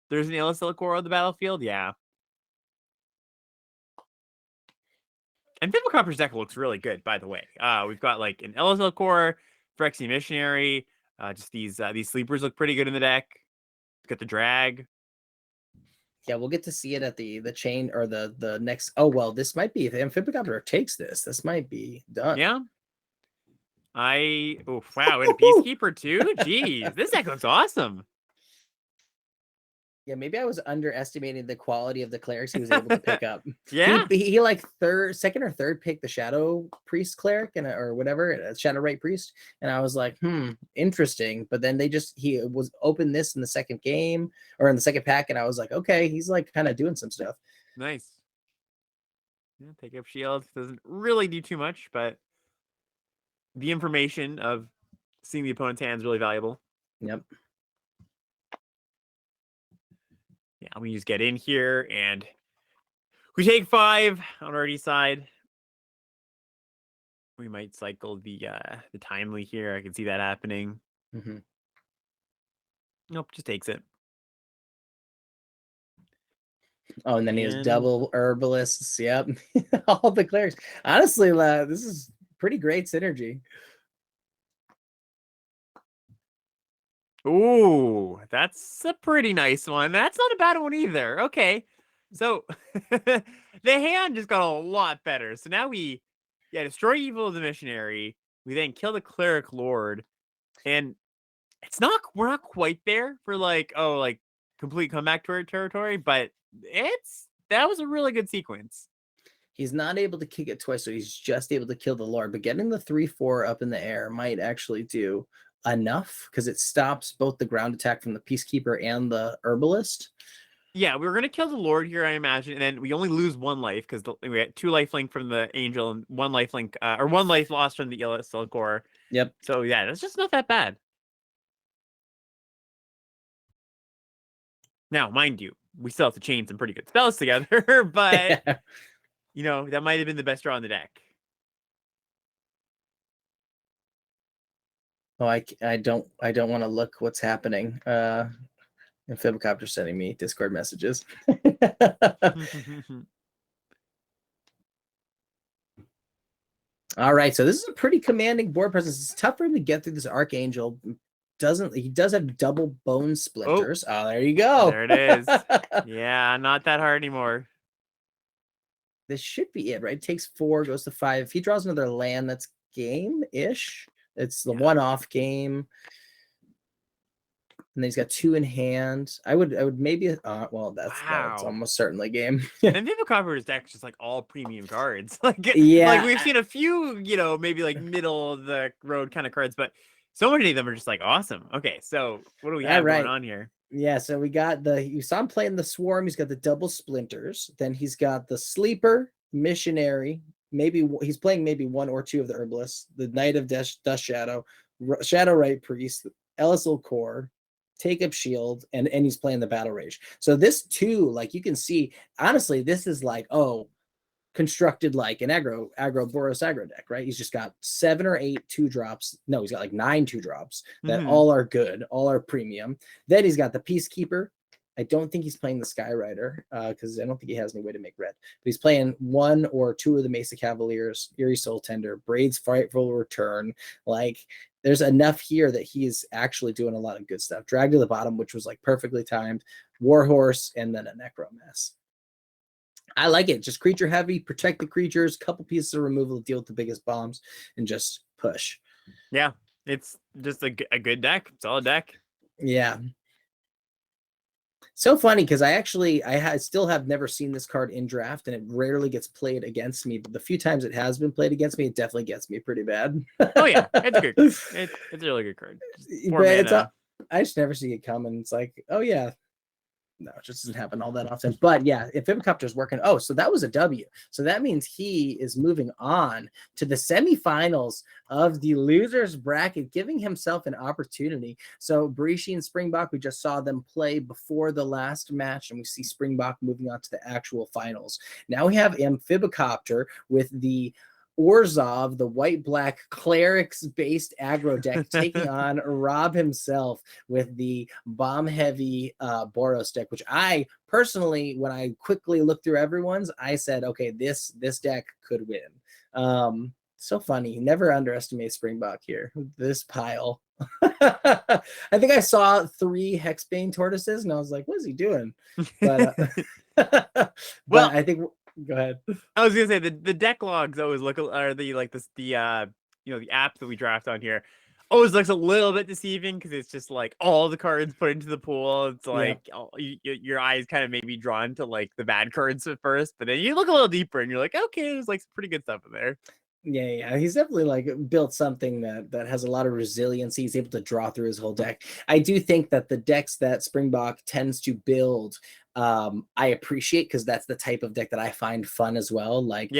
there's an Illicil core on the battlefield. Yeah. And Thimblecopter's deck looks really good, by the way. We've got like an Illicil core, Phyrexian Missionary. Just these sleepers look pretty good in the deck. Got the drag.
Yeah, we'll get to see it at the chain or the next. Oh well, this might be if Amphibicopter takes this. This might be done.
Yeah. Oh wow, and a Peacekeeper too. Jeez, this deck looks awesome.
Yeah, maybe I was underestimating the quality of the clerics he was able to pick up.
Yeah,
he like second or third picked the Shadow Priest cleric or whatever, a Shadow Right Priest, and I was like, interesting. But then he was open this in the second game or in the second pack, and I was like, okay, he's like kind of doing some stuff.
Nice. Yeah, take up shield doesn't really do too much, but the information of seeing the opponent's hand is really valuable.
Yep.
Yeah, we just get in here and we take 5 on our side. We might cycle the timely here. I can see that happening. Nope, just takes it.
Oh, and then he has double herbalists. Yep. All the clerics. Honestly, this is pretty great synergy.
Ooh, that's a pretty nice one. That's not a bad one either. Okay. So the hand just got a lot better. So now we destroy evil of the missionary. We then kill the cleric lord. And we're not quite there for like complete comeback territory, but that was a really good sequence.
He's not able to kick it twice, so he's just able to kill the Lord. But getting the 3/4 up in the air might actually do enough because it stops both the ground attack from the Peacekeeper and the Herbalist.
Yeah, we were gonna kill the Lord here, I imagine, and then we only lose 1 life because we had 2 lifelink from the Angel and 1 lifelink or 1 life lost from the Illicil core.
Yep.
So yeah, that's just not that bad. Now, mind you, we still have to chain some pretty good spells together, but that might have been the best draw on the deck.
Oh, I don't want to look what's happening. Amphibicopter sending me Discord messages. All right, so this is a pretty commanding board presence. It's tough for him to get through this Archangel. He does have double bone splinters. Oh, there you go.
There it is. Yeah, not that hard anymore.
This should be it, right? It takes 4, goes to 5. If he draws another land, that's game-ish. It's the one-off game. And then he's got 2 in hand. I would maybe well, that's almost certainly game.
And Vivicover's deck's just like all premium cards. Like we've seen a few, maybe like middle of the road kind of cards, but so many of them are just like awesome. Okay, so what do we have going on here?
Yeah, so we got you saw him playing the Swarm. He's got the double splinters. Then he's got the Sleeper, Missionary. Maybe he's playing maybe 1 or 2 of the Herbalists. The Knight of Dust Shadow, Shadow Right Priest, Illicil Core, take up shield, and he's playing the battle rage. So this too, like you can see, honestly, this is like, constructed like an aggro Boros aggro deck, right? He's just got 7 or 8 2-drops. No, he's got like 9 2-drops that all are good, all are premium. Then he's got the Peacekeeper. I don't think he's playing the Skyrider because I don't think he has any way to make red. But he's playing 1 or 2 of the Mesa Cavaliers, Eerie Soul Tender, Braid's Frightful Return. Like, there's enough here that he's actually doing a lot of good stuff. Drag to the Bottom, which was like perfectly timed, Warhorse, and then a Necromess. I like it. Just creature heavy, protect the creatures, couple pieces of removal to deal with the biggest bombs, and just push.
Yeah, it's just a good deck, solid deck.
Yeah. So funny because I still have never seen this card in draft, and it rarely gets played against me. But the few times it has been played against me, it definitely gets me pretty bad.
Oh yeah, it's a good card. It's a really good card.
But I just never see it coming. It's like, oh yeah. No, it just doesn't happen all that often. But yeah, if Imcopter's working, so that was a W. So that means he is moving on to the semifinals of the losers bracket, giving himself an opportunity. So Barishi and Springbok, we just saw them play before the last match, and we see Springbok moving on to the actual finals. Now we have Amphibicopter with the Orzhov, the white-black clerics-based aggro deck, taking on Rob himself with the bomb-heavy Boros deck, which I personally, when I quickly looked through everyone's, I said, okay, this deck could win. So funny. Never underestimate Springbok here. This pile. I think I saw 3 Hexbane Tortoises, and I was like, what is he doing? But,
well,
I think... Go ahead.
I was gonna say the deck logs always look, or the app that we draft on here always looks a little bit deceiving because it's just like all the cards put into the pool. It's like your eyes kind of may be drawn to like the bad cards at first, but then you look a little deeper and you're like, okay, there's like some pretty good stuff in there.
Yeah, he's definitely like built something that has a lot of resiliency. He's able to draw through his whole deck. I do think that the decks that Springbok tends to build, I appreciate, because that's the type of deck that I find fun as well. Like,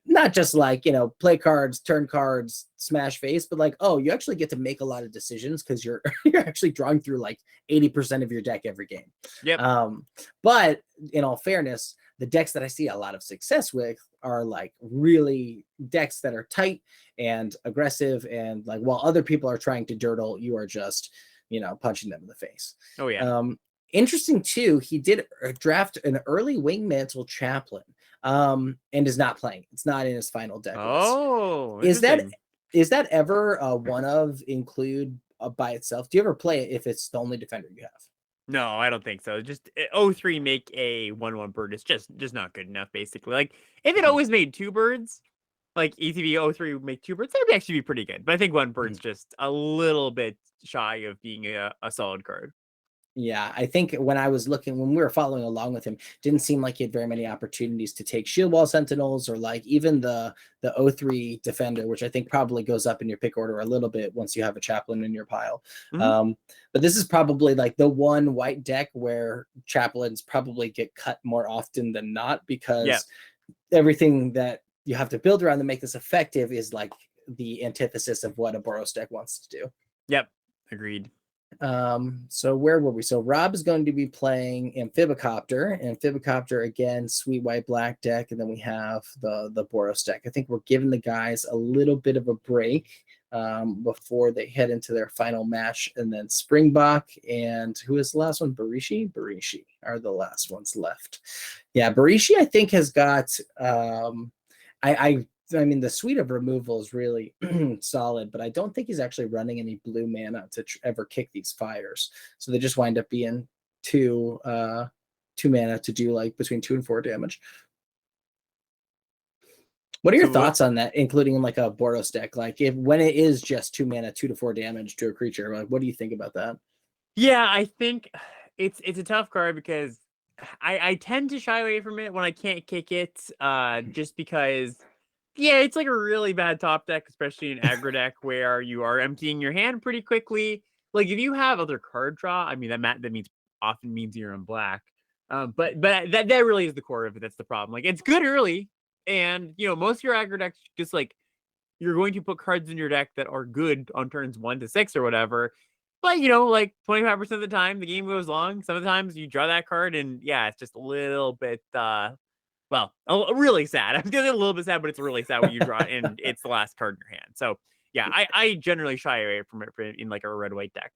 not just like, play cards, turn cards, smash face, but like, you actually get to make a lot of decisions because you're actually drawing through like 80% of your deck every game.
Yep.
But in all fairness, the decks that I see a lot of success with are like really decks that are tight and aggressive, and like while other people are trying to dirtle, you are just, punching them in the face.
Oh yeah.
Interesting too, he did draft an early Wingmantle Chaplain, and is not playing. It's not in his final deck list. Is that ever one of include by itself? Do you ever play it if it's the only defender you have?
No, I don't think so. Just 03 make a 1/1 bird. It's just not good enough, basically. Like, if it always made 2 birds, like ETB 03 would make 2 birds, that would actually be pretty good. But I think 1 bird's just a little bit shy of being a solid card.
Yeah, I think when we were following along with him, didn't seem like he had very many opportunities to take Shield Wall Sentinels, or like even the 03 Defender, which I think probably goes up in your pick order a little bit once you have a Chaplain in your pile. But this is probably like the one white deck where Chaplains probably get cut more often than not, because everything that you have to build around to make this effective is like the antithesis of what a Boros deck wants to do.
Yep, agreed.
So where were we? So Rob is going to be playing Amphibicopter again, sweet white black deck, and then we have the Boros deck. I think we're giving the guys a little bit of a break before they head into their final match. And then Springbok and who is the last one? Barishi are the last ones left. Yeah, Barishi I think has got I mean, the suite of removal is really solid, but I don't think he's actually running any blue mana to ever kick these fires. So they just wind up being 2 mana to do like between 2 and 4 damage. What are your thoughts on that, including in like a Boros deck? Like when it is just 2 mana, 2 to 4 damage to a creature, like what do you think about that?
Yeah, I think it's a tough card because I tend to shy away from it when I can't kick it, just because it's like a really bad top deck, especially an aggro deck where you are emptying your hand pretty quickly. Like if you have other card draw, I mean that often means you're in black. But that really is the core of it. That's the problem. Like it's good early, and most of your aggro decks just like you're going to put cards in your deck that are good on turns 1 to 6 or whatever. But, you know, like 25% of the time, the game goes long. Sometimes you draw that card, and yeah, it's just a little bit, well, really sad. I'm getting a little bit sad, but it's really sad when you draw it and it's the last card in your hand. So, yeah, I generally shy away from it in like a red-white deck.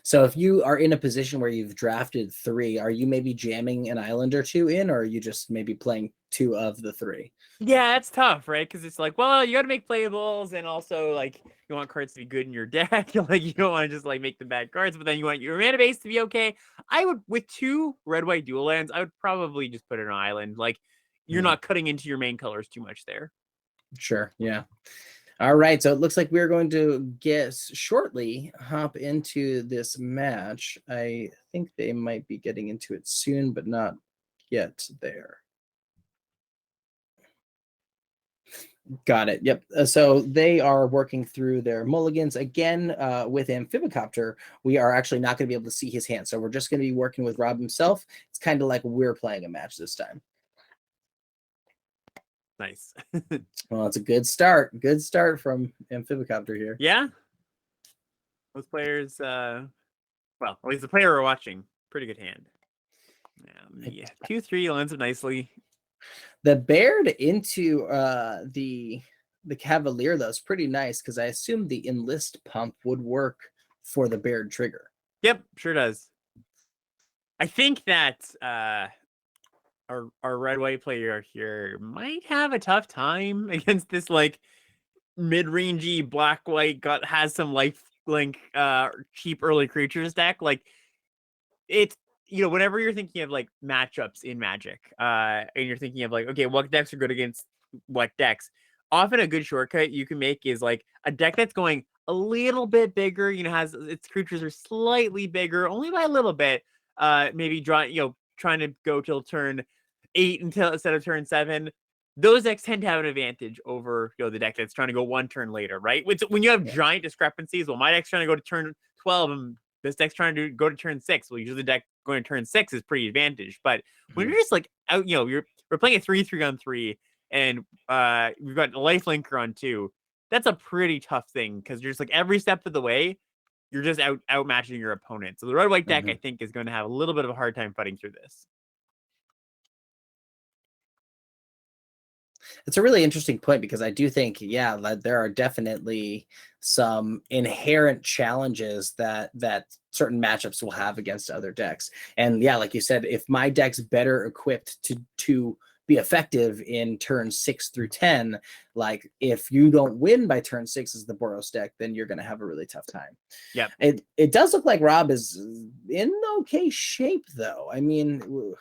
So if you are in a position where you've drafted 3, are you maybe jamming an island or 2 in, or are you just maybe playing 2 of the 3?
Yeah, it's tough, right? Because it's like, well, you got to make playables, and also like you want cards to be good in your deck. Like you don't want to just like make the bad cards, but then you want your mana base to be okay. I would, with 2 red-white dual lands, I would probably just put it on island. Like you're not cutting into your main colors too much there.
Sure. Yeah. All right. So it looks like we're going to shortly hop into this match. I think they might be getting into it soon, but not yet there. Got it. Yep. So they are working through their mulligans again with Amphibicopter. We are actually not going to be able to see his hand, so we're just going to be working with Rob himself. It's kind of like we're playing a match this time.
Nice.
Well, it's a good start. Good start from Amphibicopter here.
Yeah. Those players, well, at least the player we're watching, pretty good hand. Yeah, 2-3 lines up nicely.
The Baird into the Cavalier though is pretty nice because I assume the enlist pump would work for the Baird trigger.
Yep, sure does. I think that our red-white player here might have a tough time against this like mid-rangey black-white has some life link cheap early creatures deck. Like it's, you know, whenever you're thinking of like matchups in Magic, and you're thinking of like, okay, what decks are good against what decks, often a good shortcut you can make is like a deck that's going a little bit bigger, you know, has its creatures are slightly bigger, only by a little bit. Maybe trying to go till turn 8 instead of turn 7. Those decks tend to have an advantage over, you know, the deck that's trying to go 1 turn later, right? When you have giant discrepancies, well, my deck's trying to go to turn 12 and this deck's trying to go to turn 6. Well, usually the deck going to turn 6 is pretty advantaged. But when you're just like out, you know, we're playing a 3/3 on 3, and we've got a life linker on 2. That's a pretty tough thing because you're just like every step of the way, you're just outmatching your opponent. So the red white deck, I think, is going to have a little bit of a hard time fighting through this.
It's a really interesting point because I do think, yeah, that there are definitely some inherent challenges that certain matchups will have against other decks. And yeah, like you said, if my deck's better equipped to be effective in turn 6 through 10, like if you don't win by turn 6 as the Boros deck, then you're going to have a really tough time.
Yeah.
It does look like Rob is in okay shape though. I mean,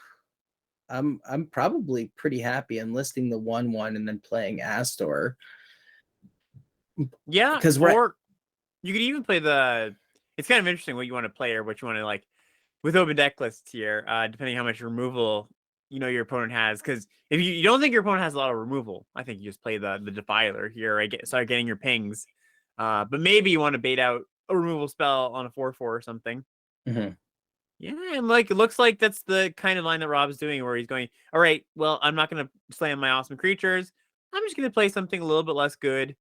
I'm probably pretty happy enlisting the 1/1 and then playing Astor.
Yeah,
because
or you could even play the. It's kind of interesting what you want to play or what you want to like with open deck lists here, depending how much removal you know your opponent has. Because if you don't think your opponent has a lot of removal, I think you just play the Defiler here. Start getting your pings, but maybe you want to bait out a removal spell on a 4/4 or something. Yeah, and like it looks like that's the kind of line that Rob's doing, where he's going, all right, well, I'm not gonna slam my awesome creatures. I'm just gonna play something a little bit less good.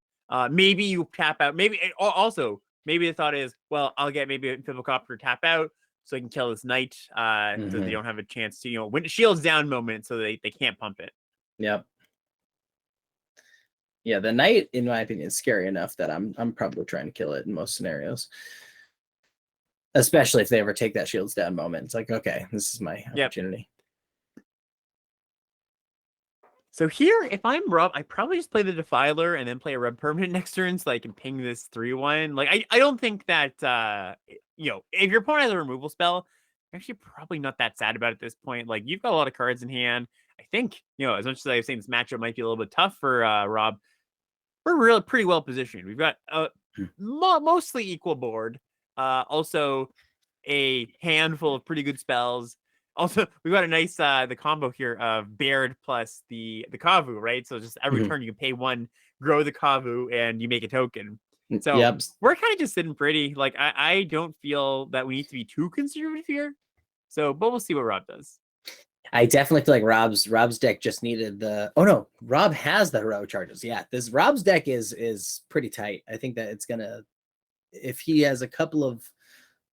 Maybe you tap out. Maybe also maybe the thought is, well, I'll get maybe a Amphibicopter tap out so I can kill this knight, so they don't have a chance to, you know, when shields down moment, so they can't pump it.
Yep. Yeah, the knight, in my opinion, is scary enough that I'm probably trying to kill it in most scenarios. Especially if they ever take that shields down moment. It's like, okay, this is my opportunity.
So here, if I'm Rob, I probably just play the Defiler and then play a red permanent next turn so I can ping this 3/1. Like, I don't think that, you know, if your opponent has a removal spell, you're actually probably not that sad about it at this point. Like, you've got a lot of cards in hand. I think, you know, as much as I was saying this matchup might be a little bit tough for Rob, we're really pretty well positioned. We've got a mostly equal board. Also, a handful of pretty good spells. Also, we've got a nice the combo here of Baird plus the Kavu, right? So just every turn you can pay 1, grow the Kavu, and you make a token. So we're kind of just sitting pretty. Like I don't feel that we need to be too conservative here. So, but we'll see what Rob does.
I definitely feel like Rob's deck just needed the. Oh no, Rob has the hero charges. Yeah, this Rob's deck is pretty tight. I think that it's gonna, if he has a couple of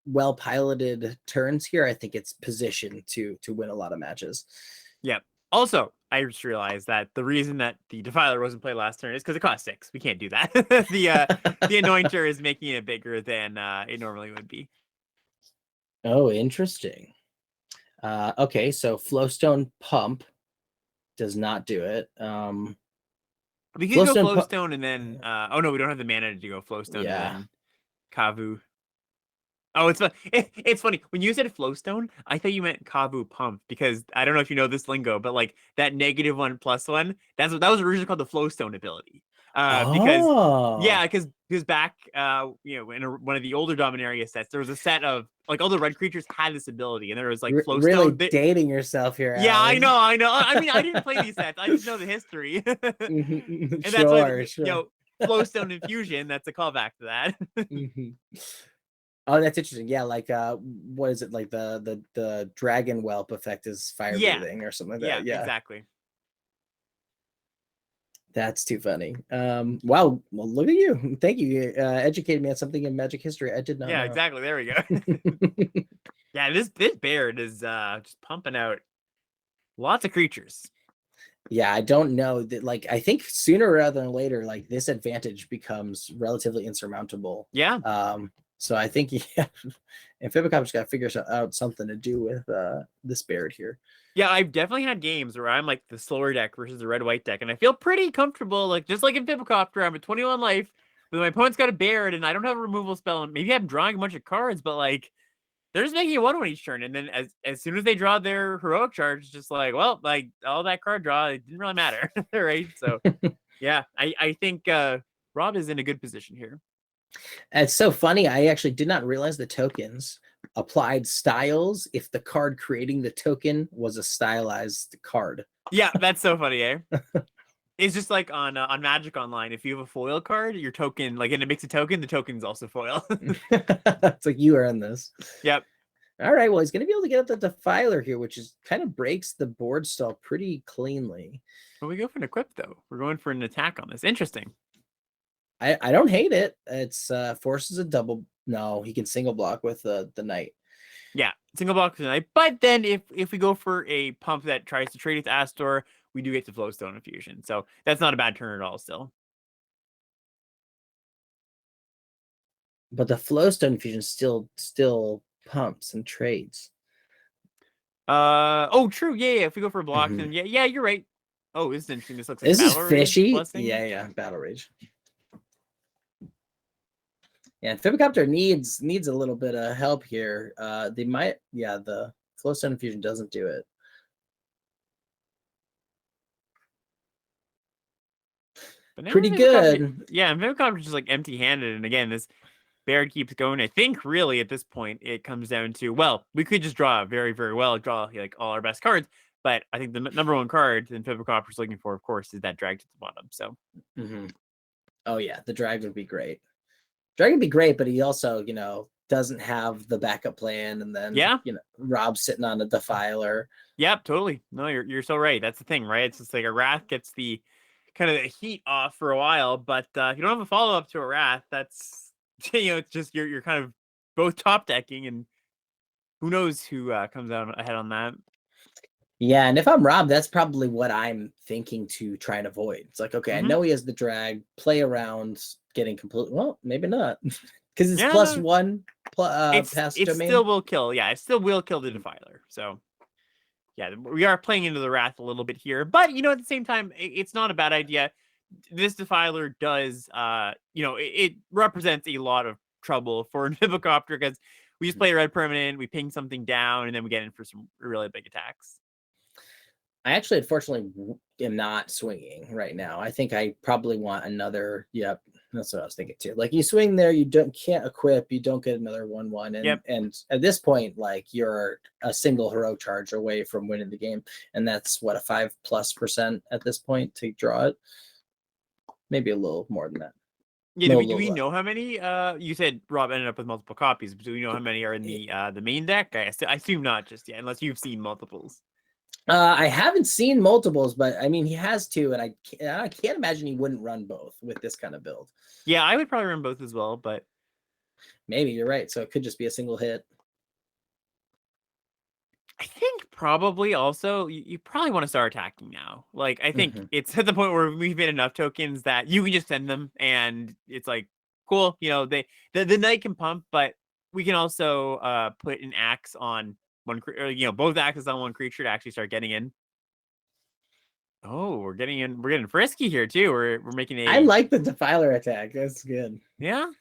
well piloted turns here, I think it's positioned to win a lot of matches.
Yep. Also, I just realized that the reason that the Defiler wasn't played last turn is because it cost 6. We can't do that. The Anointer is making it bigger than it normally would be.
Oh, interesting. Okay, so Flowstone Pump does not do it.
We could go Flowstone and then oh no, we don't have the mana to go Flowstone and then Kavu. Oh, it's funny. When you said Flowstone, I thought you meant Kavu Pump because I don't know if you know this lingo, but like that -1/+1, that was originally called the Flowstone ability. Because back in one of the older Dominaria sets, there was a set of like all the red creatures had this ability, and there was like Flowstone.
Really dating yourself here.
Yeah,
Alex.
I know. I mean, I didn't play these sets. I just know the history. And
that's
why Flowstone Infusion. That's a callback to that.
Oh, that's interesting. Yeah, like what is it, like the dragon whelp effect is fire breathing or something like that. Yeah,
exactly.
That's too funny. Wow, well, look at you. Thank you. You educated me on something in Magic history I did not know.
Exactly. There we go. Yeah, this Baird is just pumping out lots of creatures.
Yeah, I don't know that. Like, I think sooner rather than later, like this advantage becomes relatively insurmountable.
Yeah.
So I think Amphibicopter's got to figure out something to do with this Baird here.
Yeah, I've definitely had games where I'm like the slower deck versus the red-white deck, and I feel pretty comfortable. Like just like Amphibicopter, I'm at 21 life, but my opponent's got a Baird, and I don't have a removal spell, and maybe I'm drawing a bunch of cards, but like they're just making a 1/1 each turn, and then as soon as they draw their heroic charge, it's just like, well, like all that card draw, it didn't really matter, right? So yeah, I think Rob is in a good position here.
It's so funny. I actually did not realize the tokens applied styles if the card creating the token was a stylized card.
Yeah, that's so funny, eh? It's just like on Magic Online. If you have a foil card, your token, like in a mix of token, the token's also foil.
It's like you earn this.
Yep.
All right. Well, he's going to be able to get up the Defiler here, which is kind of breaks the board stall pretty cleanly.
Well, we go for an equip though. We're going for an attack on this. Interesting.
I don't hate it. It's forces a double. No, he can single block with the knight.
Yeah, single block with the knight. But then if we go for a pump that tries to trade with Astor, we do get to Flowstone Infusion. So that's not a bad turn at all still.
But the Flowstone Infusion still pumps and trades.
Oh, true. Yeah. If we go for a block, then yeah, you're right. Oh, this is interesting. This looks like
this is fishy.
Blessing.
Yeah, Battle Rage. Yeah, Amphibicopter needs a little bit of help here. They might, the Flowstone Infusion doesn't do it. But pretty good.
Yeah, Amphibicopter is just like empty-handed, and again, this Baird keeps going. I think really at this point it comes down to, well, we could just draw very, very well, draw like all our best cards, but I think the number one card Amphibicopter is looking for, of course, is that drag to the bottom. So,
oh yeah, the drag would be great. Drag would be great, but he also, doesn't have the backup plan, and then Rob's sitting on a Defiler.
Yep, totally. No, you're so right. That's the thing, right? It's just like a Wrath gets the kind of the heat off for a while, but if you don't have a follow up to a Wrath, that's it's just you're kind of both top decking, and who knows who comes out ahead on that.
Yeah, and if I'm Rob, that's probably what I'm thinking to try and avoid. It's like, okay, I know he has the drag, play around getting complete. Well, maybe not, because it's +1 past
it
domain.
Still will kill. Yeah, it still will kill the Defiler. So yeah, we are playing into the Wrath a little bit here, but at the same time, it's not a bad idea. This Defiler does, it represents a lot of trouble for Amphibicopter because we just play a red permanent, we ping something down, and then we get in for some really big attacks.
I actually, unfortunately, am not swinging right now. I think I probably want another. Yep, that's what I was thinking too. Like you swing there, you can't equip, you don't get another 1/1, and at this point, like you're a single heroic charge away from winning the game, and that's what, a 5+% at this point to draw it. Maybe a little more than that.
Yeah, do we know how many? You said Rob ended up with multiple copies, but do we know how many are in the main deck? I assume not just yet, unless you've seen multiples.
I haven't seen multiples, but I mean he has two, and I can't imagine he wouldn't run both with this kind of build.
Yeah, I would probably run both as well, but
Maybe you're right. So it could just be a single hit.
I think probably also you probably want to start attacking now. Like I think it's at the point where we've made enough tokens that you can just send them, and it's like cool. You know, the knight can pump, but we can also put an axe on one, or, you know, both axes on one creature to actually start getting in. Oh, we're getting in. We're getting frisky here too. We're making a.
I like the Defiler attack. That's good.
Yeah.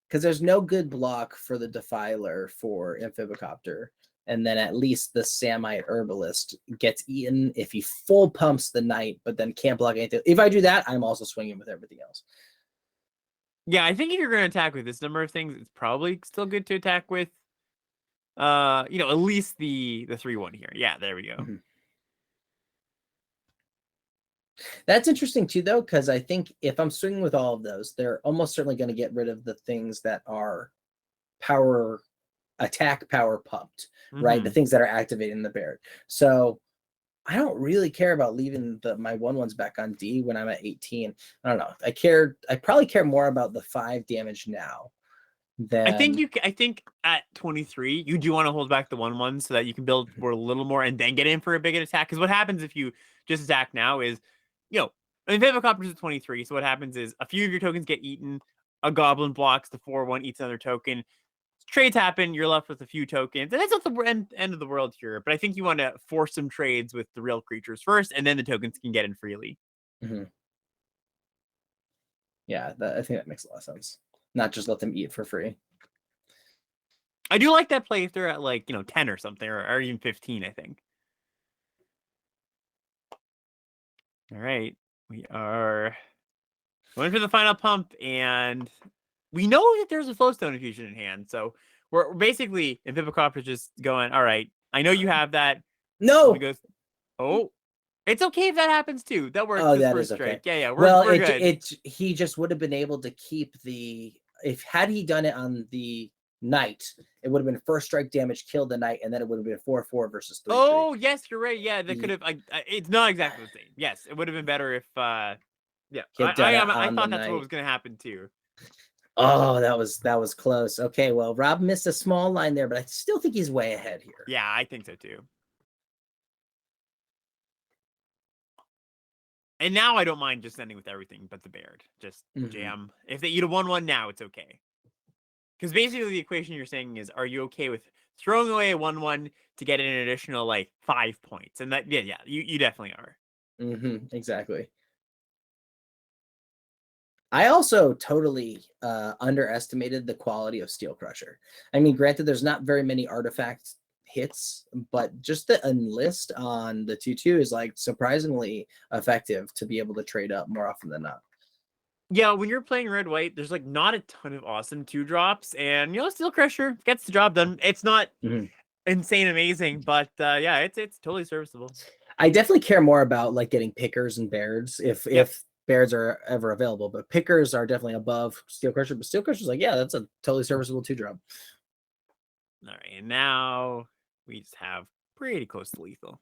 Because there's no good block for the Defiler for Amphibicopter. And then at least the Samite Herbalist gets eaten if he full pumps the Knight, but then can't block anything. If I do that, I'm also swinging with everything else.
Yeah, I think if you're going to attack with this number of things, it's probably still good to attack with, you know, at least the 3/1 here. Yeah, there we go.
That's interesting too, though, because I think if I'm swinging with all of those, they're almost certainly going to get rid of the things that are attack power pumped, right? The things that are activating the Baird. So I don't really care about leaving my 1/1s back on D when I'm at 18. I don't know. I probably care more about the 5 damage now.
I think at 23, you do want to hold back the 1/1 so that you can build for a little more and then get in for a big attack. Because what happens if you just attack now is, you know, Amphibicopter's at 23. So what happens is a few of your tokens get eaten, a goblin blocks, the 4/1 eats another token. Trades happen, you're left with a few tokens. And that's not the end of the world here. But I think you want to force some trades with the real creatures first, and then the tokens can get in freely.
Yeah, I think that makes a lot of sense. Not just let them eat for free.
I do like that play if they're at, like, you know, 10 or something, or even 15, I think. All right. We are going for the final pump, and we know that there's a Flowstone infusion in hand. So we're basically, Amphibicopter just going, all right, I know you have that.
No!
Goes, oh, it's okay if that happens too. That works.
Oh, that is okay.
Strike. Yeah,
we're
good.
He just would have been able to keep had he done it on the Knight, it would have been first strike damage, killed the Knight, and then it would have been 4/4 versus 3/3.
Oh, yes, you're right. Yeah, that could have. It's not exactly the same. Yes, it would have been better if. Yeah, I thought that's what was going to happen too.
Oh, that was close. Okay, well, Rob missed a small line there, but I still think he's way ahead here.
Yeah, I think so too. And now I don't mind just ending with everything but the Baird. Just jam. If they eat a 1/1 now, it's okay. Because basically the equation you're saying is, are you okay with throwing away a 1/1 to get an additional, like, 5 points? And that, yeah, you definitely are.
Exactly. I also totally underestimated the quality of Steel Crusher. I mean, granted, there's not very many artifact hits, but just the enlist on the 2/2 is, like, surprisingly effective to be able to trade up more often than not.
Yeah, when you're playing red-white, there's, like, not a ton of awesome 2-drops, and, you know, Steel Crusher gets the job done. It's not insane amazing, but yeah, it's totally serviceable.
I definitely care more about, like, getting pickers and Bairds if Bairds are ever available, but pickers are definitely above Steel Crusher. But Steel Crusher's like, yeah, that's a totally serviceable 2-drop.
All right, and now we just have pretty close to lethal.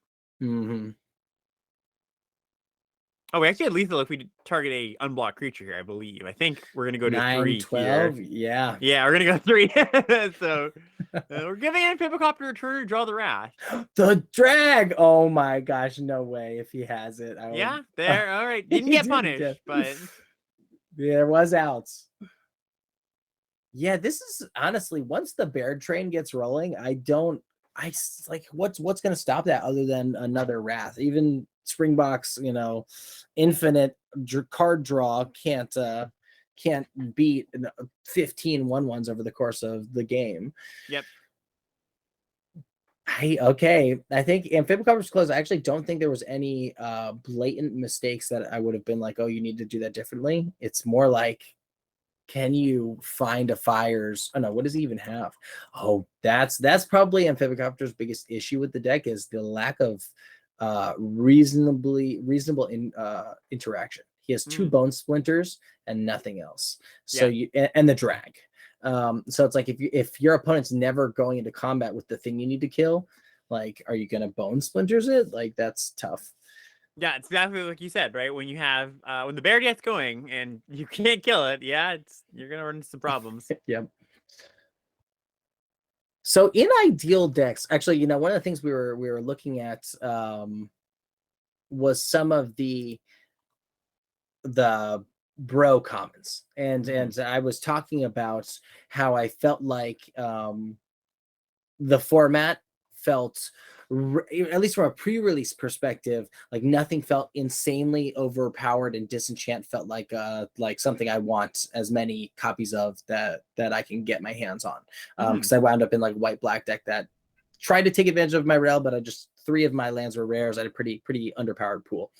Oh, we actually had lethal if we target a unblocked creature here, I believe. I think we're going to go to
9,
3
12,
here.
yeah.
Yeah, we're going to go 3. So we're giving Amphibicopter a turn to draw the Wrath.
The drag! Oh my gosh, no way if he has it.
Yeah, there. All right. Didn't get punished, but...
There was outs. Yeah, this is honestly, once the Baird train gets rolling, what's going to stop that other than another Wrath? Even Springbox, you know, infinite card draw can't beat 15 1/1s over the course of the game.
Yep.
I think Amphibicopter's close. I actually don't think there was any blatant mistakes that I would have been like, oh, you need to do that differently. It's more like, can you find a fires? Oh no, what does he even have? Oh, that's probably Amphibicopter's biggest issue with the deck is the lack of reasonable interaction. He has 2 bone splinters and nothing else. So and the drag. So it's like if your opponent's never going into combat with the thing you need to kill, like, are you gonna bone splinters it? Like, that's tough.
Yeah, it's exactly like you said, right? When you have when the Baird gets going and you can't kill it, yeah, you're gonna run into some problems.
Yep. So in ideal decks, actually, one of the things we were looking at was some of the bro commons, and I was talking about how I felt like the format felt, at least from a pre-release perspective, like nothing felt insanely overpowered, and Disenchant felt like something I want as many copies of that I can get my hands on, because I wound up in like white black deck that tried to take advantage of my rail, but I just 3 of my lands were rares. I had a pretty underpowered pool.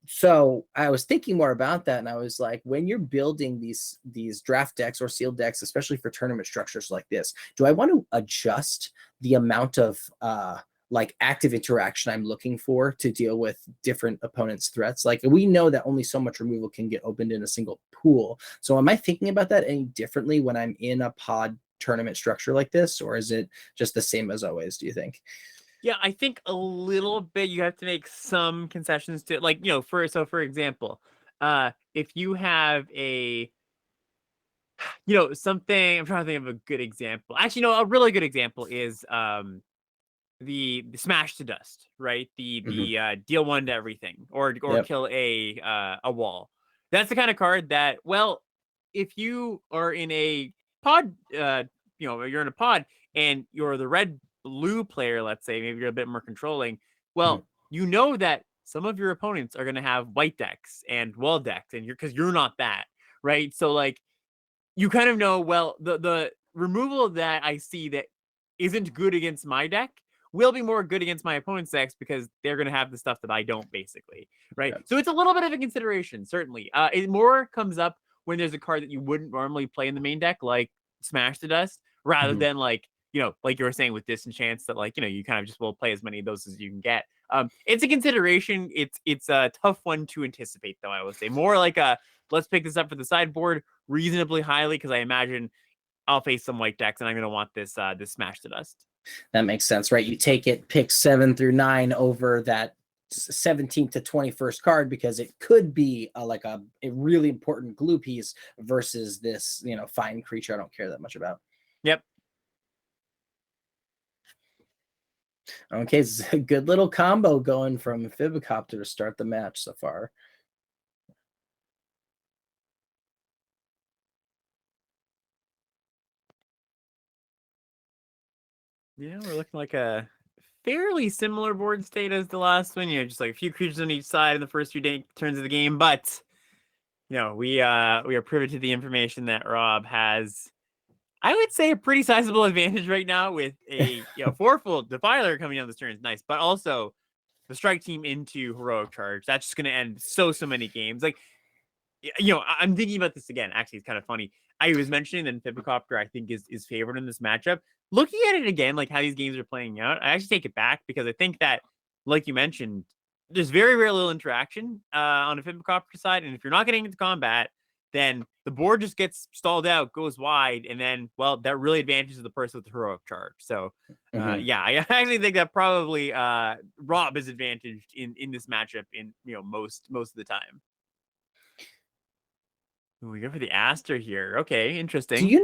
So I was thinking more about that, and I was like, when you're building these draft decks or sealed decks, especially for tournament structures like this, do I want to adjust the amount of like active interaction I'm looking for to deal with different opponents' threats? Like, we know that only so much removal can get opened in a single pool. So am I thinking about that any differently when I'm in a pod tournament structure like this, or is it just the same as always, do you think?
Yeah, I think a little bit you have to make some concessions to, like, for example, if you have something, I'm trying to think of a good example. Actually, no, a really good example is the smash to dust, right? The deal 1 to everything, or
Yep.
kill a wall. That's the kind of card that, well, if you are in a pod, you're in a pod and you're the red blue player, let's say, maybe you're a bit more controlling. Well, you know that some of your opponents are going to have white decks and wall decks, and because you're not that, right? So like, you kind of know, well, the removal that I see that isn't good against my deck will be more good against my opponent's decks because they're going to have the stuff that I don't, basically, right?
Yep.
So it's a little bit of a consideration, certainly. It more comes up when there's a card that you wouldn't normally play in the main deck, like Smash to Dust, rather than like, like you were saying with Disenchants, that like, you kind of just will play as many of those as you can get. It's a consideration. It's a tough one to anticipate, though, I would say. More like a, let's pick this up for the sideboard reasonably highly, because I imagine I'll face some white decks and I'm going to want this Smash to Dust.
That makes sense, right? You take it, pick 7 through 9 over that 17th to 21st card, because it could be a really important glue piece versus this, fine creature I don't care that much about.
Yep.
Okay, it's a good little combo going from Fibicopter to start the match so far.
Yeah, we're looking like a fairly similar board state as the last one. Just like a few creatures on each side in the first few turns of the game. But we are privy to the information that Rob has, I would say, a pretty sizable advantage right now with a 4-fold Defiler coming on this turn is nice, but also the strike team into Heroic Charge. That's just going to end so many games. Like, I'm thinking about this again. Actually, it's kind of funny. I was mentioning that Fibicopter, I think, is favored in this matchup. Looking at it again, like how these games are playing out, I actually take it back, because I think that, like you mentioned, there's very, very little interaction on the Fibicopter side. And if you're not getting into combat, then the board just gets stalled out, goes wide, and then, well, that really advantages the person with the Heroic Charge. So, yeah, I actually think that probably Rob is advantaged in this matchup in most of the time. Ooh, we go for the Aster here. Okay, interesting.
Do you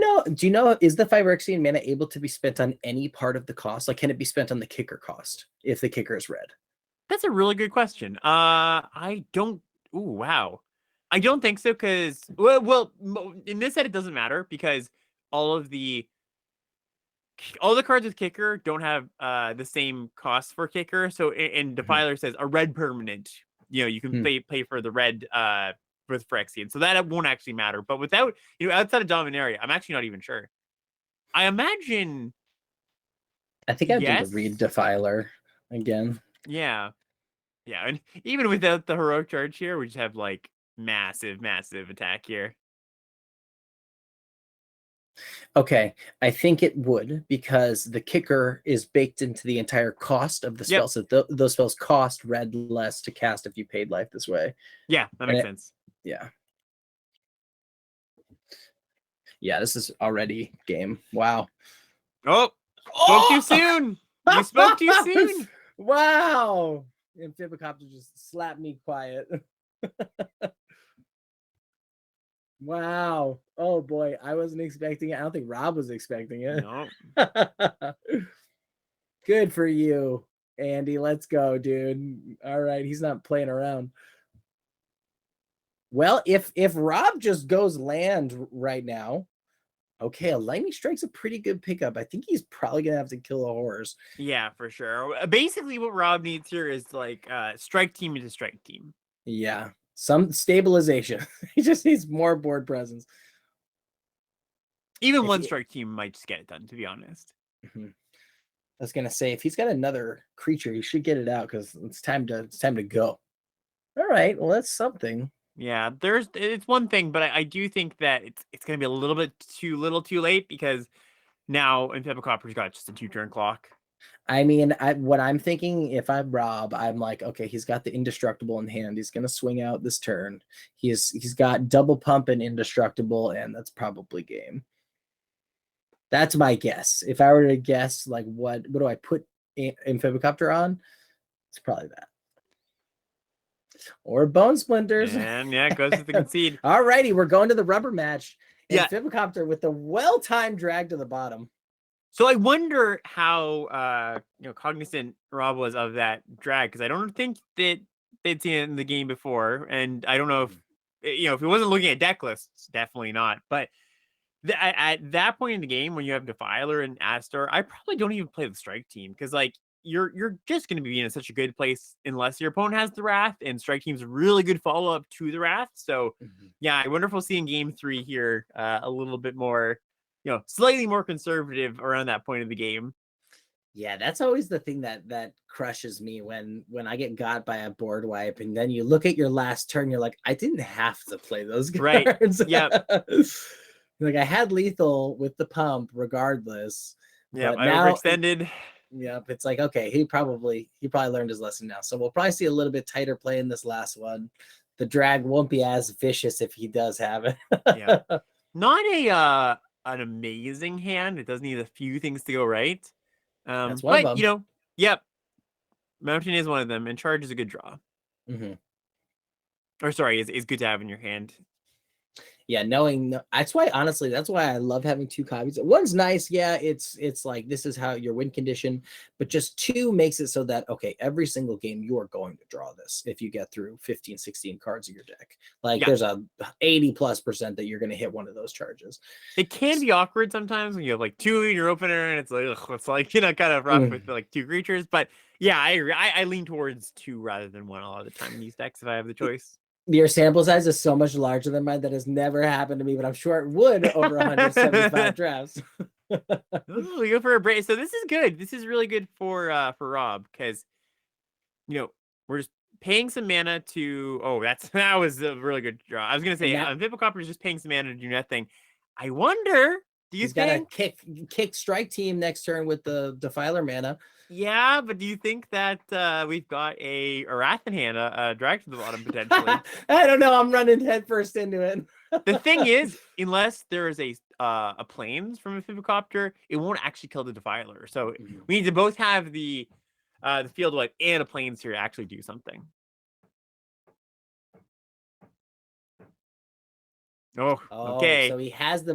know, is the Phyrexian mana able to be spent on any part of the cost? Like, can it be spent on the kicker cost if the kicker is red?
That's a really good question. I don't. Ooh, wow. I don't think so, because well, in this set it doesn't matter, because all the cards with kicker don't have the same cost for kicker. So, and Defiler says a red permanent. You can pay for the red with Phyrexian, so that won't actually matter. But without, outside of Dominaria, I'm actually not even sure. I imagine.
I think I'd do the Reed Defiler again.
Yeah. Yeah, and even without the Heroic Charge here, we just have like massive attack here.
Okay, I think it would, because the kicker is baked into the entire cost of the spell. So those spells cost red less to cast if you paid life this way.
Yeah, that makes sense.
Yeah. Yeah, this is already game. Wow.
Oh, spoke too soon. You spoke too soon.
Wow. And Fibicopter just slapped me quiet. Wow. Oh boy, I wasn't expecting it. I don't think Rob was expecting it.
No.
Good for you, Andy. Let's go, dude. All right, he's not playing around. Well, if Rob just goes land right now, okay, a lightning strike's a pretty good pickup. I think he's probably gonna have to kill a horse.
Yeah, for sure. Basically, what Rob needs here is like strike team into strike team.
Yeah, some stabilization. He just needs more board presence.
Even one strike team might just get it done, to be honest.
I was gonna say, if he's got another creature, he should get it out because it's time to go. All right, well that's something.
Yeah, it's one thing, but I do think that it's gonna be a little bit too late because now Infibicopter's got just a 2-turn clock.
I mean, what I'm thinking, if I'm Rob, I'm like, okay, he's got the indestructible in hand. He's gonna swing out this turn. He's got double pump and indestructible, and that's probably game. That's my guess. If I were to guess, like what do I put Amphibicopter on? It's probably that. Or Bone Splinters.
And yeah, it goes to the concede.
All righty, we're going to the rubber match.
Yeah.
Amphibicopter with the well-timed drag to the bottom.
So I wonder how cognizant Rob was of that drag, because I don't think that they'd seen it in the game before, and I don't know if if he wasn't looking at deck lists, definitely not. But at that point in the game, when you have Defiler and Astor, I probably don't even play the strike team, because like you're just going to be in such a good place unless your opponent has the Wrath, and strike team's a really good follow up to the Wrath. So yeah, I wonder if we'll see in game 3 here a little bit more. Slightly more conservative around that point of the game.
Yeah, that's always the thing that crushes me when I get got by a board wipe, and then you look at your last turn, you're like, I didn't have to play those cards.
Right. Yeah.
Like I had lethal with the pump regardless.
Yeah,
but
I
now
overextended.
Yep, it's like, okay, he probably learned his lesson now. So we'll probably see a little bit tighter play in this last one. The drag won't be as vicious if he does have it.
Yeah. Not an amazing hand. It does need a few things to go right.
That's one of them.
Yep. Mountain is one of them, and charge is a good draw. Or sorry, is good to have in your hand.
Yeah, knowing that's why I love having 2 copies. One's nice, yeah, it's like this is how your win condition, but just 2 makes it so that okay, every single game you are going to draw this if you get through 15, 16 cards of your deck. Like there's a 80+% that you're going to hit one of those charges.
It can be awkward sometimes when you have like 2 in your opener and it's like kind of rough with like 2 creatures. But yeah, I agree. I lean towards 2 rather than 1 a lot of the time in these decks if I have the choice.
Your sample size is so much larger than mine. That has never happened to me, but I'm sure it would over 175 drafts.
Ooh, we go for a break. So this is good. This is really good for Rob, because we're just paying some mana to. Oh, that was a really good draw. I was gonna say Vivocopter is just paying some mana to do nothing. I wonder. Do you think
got to kick strike team next turn with the Defiler mana?
Yeah, but do you think that we've got a Wrath in hand, a drag to the bottom potentially?
I don't know. I'm running headfirst into it.
The thing is, unless there is a planes from a Vivocopter, it won't actually kill the Defiler. So we need to both have the field wipe and a planes here to actually do something. Oh, okay.
So he has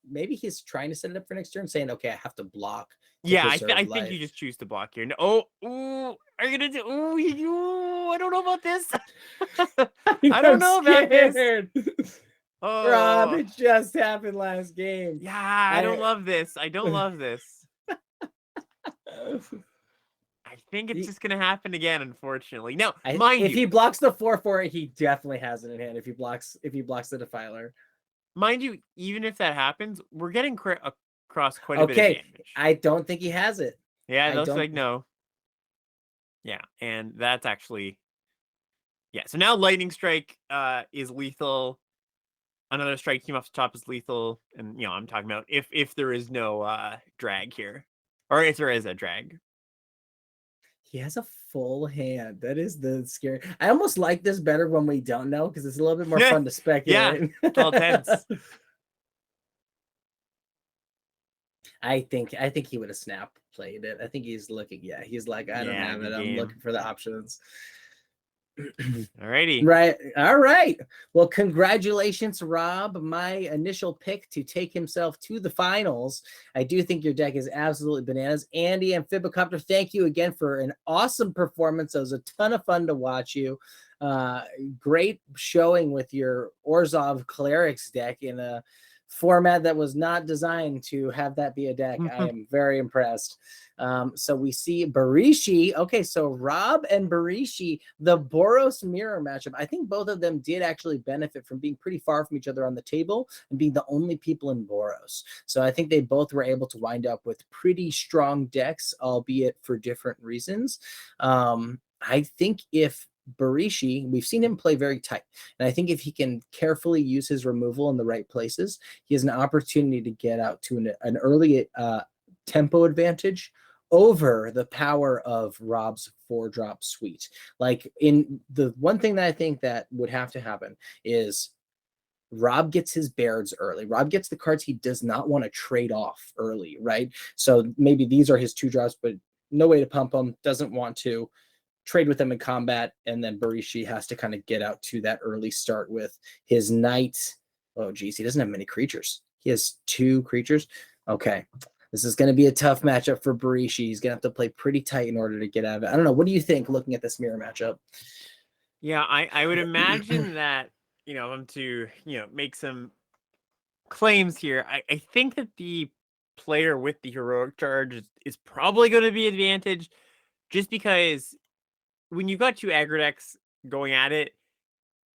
maybe he's trying to set it up for next turn, saying, "Okay, I have to block."
Yeah, I think you just choose to block here. No, are you gonna do? I don't know about this. I don't know about this.
Oh, Rob, it just happened last game.
Yeah, I don't love this. I don't love this. I think it's just gonna happen again, unfortunately. Now,
if he blocks the 4/4, he definitely has it in hand. If he blocks the Defiler.
Mind you, even if that happens, we're getting across quite a bit of damage.
I don't think he has it.
Yeah, it looks like no. Yeah, and that's actually... Yeah, so now Lightning Strike is lethal. Another strike team off the top is lethal. And, I'm talking about if there is no drag here. Or if there is a drag.
He has a full hand. That is the scary. I almost like this better when we don't know, because it's a little bit more fun to speculate.
Yeah, it's all tense.
I think he would have snap played it. I think he's looking. Yeah, he's like, I don't have it. I'm looking for the options.
Alrighty.
Right. All right. Well, congratulations, Rob. My initial pick to take himself to the finals. I do think your deck is absolutely bananas. Andy Amphibicopter, thank you again for an awesome performance. It was a ton of fun to watch you. Great showing with your Orzhov Clerics deck in a format that was not designed to have that be a deck. I am very impressed. So we see Barishi. Okay, so Rob and Barishi, the Boros mirror matchup. I think both of them did actually benefit from being pretty far from each other on the table and being the only people in Boros. So I think they both were able to wind up with pretty strong decks, albeit for different reasons. I think if Barishi, we've seen him play very tight. And I think if he can carefully use his removal in the right places, he has an opportunity to get out to an early tempo advantage over the power of Rob's 4-drop suite. Like in the one thing that I think that would have to happen is Rob gets his Bairds early. Rob gets the cards he does not want to trade off early, right? So maybe these are his 2 drops, but no way to pump them, doesn't want to trade with them in combat, and then Barishi has to kind of get out to that early start with his knight. Oh, geez, he doesn't have many creatures. He has 2 creatures. Okay, this is going to be a tough matchup for Barishi. He's going to have to play pretty tight in order to get out of it. I don't know. What do you think looking at this mirror matchup?
Yeah, I would imagine that, to, make some claims here. I think that the player with the heroic charge is probably going to be advantaged just because when you've got 2 aggro decks going at it,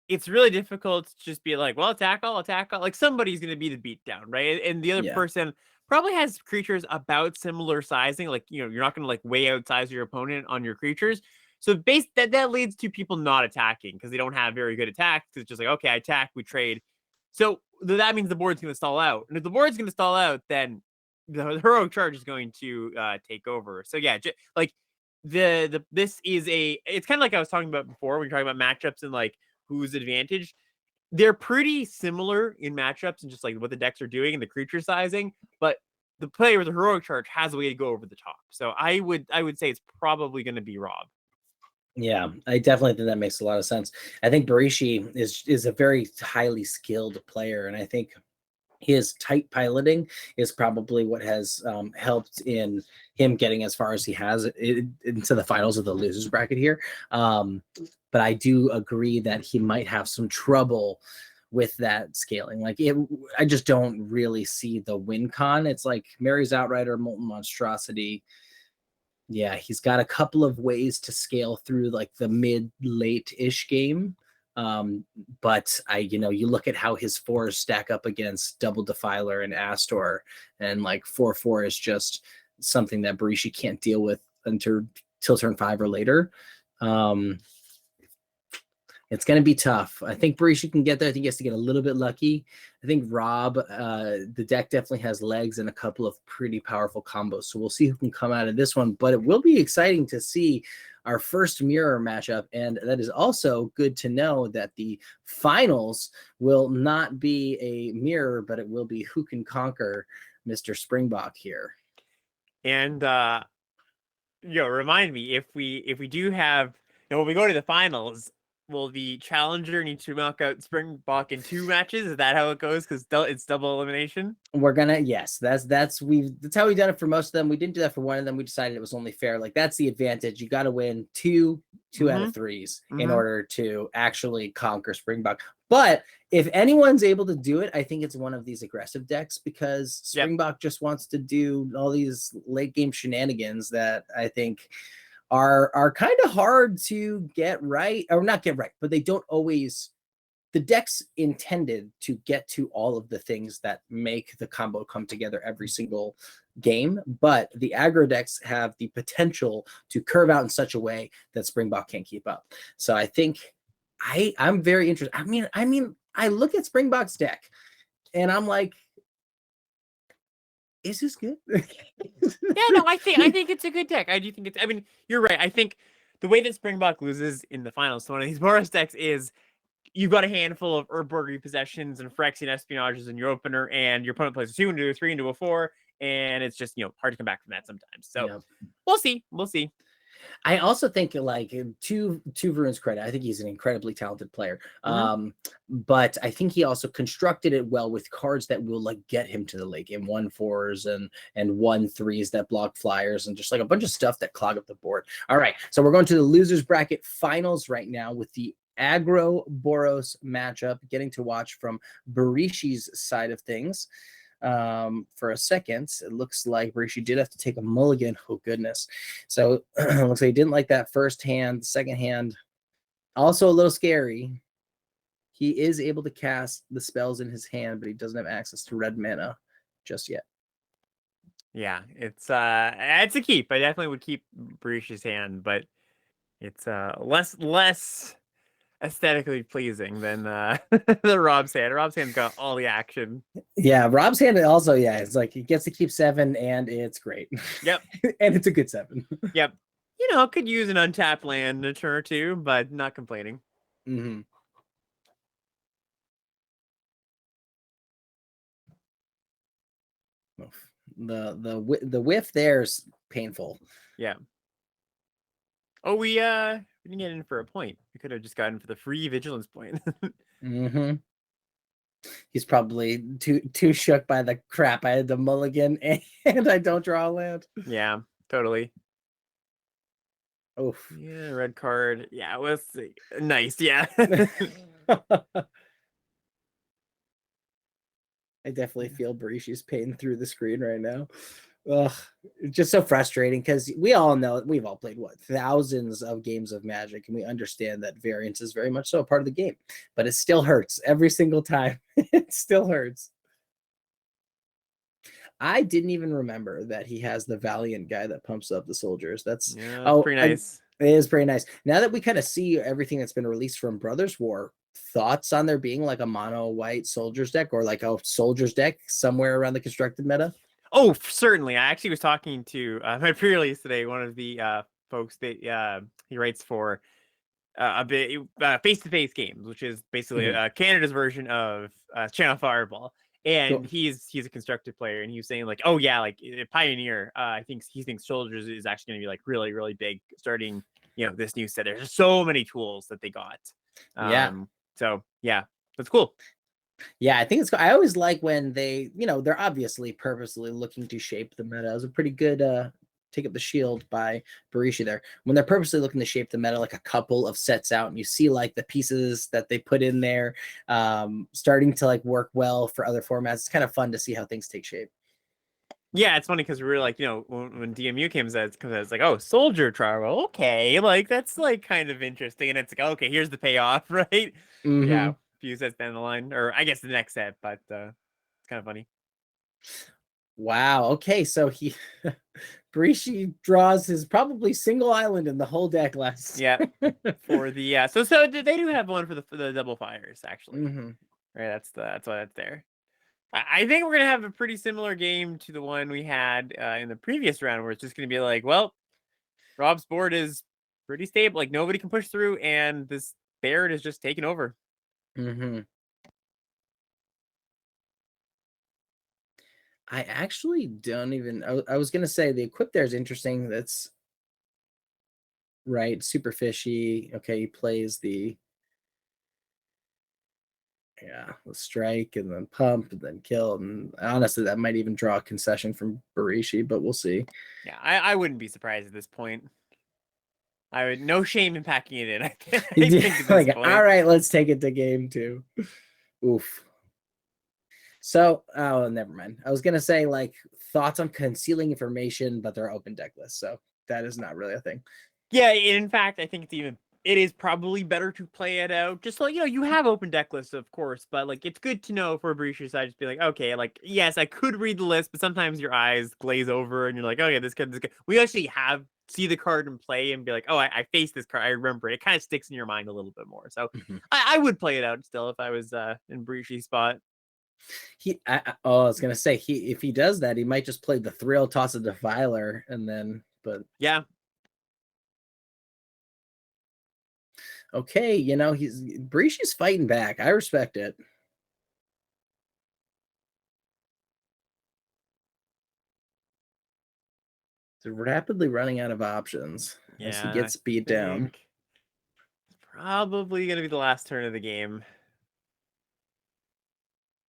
it's really difficult to just be like, well, attack all. Like somebody's going to be the beatdown, right? And the other person probably has creatures about similar sizing. Like, you're not going to like way outsize your opponent on your creatures. So that leads to people not attacking because they don't have very good attacks. It's just like, okay, I attack, we trade. So that means the board's going to stall out. And if the board's going to stall out, then the heroic charge is going to take over. So yeah, like this is it's kind of like I was talking about before when you're talking about matchups and like who's advantage. They're pretty similar in matchups and just like what the decks are doing and the creature sizing, but the player with the heroic charge has a way to go over the top. So I would say it's probably going to be Rob.
Yeah, I definitely think that makes a lot of sense. I think Barishi is a very highly skilled player, and I think his tight piloting is probably what has helped in him getting as far as he has into the finals of the losers bracket here. But I do agree that he might have some trouble with that scaling. Like I just don't really see the win con. It's like Mary's Outrider, Molten Monstrosity. Yeah, he's got a couple of ways to scale through like the mid-late-ish game. But you look at how his 4s stack up against Double Defiler and Astor, and like 4/4 is just something that Barishi can't deal with until turn 5 or later. It's going to be tough. I think Barishi can get there. I think he has to get a little bit lucky. I think Rob, the deck definitely has legs and a couple of pretty powerful combos. So we'll see who can come out of this one. But it will be exciting to see our first mirror matchup. And that is also good to know that the finals will not be a mirror, but it will be who can conquer Mr. Springbok here.
And, remind me if we do have, when we go to the finals, will the challenger need to knock out Springbok in 2 matches? Is that how it goes? Because it's double elimination.
We're gonna that's how we've done it for most of them. We didn't do that for one of them. We decided it was only fair. Like that's the advantage. You got to win two out of 3s in order to actually conquer Springbok. But if anyone's able to do it, I think it's one of these aggressive decks because Springbok just wants to do all these late game shenanigans that I think are kind of hard to get right, or not get right, but they don't always. The deck's intended to get to all of the things that make the combo come together every single game, but the aggro decks have the potential to curve out in such a way that Springbok can't keep up. So I think I'm very interested. I mean, I look at Springbok's deck and I'm like, is this good?
I think it's a good deck. I do think it's. I mean, you're right. I think the way that Springbok loses in the finals to one of these Boros decks is you've got a handful of Urborg repossessions and Phyrexian espionages in your opener, and your opponent plays a 2 into a 3 into a 4, and it's just hard to come back from that sometimes. So we'll see.
I also think like to Varun's credit, I think he's an incredibly talented player. But I think he also constructed it well with cards that will like get him to the lake in 1/4s and 1/3s that block flyers and just like a bunch of stuff that clog up the board. All right, so we're going to the losers bracket finals right now with the Aggro Boros matchup, getting to watch from Barishi's side of things. For a second, it looks like Rishi did have to take a mulligan. Oh, goodness. So it looks like he didn't like that first hand. The second hand, also a little scary. He is able to cast the spells in his hand, but he doesn't have access to red mana just yet.
Yeah, it's a keep. I definitely would keep Barishi's hand, but it's less aesthetically pleasing than the Rob's hand. Rob's hand's got all the action.
Yeah, Rob's hand also, yeah, it's like he gets to keep 7 and it's great.
Yep.
And it's a good 7.
Yep. Could use an untapped land in a turn or two, but not complaining.
Mm-hmm. The whiff there's painful.
Yeah. Oh, we didn't get in for a point. We could have just gotten for the free vigilance point.
Mm-hmm. He's probably too shook by the crap. I had the mulligan and I don't draw a land.
Yeah, totally.
Oh
yeah, red card. Yeah, it was nice. Yeah.
I definitely feel Barishi's pain through the screen right now. Ugh, it's just so frustrating because we all know we've all played thousands of games of Magic, and we understand that variance is very much so a part of the game, but it still hurts every single time. It still hurts. I didn't even remember that he has the Valiant guy that pumps up the soldiers. That's
pretty nice.
It is pretty nice. Now that we kind of see everything that's been released from Brothers War, thoughts on there being like a mono white soldiers deck or like a soldiers deck somewhere around the constructed meta?
Oh, certainly. I actually was talking to my pre-release today. One of the folks that he writes for a bit face-to-face games, which is basically Canada's version of Channel Fireball. And he's a constructed player, and he was saying like, oh yeah, like Pioneer. I think he thinks soldiers is actually going to be like really really big starting this new set. There's so many tools that they got. So yeah, that's cool.
Yeah, I think it's. I always like when they, they're obviously purposely looking to shape the meta. It was a pretty good take up the shield by Barishi there. When they're purposely looking to shape the meta, like a couple of sets out, and you see like the pieces that they put in there starting to like work well for other formats. It's kind of fun to see how things take shape.
Yeah, it's funny because we were like, when DMU came out, it's like, oh, soldier trial, okay, like that's like kind of interesting, and it's like, okay, here's the payoff, right? Yeah, a few sets down the line, or I guess the next set, but it's kind of funny.
Wow. Okay, so he Barishi draws his probably single island in the whole deck last.
Yeah, for the so they do have one for the double fires actually, right? That's why that's there. I think we're gonna have a pretty similar game to the one we had in the previous round, where it's just gonna be like, well, Rob's board is pretty stable, like nobody can push through, and this Baird is just taking over.
I actually don't even. I was gonna say the equip there is interesting. That's right, super fishy. Okay, he plays the strike and then pump and then kill. And honestly, that might even draw a concession from Barishi, but we'll see.
Yeah, I wouldn't be surprised at this point. I would no shame in packing it in. I think at
this point. All right, let's take it to game 2. Oof. So, oh, never mind. I was gonna say like thoughts on concealing information, but they're open deck lists, so that is not really a thing.
Yeah, in fact, I think it is probably better to play it out. Just so you have open deck lists, of course, but like it's good to know for a Barisha side, just be like, okay, like yes, I could read the list, but sometimes your eyes glaze over and you're like, oh yeah, this card. We actually see the card in play and be like, oh, I faced this card, I remember it. It kind of sticks in your mind a little bit more. So I would play it out still if I was in Barishi's spot.
I was gonna say if he does that, he might just play the thrill toss of Defiler and then, but
yeah.
Okay, Barishi's fighting back. I respect it. They're rapidly running out of options as he gets beat down.
Probably going to be the last turn of the game.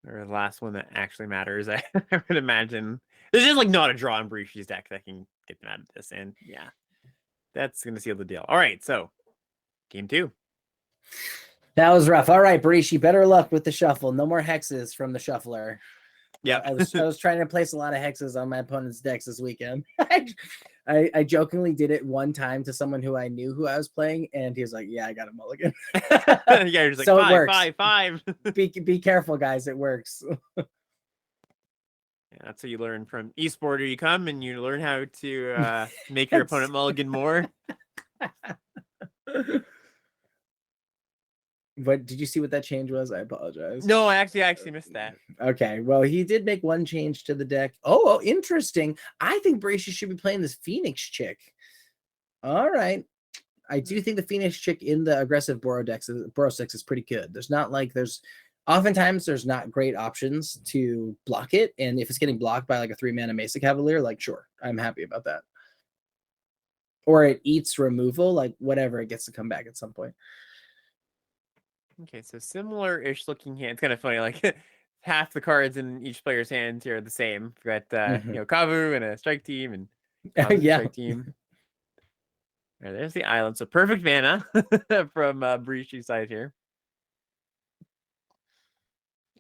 Or the last one that actually matters, I would imagine. There's just like not a draw in Brishi's deck that can get them out of this. And yeah, that's going to seal the deal. All right, so game 2.
That was rough. All right, Brishi, better luck with the shuffle. No more hexes from the shuffler.
Yeah,
I was trying to place a lot of hexes on my opponent's decks this weekend. I jokingly did it one time to someone who I knew who I was playing, and he was like, "Yeah, I got a mulligan."
Yeah, you're just like,
so
five,
it works.
5, 5.
Be careful, guys. It works.
Yeah, that's how you learn from Esporter. You come and you learn how to make your opponent mulligan more.
But did you see what that change was? I apologize.
No, I actually missed that.
Okay, well, he did make one change to the deck. Oh, interesting. I think Bracy should be playing this Phoenix chick. All right. I do think the Phoenix chick in the aggressive Burrow 6 is pretty good. Oftentimes there's not great options to block it. And if it's getting blocked by like a 3-mana Mesa Cavalier, like, sure, I'm happy about that. Or it eats removal, like whatever, it gets to come back at some point.
Okay, so similar-ish looking hand. It's kind of funny, like half the cards in each player's hands here are the same. We've got Kavu and a strike team and strike team. There's the island. So perfect mana from Brishi's side here.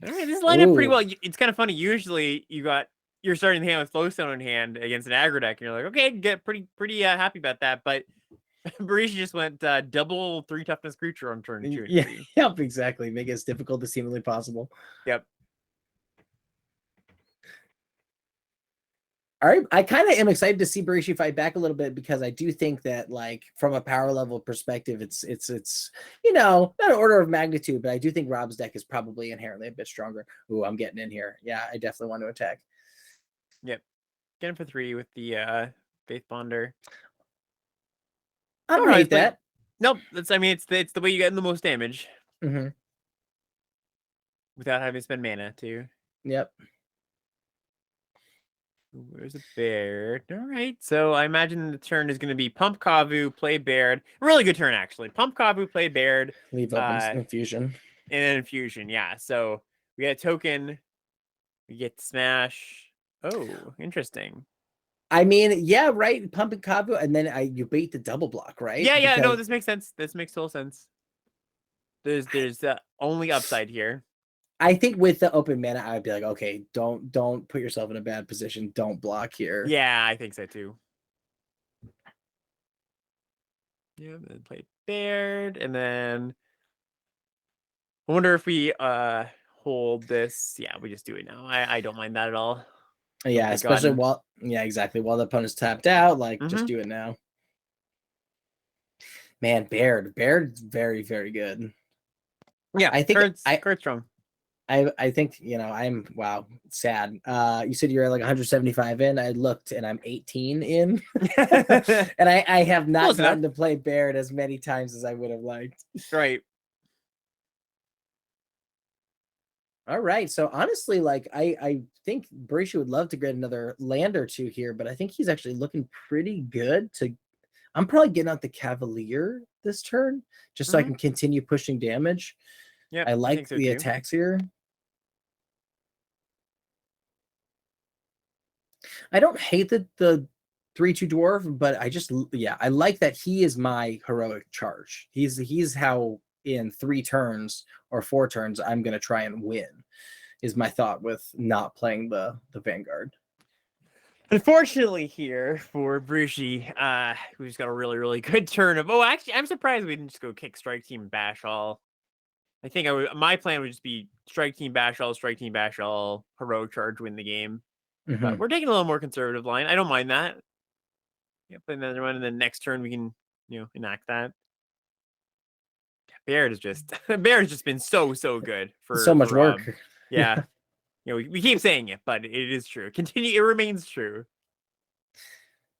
All right, this is lined up pretty well. It's kind of funny. Usually you're starting the hand with Flowstone in hand against an aggro deck, and you're like, okay, get pretty happy about that. But Barishi just went double 3 toughness creature on turn 2.
Yep, exactly. Make it as difficult as seemingly possible.
Yep.
All right, I kind of am excited to see Barishi fight back a little bit because I do think that, like, from a power level perspective, it's not an order of magnitude, but I do think Rob's deck is probably inherently a bit stronger. Ooh, I'm getting in here. Yeah, I definitely want to attack.
Yep. Get him for 3 with the Faith Bonder.
I don't hate that.
Nope. It's the way you get in the most damage.
Mm-hmm.
Without having to spend mana too.
Yep.
Where's a Baird? All right. So I imagine the turn is going to be Pump Kavu, play Baird. Really good turn, actually. Pump Kavu, play Baird.
Leave open Infusion.
And then Infusion, yeah. So we get a token. We get Smash. Oh, interesting.
I mean, yeah, right. Pump and Kavu, and then you bait the double block, right?
Yeah. No, this makes sense. This makes total sense. There's only upside here.
I think with the open mana, I would be like, okay, don't put yourself in a bad position. Don't block here.
Yeah, I think so too. Yeah, then play Baird, and then I wonder if we hold this. Yeah, we just do it now. I don't mind that at all.
Yeah, especially while the opponent's tapped out, like just do it now. Man, Baird's very, very good.
Yeah,
I think
card strong.
I think I'm sad. You said you're like 175 in. I looked and I'm 18 in, and I have not gotten to play Baird as many times as I would have liked.
Right.
All right. So honestly, like I think Barishi would love to get another land or two here, but I think he's actually looking pretty good I'm probably getting out the Cavalier this turn just so I can continue pushing damage. Yeah, I like the attacks here. I don't hate the 3/2 dwarf, but I like that he is my heroic charge. He's how in 3 turns or 4 turns I'm gonna try and win, is my thought with not playing the Vanguard.
Unfortunately here for Barishi, who's got a really, really good turn of actually I'm surprised we didn't just go kick Strike Team Bash All. I think my plan would just be Strike Team Bash All, heroic charge, win the game. But we're taking a little more conservative line. I don't mind that. Yeah, play another one, and then next turn we can, enact that. Baird has just been so good for
so much work.
Yeah. We keep saying it, but it is true. It remains true.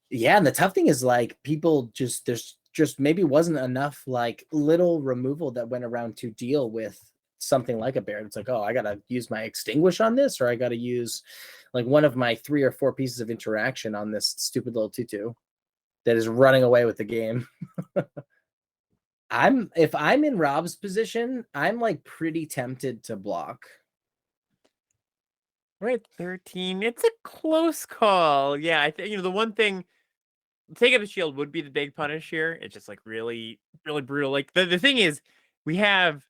Yeah, and the tough thing is like people there's maybe wasn't enough like little removal that went around to deal with something like a Baird, it's like, oh, I gotta use my extinguish on this, or I gotta use like one of my 3 or 4 pieces of interaction on this stupid little tutu that is running away with the game. If I'm in Rob's position, I'm like pretty tempted to block.
We're at 13. It's a close call. Yeah, I think the one thing, take up a shield would be the big punish here. It's just like really, really brutal. Like the thing is, we have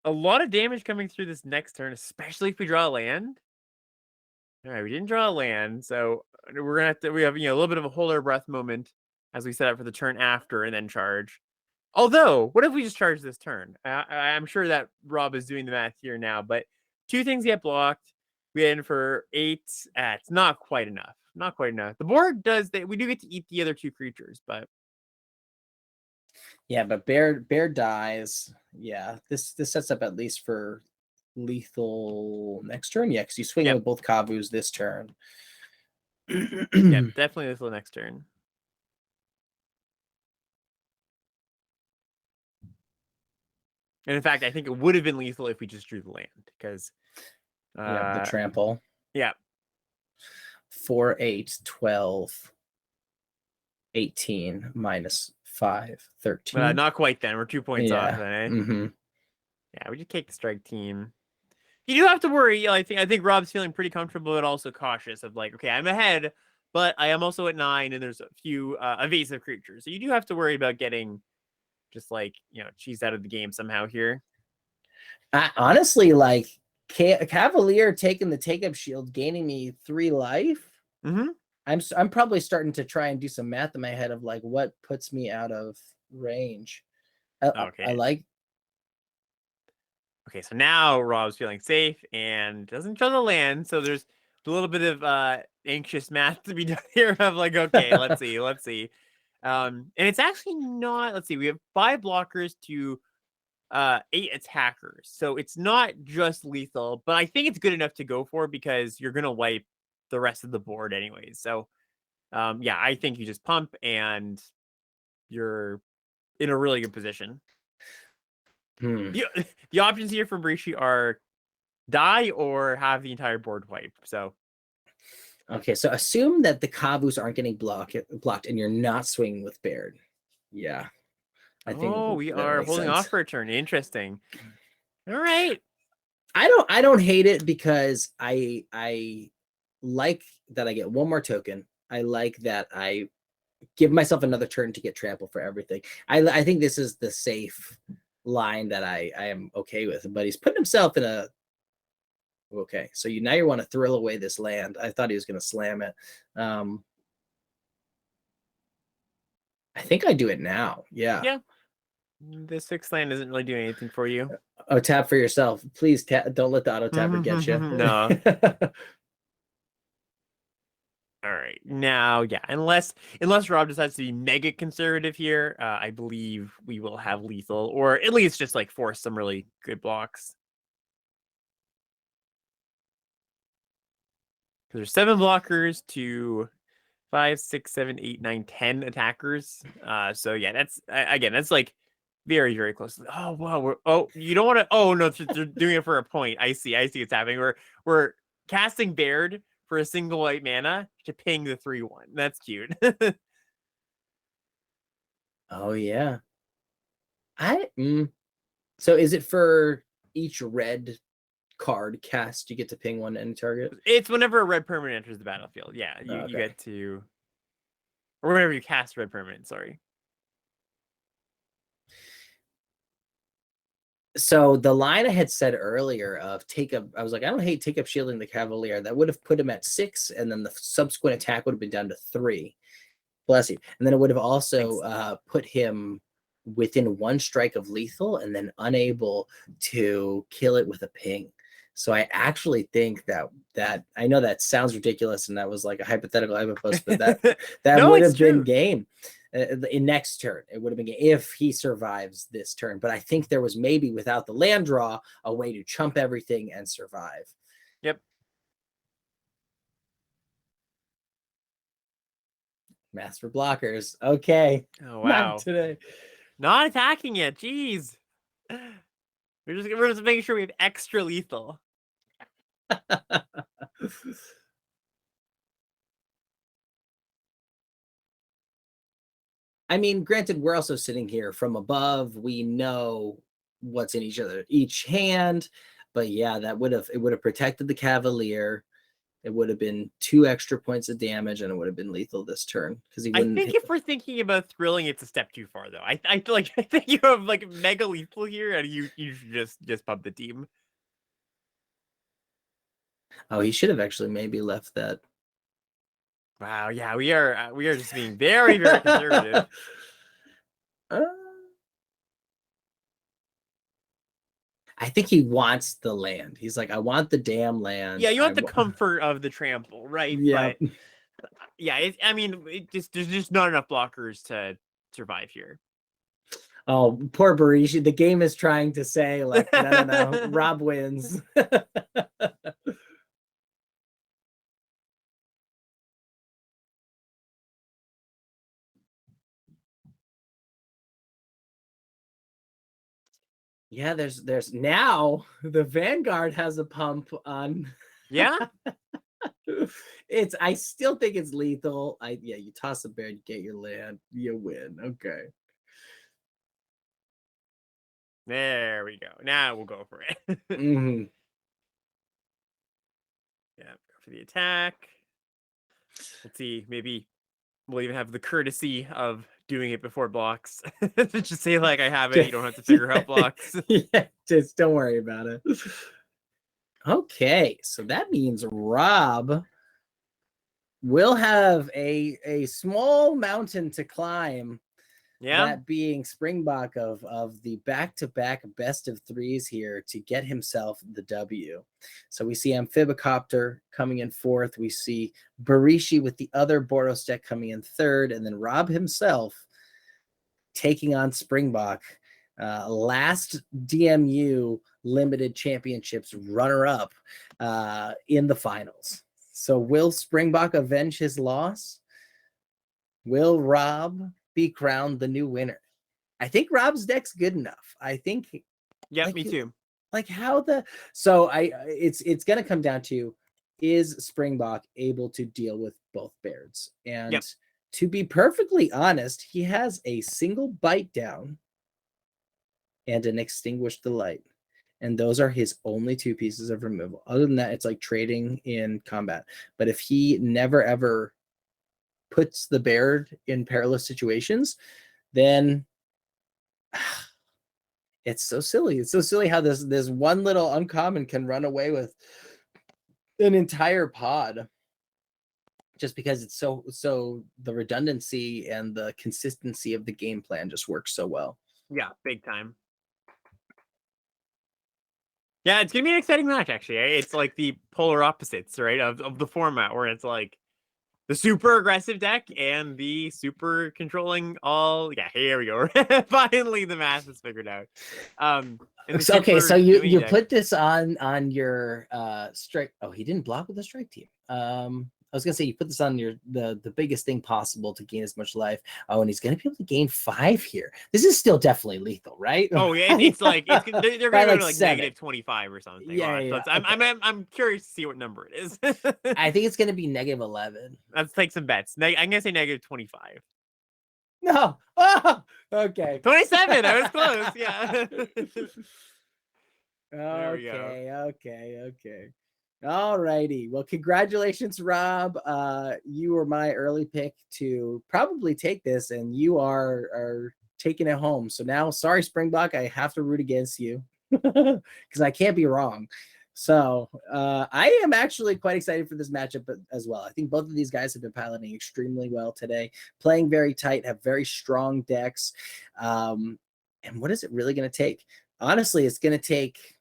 a lot of damage coming through this next turn, especially if we draw a land. All right, we didn't draw a land, so we're gonna have to. We have a little bit of a hold our breath moment as we set up for the turn after and then charge. Although, what if we just charge this turn? I'm sure that Rob is doing the math here now, but 2 things get blocked. We in for 8. It's not quite enough. Not quite enough. The board does that. We do get to eat the other 2 creatures, but
yeah, but bear dies. Yeah, this sets up at least for lethal next turn. Yeah, because you swing with both Kavus this turn.
Yeah, definitely lethal next turn. And in fact, I think it would have been lethal if we just drew the land, because
the trample.
Yeah.
4, 8, 12, 18, minus 5, 13.
Not quite then. We're 2 points off then, eh?
Mm-hmm.
Yeah, we just kick the strike team. You do have to worry. I think Rob's feeling pretty comfortable, but also cautious of like, okay, I'm ahead, but I am also at 9, and there's a few evasive creatures. So you do have to worry about getting just like, cheesed out of the game somehow here.
Honestly, like Cavalier taking the take-up shield, gaining me 3 life.
Mm-hmm.
I'm probably starting to try and do some math in my head of like what puts me out of range.
Okay.
I like.
Okay, so now Rob's feeling safe and doesn't draw the land. So there's a little bit of anxious math to be done here of like, okay, let's see. And it's actually not, let's see, we have 5 blockers to 8 attackers. So it's not just lethal, but I think it's good enough to go for because you're gonna wipe the rest of the board anyways. So yeah, I think you just pump and you're in a really good position. The options here for Brishi are die or have the entire board wiped. So
okay, so assume that the Kavus aren't getting blocked and you're not swinging with Baird. Yeah.
I think we are holding off for a turn. Interesting. All right.
I don't hate it because I like that I get 1 more token. I like that I give myself another turn to get trample for everything. I think this is the safe line that I am okay with, but he's putting himself in a okay. So now you want to throw away this land. I thought he was going to slam it. I think I do it now. Yeah.
The 6th land isn't really doing anything for you.
Oh, tap for yourself. Please don't let the auto tapper get you.
No. All right. Now, yeah, unless Rob decides to be mega conservative here, I believe we will have lethal, or at least just like force some really good blocks. There's 7 blockers to 5, 6, 7, 8, 9, 10 attackers. So yeah, that's again, that's like very, very close. Oh wow, you don't want to. Oh no, they're doing it for a point. I see what's happening. We're casting Baird for a single white mana to ping the 3/1. That's cute.
Oh yeah. So is it for each red card cast you get to ping 1 any target?
It's whenever a red permanent enters the battlefield. Yeah, you get to, or whenever you cast red permanent. Sorry.
So the line I had said earlier of I was like, I don't hate take up shielding the Cavalier. That would have put him at 6, and then the subsequent attack would have been down to 3. Bless you. And then it would have also put him within 1 strike of lethal and then unable to kill it with a ping. So I actually think that I know that sounds ridiculous, and that was like a hypothetical I would post, but that no, would have been game. In next turn, it would have been if he survives this turn. But I think there was maybe without the land draw a way to chump everything and survive.
Yep.
Master blockers. Okay.
Oh wow.
Not today.
Not attacking yet. Jeez. We're just making sure we have extra lethal.
I mean, granted, we're also sitting here from above. We know what's in each hand, but yeah, it would have protected the Cavalier. It would have been 2 extra points of damage, and it would have been lethal this turn because he
I
wouldn't.
think if we're thinking about thrilling, it's a step too far, though. I feel like I think you have like mega lethal here, and you should just pump the team.
Oh, he should have actually maybe left that.
Wow, yeah, we are just being very conservative.
I think he wants the land. He's like, I want the damn land.
Yeah, you want the comfort of the trample, right?
Yeah.
But yeah, I mean, there's just not enough blockers to survive here.
Oh, poor Barishi. The game is trying to say, like, no. Rob wins. Yeah, there's now the Vanguard has a pump on.
Yeah.
I still think it's lethal. You toss a bear, you get your land, you win. Okay.
There we go. Now we'll go for it.
Mm-hmm.
Yeah, go for the attack. Let's see, maybe we'll even have the courtesy of doing it before blocks. Just say like I have it, you don't have to figure out blocks.
Yeah, just don't worry about it. Okay, so that means Rob will have a small mountain to climb.
Yeah.
That being Springbok of the back-to-back best of threes here to get himself the W. So we see Amphibicopter coming in fourth. We see Barishi with the other Boros deck coming in third. And then Rob himself taking on Springbok. Last DMU Limited Championships runner-up in the finals. So will Springbok avenge his loss? Will Rob be crowned the new winner? I think Rob's deck's good enough. I think.
Yeah, like, me too.
Like how it's gonna come down to, is Springbok able to deal with both Bairds? And to be perfectly honest, he has a single bite down and an extinguish the light. And those are his only 2 pieces of removal. Other than that, it's like trading in combat. But if he never ever puts the Baird in perilous situations, then it's so silly. It's so silly how this one little uncommon can run away with an entire pod just because it's so the redundancy and the consistency of the game plan just works so well.
Yeah, big time. Yeah, it's gonna be an exciting match, actually. It's like the polar opposites, right, of the format, where it's like the super aggressive deck and the super controlling all. Yeah, here we go. Finally, the math is figured out.
Okay, so you put this on your strike. Oh, he didn't block with the strike team. I was gonna say you put this on the biggest thing possible to gain as much life. Oh, and he's gonna be able to gain 5 here. This is still definitely lethal, right?
Oh yeah, it's like they're gonna go to like -25 or something.
Yeah.
So I'm curious to see what number it is.
I think it's gonna be -11.
Let's take some bets. I'm gonna say -25.
No. Oh, okay.
27. I was close. Yeah.
Okay. All righty. Well, congratulations, Rob. You were my early pick to probably take this, and you are taking it home. So now, sorry, Springbok, I have to root against you because I can't be wrong. So I am actually quite excited for this matchup as well. I think both of these guys have been piloting extremely well today, playing very tight, have very strong decks. And what is it really going to take? Honestly, it's going to take,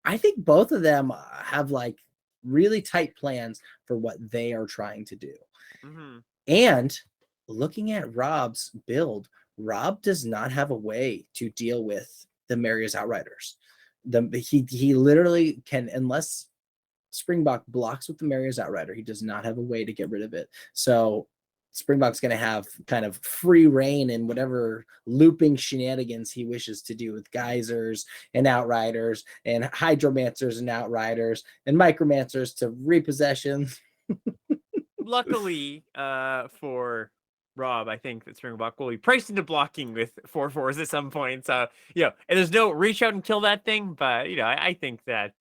I think both of them have like really tight plans for what they are trying to do.
Mm-hmm.
And looking at Rob's build, Rob does not have a way to deal with the Marius Outriders. He literally can, unless Springbok blocks with the Marius Outrider, he does not have a way to get rid of it. So Springbok's going to have kind of free reign in whatever looping shenanigans he wishes to do with geysers and outriders and hydromancers and outriders and micromancers to repossessions.
Luckily, for Rob, I think that Springbok will be priced into blocking with 4/4s at some point. So, and there's no reach out and kill that thing, but I think that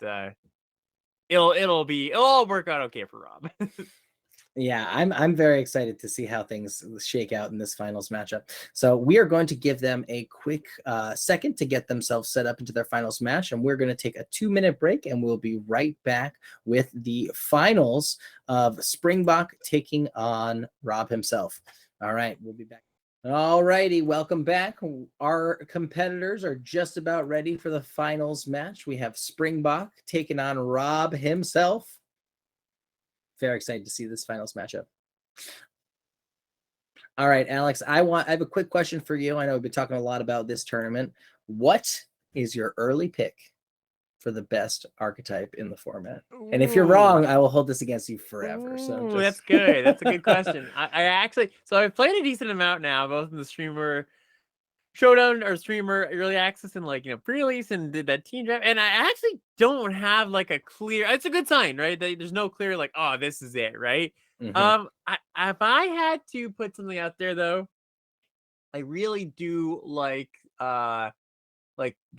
it'll all work out okay for Rob.
Yeah, I'm very excited to see how things shake out in this finals matchup. So we are going to give them a quick second to get themselves set up into their finals match, and we're going to take a 2-minute break, and we'll be right back with the finals of Springbok taking on Rob himself. All right, we'll be back. All righty, welcome back. Our competitors are just about ready for the finals match. We have Springbok taking on Rob himself. Very excited to see this finals matchup. All right, Alex, I have a quick question for you. I know we've been talking a lot about this tournament. What is your early pick for the best archetype in the format?
Ooh.
And if you're wrong, I will hold this against you forever.
Ooh, that's good. That's a good question. I actually, so I've played a decent amount now, both in the streamer showdown or streamer early access and pre-release and did that team draft, and I actually don't have like a clear. It's a good sign, right? There's no clear oh, this is it, right?
Mm-hmm.
If I had to put something out there though, I really do like the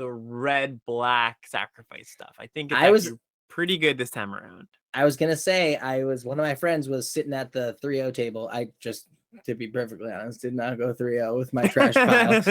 red black sacrifice stuff. I think it's actually pretty good this time around.
I was gonna say one of my friends was sitting at the 3-0 table. I just, to be perfectly honest, did not go 3-0 with my trash pile.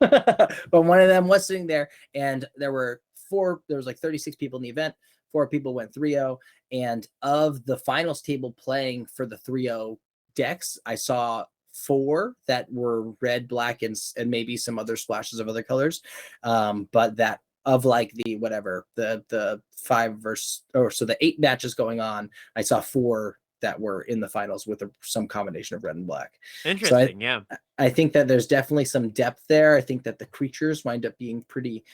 But one of them was sitting there, and there was like 36 people in the event. 4 people went 3-0, and of the finals table playing for the 3-0 decks, I saw 4 that were red, black, and maybe some other splashes of other colors. But that of like the 5 versus, or so the 8 matches going on, I saw 4 that were in the finals with some combination of red and black.
Interesting.
So I think that there's definitely some depth there. I think that the creatures wind up being pretty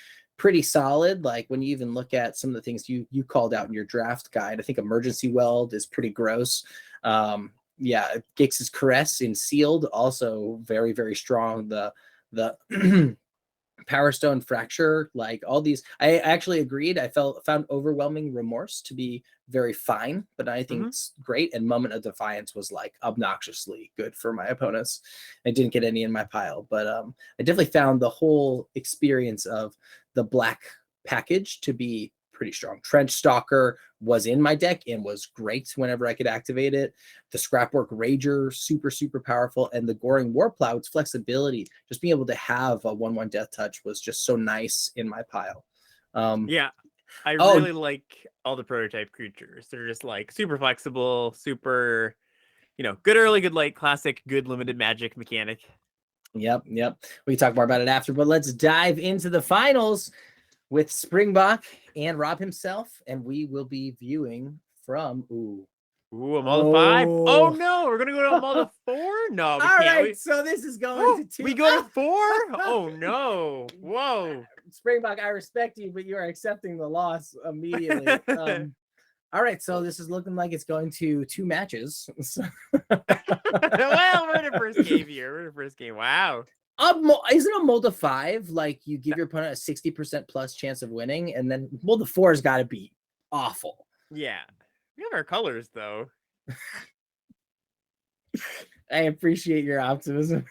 solid. Like when you even look at some of the things you called out in your draft guide, I think Emergency Weld is pretty gross. Gix's Caress in sealed, also very, very strong. The Power Stone Fracture, like all these, I actually agreed. I found Overwhelming Remorse to be very fine, but I think it's great. And Moment of Defiance was like obnoxiously good for my opponents. I didn't get any in my pile, but I definitely found the whole experience of the black package to be pretty strong. Trench Stalker was in my deck and was great whenever I could activate it. The Scrapwork Rager, super, super powerful. And the Goring Warplow, its flexibility, just being able to have a 1/1 death touch was just so nice in my pile.
I really like all the prototype creatures. They're just like super flexible, super, good early, good late, classic, good limited magic mechanic.
Yep. We can talk more about it after, but let's dive into the finals with Springbok and Rob himself, and we will be viewing from
a Mull 5. Oh no, we're gonna go to a Mull 4. No, we can't.
Right, so this is going to 2.
We go to 4. Oh no! Whoa,
Springbok, I respect you, but you are accepting the loss immediately. All right, so this is looking like it's going to 2 matches.
Well, we're in the first game here. We're in the first game. Wow.
Isn't a Molda 5 like you give your opponent a 60% plus chance of winning, and then Molda 4 has got to be awful?
Yeah, we have our colors though.
I appreciate your optimism.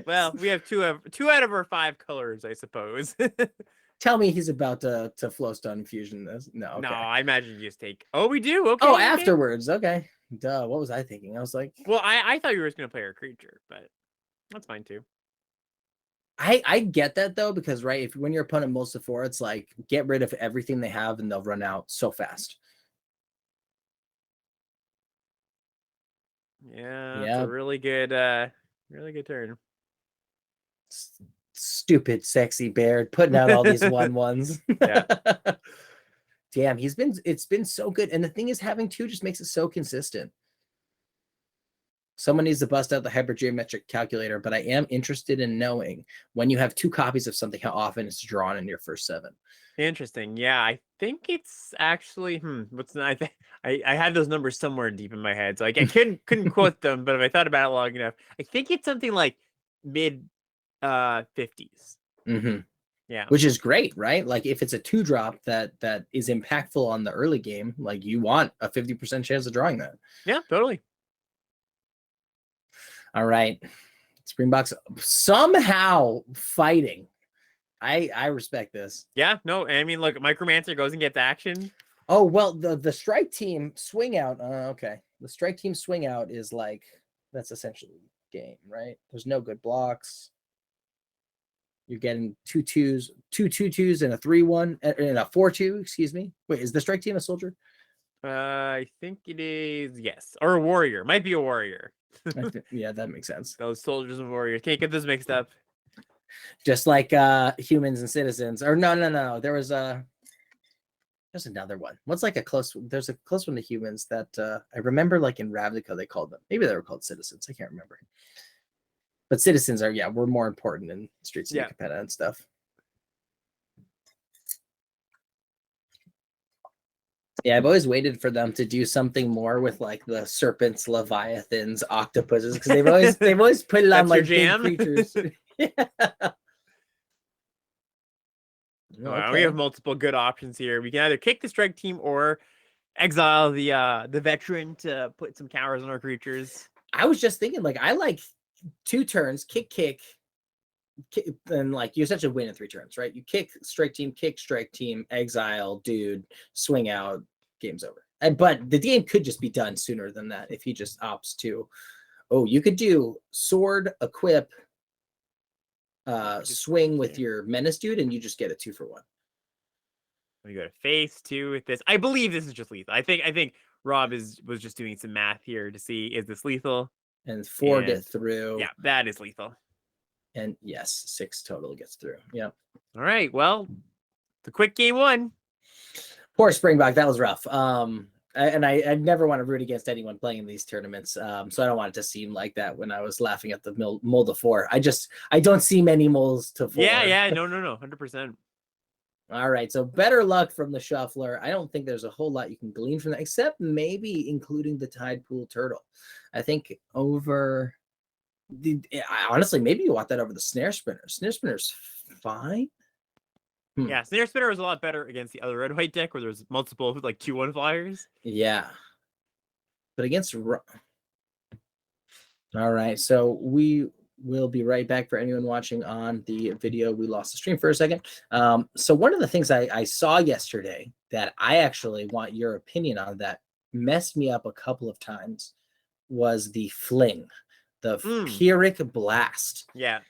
Well, we have 2 out of our 5 colors, I suppose.
Tell me he's about to Flowstone Fusion this. No, okay.
No, I imagine you just take. Oh, we do. Okay.
Oh, afterwards. Okay. Duh. What was I thinking? I was like,
well, I thought you were just gonna play our creature, but that's fine too.
I get that though, because if when your opponent mulls to 4, it's like get rid of everything they have and they'll run out so fast.
Yeah, it's a really good turn.
Stupid sexy Baird putting out all these 1/1s.
Yeah.
Damn, it's been so good. And the thing is, having 2 just makes it so consistent. Someone needs to bust out the hypergeometric calculator, but I am interested in knowing when you have 2 copies of something, how often it's drawn in your first 7.
Interesting. Yeah, I think it's actually what's I had those numbers somewhere deep in my head, so I couldn't quote them, but if I thought about it long enough, I think it's something like mid 50s.
Mm-hmm.
Yeah.
Which is great, right? Like if it's a 2-drop that is impactful on the early game, like you want a 50% chance of drawing that.
Yeah, totally.
All right. Springboks somehow fighting. I respect this.
Yeah, no, I mean, look, Micromancer goes and gets action.
Oh, well, the strike team swing out. Okay. The strike team swing out is like, that's essentially game, right? There's no good blocks. You're getting 2 2s and a 3-1 and a 4-2, excuse me. Wait, is the strike team a soldier?
I think it is, yes. Or a warrior. Might be a warrior.
Yeah, that makes sense.
Those soldiers and warriors. Can't get this mixed up.
Just like humans and citizens. Or no. There's another one. What's like there's a close one to humans that I remember, like in Ravnica they called them. Maybe they were called citizens. I can't remember. But citizens were more important in Streets of Capetta and stuff. Yeah, I've always waited for them to do something more with like the serpents, leviathans, octopuses, because they've always put it on like big creatures. Yeah.
Okay. We have multiple good options here. We can either kick the strike team or exile the veteran to put some counters on our creatures.
I was just thinking, like, I like 2 turns, kick, and like you essentially win in 3 turns, right? You kick strike team, exile, dude, swing out, game's over. But the game could just be done sooner than that if he just opts to. Oh, you could do sword, equip, swing with your menace dude, and you just get a 2-for-1.
We go to phase 2 with this. I believe this is just lethal. I think Rob was just doing some math here to see, is this lethal?
And 4 get through.
Yeah, that is lethal.
And yes, 6 total gets through. Yeah.
All right. Well, the quick game 1.
Poor Springbok. That was rough. I never want to root against anyone playing in these tournaments. So I don't want it to seem like that when I was laughing at the mold to 4. I don't see many molds to 4.
Yeah. No. 100%.
All right. So better luck from the shuffler. I don't think there's a whole lot you can glean from that, except maybe including the Tide Pool Turtle. I think honestly, maybe you want that over the Snare Spinner. Snare Spinner's fine.
Yeah, Snare Spinner was a lot better against the other red white deck where there's multiple like 2/1 flyers.
Yeah. But against all right, so we will be right back for anyone watching on the video. We lost the stream for a second. So one of the things I saw yesterday that I actually want your opinion on that messed me up a couple of times was the Fling, the Pyrrhic Blast.
Yeah.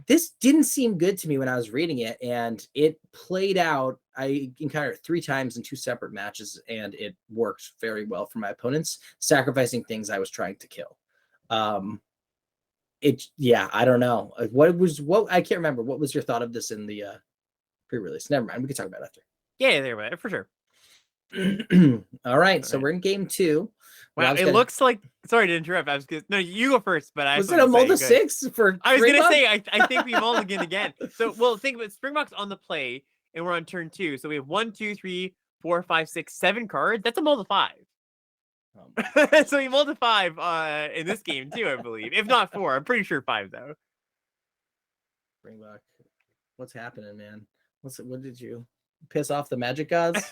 This didn't seem good to me when I was reading it, and it played out. I encountered it 3 times in 2 separate matches, and it worked very well for my opponents, sacrificing things I was trying to kill. I don't know. What I can't remember. What was your thought of this in the pre-release? Never mind. We can talk about it after.
Yeah, there, for sure.
All right, so we're in game 2.
Wow, it looks like. Sorry to interrupt. No, you go first. But
was it a mold of 6 for?
I was gonna say I think we mulligan again. So think about Springbok's on the play, and we're on turn 2. So we have 1, 2, 3, 4, 5, 6, 7 cards. That's a mold of 5. So we mold of 5 in this game too, I believe. If not 4, I'm pretty sure 5 though.
Springbok, what's happening, man? What did you piss off the magic gods?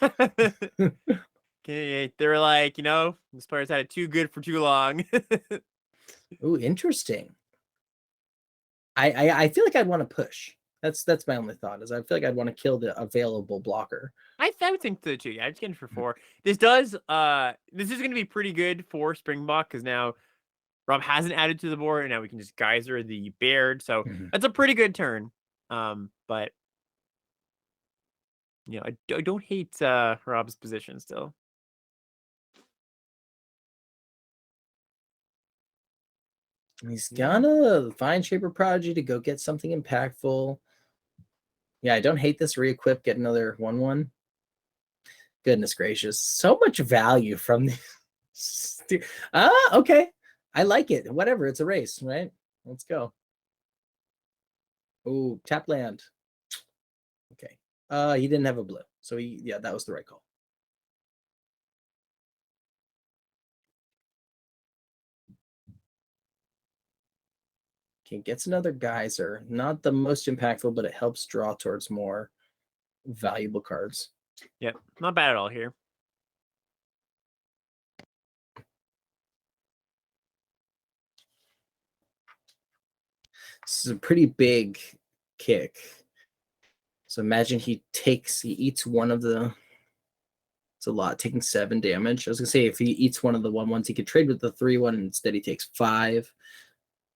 Okay, they were like, this player's had it too good for too long.
Ooh, interesting. I feel like I'd want to push. That's my only thought. Is I feel like I'd want to kill the available blocker.
I would think so too. Yeah, I'm just getting for 4. This is going to be pretty good for Springbok because now Rob hasn't added to the board, and now we can just geyser the Baird. So that's a pretty good turn. But I don't hate Rob's position still.
He's gonna find Shaper Prodigy to go get something impactful. Yeah, I don't hate this re-equip, get another 1/1. Goodness gracious. So much value from the okay. I like it. Whatever. It's a race, right? Let's go. Oh, tap land. Okay. He didn't have a blue. So yeah, that was the right call. Okay, gets another geyser. Not the most impactful, but it helps draw towards more valuable cards.
Yep, not bad at all here.
This is a pretty big kick. So imagine he eats one of the. It's a lot, taking 7 damage. I was gonna say if he eats one of the 1/1s, he could trade with the 3/1, and instead he takes 5.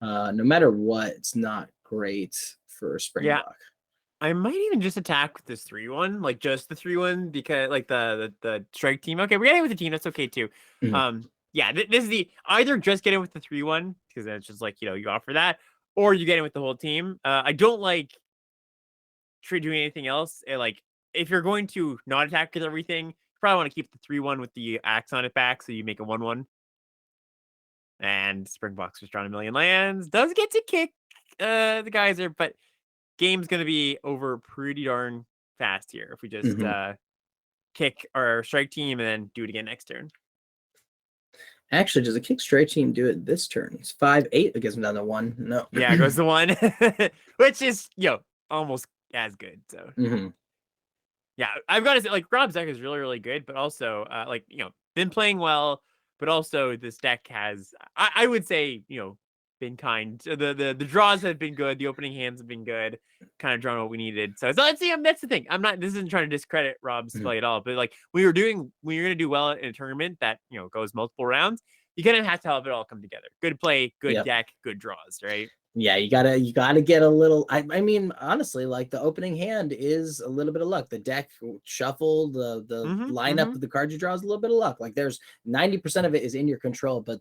No matter what, it's not great for Springbok.
Yeah. I might even just attack with this 3/1, like just the 3/1, because like the strike team. Okay, we're getting with the team. That's okay too.
Mm-hmm.
Yeah, this is the either just get in with the 3/1 because then it's just like you offer that, or you get in with the whole team. I don't like doing anything else. Like if you're going to not attack with everything, you probably want to keep the 3/1 with the axe on it back, so you make a 1/1. And Springbok's just drawn a million lands. Does get to kick the geyser, but game's gonna be over pretty darn fast here if we just kick our strike team and then do it again next turn.
Actually, does a kick strike team do it this turn? It's 5/8. It gives him down to 1. No.
Yeah, it goes to 1, which is almost as good. So yeah, I've got to say, like, Rob's deck is really, really good, but also been playing well, but also this deck has I would say been kind. The draws have been good. The opening hands have been good. Kind of drawn what we needed. So let's see. That's the thing. This isn't trying to discredit Rob's play at all. But like when you're gonna do well in a tournament that goes multiple rounds, you kind of have to have it all come together. Good play, good deck, good draws, right?
Yeah, you gotta get a little. I mean, honestly, like the opening hand is a little bit of luck. The deck shuffle, the lineup of the cards you draw is a little bit of luck. Like there's 90% of it is in your control, but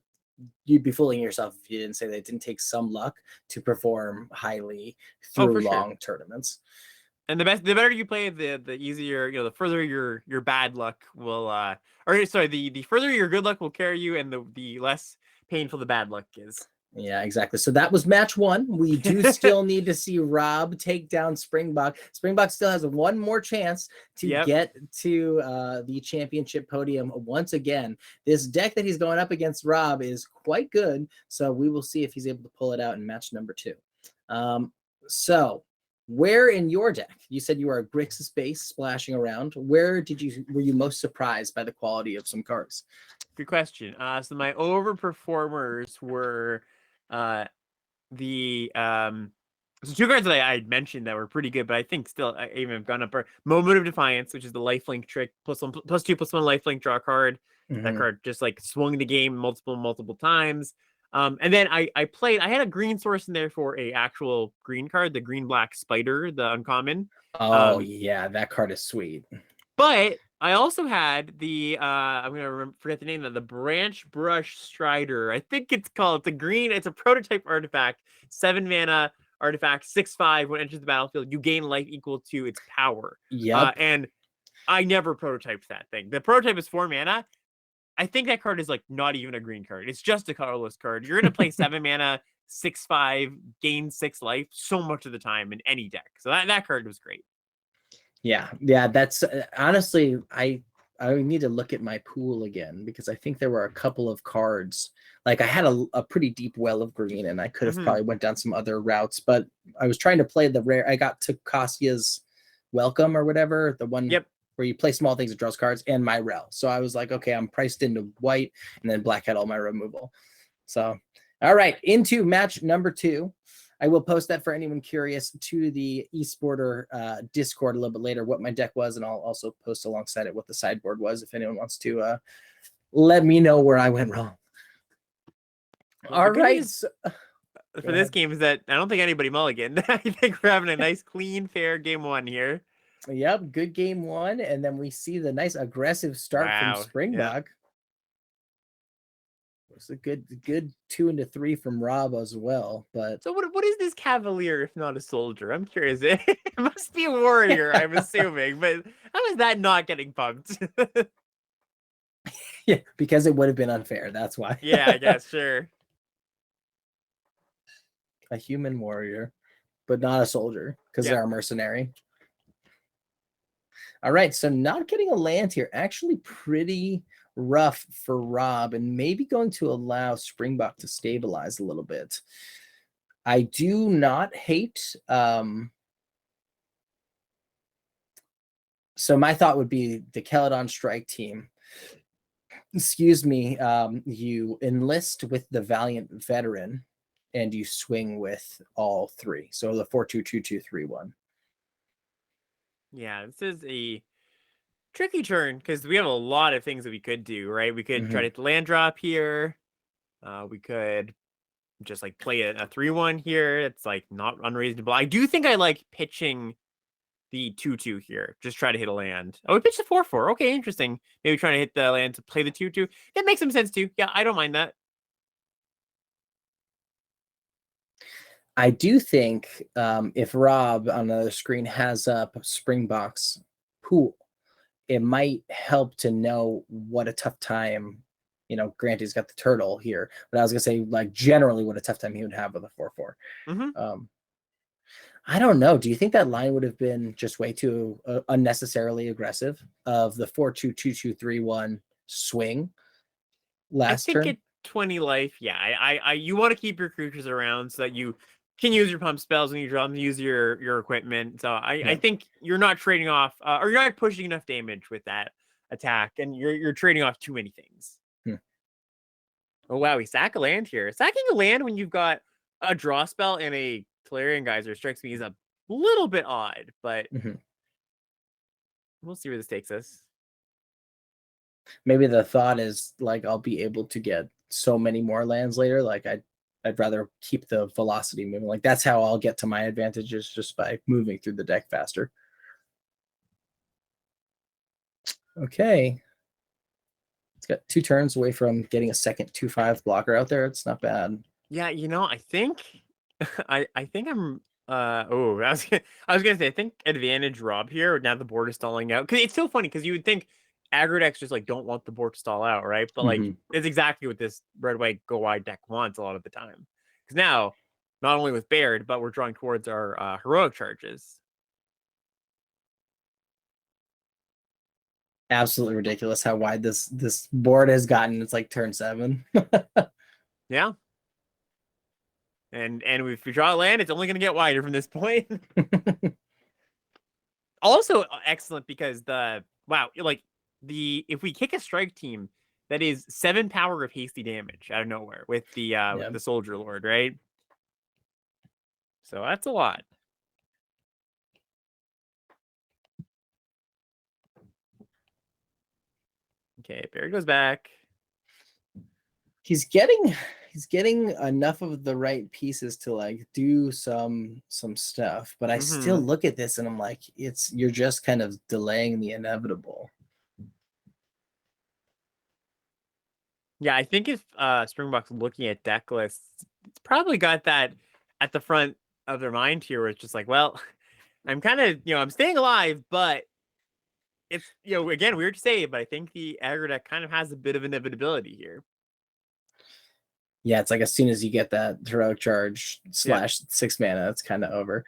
you'd be fooling yourself if you didn't say that it didn't take some luck to perform highly through long tournaments.
And the better you play, the easier, the further your bad luck will the further your good luck will carry you, and the less painful the bad luck is.
Yeah, exactly. So that was match 1. We do still need to see Rob take down Springbok. Springbok still has one more chance to get to the championship podium once again. This deck that he's going up against Rob is quite good. So we will see if he's able to pull it out in match number 2. So where in your deck, you said you were a Grixis base splashing around. Where were you most surprised by the quality of some cards?
Good question. So my overperformers were the so 2 cards that I mentioned that were pretty good, but I think still I even have gone up. Moment of Defiance, which is the lifelink trick, +1/+2 +1 lifelink, draw a card. That card just like swung the game multiple times. And then I had a green source in there for a actual green card, the green black spider, the uncommon.
Oh yeah, that card is sweet.
But I also had the I'm gonna forget the name of the Branch Brush Strider. I think it's called. It's a green. It's a prototype artifact. 7 mana artifact. 6/5. When it enters the battlefield, you gain life equal to its power.
Yep.
And I never prototyped that thing. The prototype is 4 mana. I think that card is like not even a green card. It's just a colorless card. You're gonna play 7 mana, 6/5, gain 6 life so much of the time in any deck. So that card was great.
Yeah, that's honestly, I need to look at my pool again because I think there were a couple of cards. Like I had a pretty deep well of green, and I could have probably went down some other routes, but I was trying to play the rare. I got to Kasia's Welcome or whatever, the one where you play small things that draws cards, and my rel. So I was like, okay, I'm priced into white, and then black had all my removal. So all right, into match number 2. I will post that for anyone curious to the Esporter Discord a little bit later, what my deck was, and I'll also post alongside it what the sideboard was if anyone wants to let me know where I went wrong. All right.
For this game is that I don't think anybody mulliganed. I think we're having a nice, clean, fair game 1 here.
Yep, good game 1, and then we see the nice aggressive start from Springbok. It's a good 2 into 3 from Rob as well. But
so what is this cavalier if not a soldier? I'm curious. It must be a warrior, I'm assuming, but how is that not getting pumped?
Yeah, because it would have been unfair. That's why.
Yeah, I guess, sure.
A human warrior, but not a soldier because
Yeah.
they're a mercenary. All right, so not getting a land here, actually pretty rough for Rob, and maybe going to allow Springbok to stabilize a little bit. I do not hate. So my thought would be the Caledon Strike team. Excuse me. You enlist with the Valiant Veteran, and you swing with all three. So the 4-2-2-2-3-1.
Yeah, this is a tricky turn because we have a lot of things that we could do, right? We could try to hit the land drop here. We could just like play a 3-1 here. It's like not unreasonable. I do think I like pitching the 2-2 here. Just try to hit a land. Oh, we pitched a 4-4. Okay, interesting. Maybe trying to hit the land to play the 2-2. That makes some sense too. Yeah, I don't mind that.
I do think if Rob on the screen has up Springbok's pool, it might help to know what a tough time, granted he's got the turtle here, but I was gonna say like generally what a tough time he would have with a 4-4. I don't know. Do you think that line would have been just way too unnecessarily aggressive of the 4-2-2-2-3-1 swing last
I think
turn?
at 20 life, yeah, I you want to keep your creatures around so that you can use your pump spells when you draw them, use your equipment. So I think you're not trading off, or you're not pushing enough damage with that attack, and you're trading off too many things. Oh wow, we sack a land here. Sacking a land when you've got a draw spell and a Tolarian Geyser strikes me as a little bit odd, but we'll see where this takes us.
Maybe the thought is like I'll be able to get so many more lands later. Like I'd rather keep the velocity moving. Like that's how I'll get to my advantages, just by moving through the deck faster. Okay. It's got 2 turns away from getting a second 2/5 blocker out there. It's not bad.
Yeah, I think I think I'm oh, I was gonna say I think advantage Rob here. Now the board is stalling out. Cause it's so funny because you would think aggro decks just like don't want the board to stall out, right? But like it's exactly what this red white go wide deck wants a lot of the time. Because now, not only with Baird, but we're drawing towards our heroic charges.
Absolutely ridiculous how wide this board has gotten. It's like turn 7.
Yeah. And if we draw a land, it's only gonna get wider from this point. Also excellent because if we kick a strike team, that is 7 power of hasty damage out of nowhere with the Soldier Lord, right? So that's a lot. Okay, Barry goes back.
He's getting enough of the right pieces to like do some stuff, but I still look at this and I'm like, you're just kind of delaying the inevitable.
Yeah, I think if Springbok's looking at deck lists, it's probably got that at the front of their mind here, where it's just like, well, I'm kind of I'm staying alive, but it's again weird to say, but I think the aggro deck kind of has a bit of inevitability here.
Yeah, it's like as soon as you get that heroic charge / 6 mana, it's kind of over.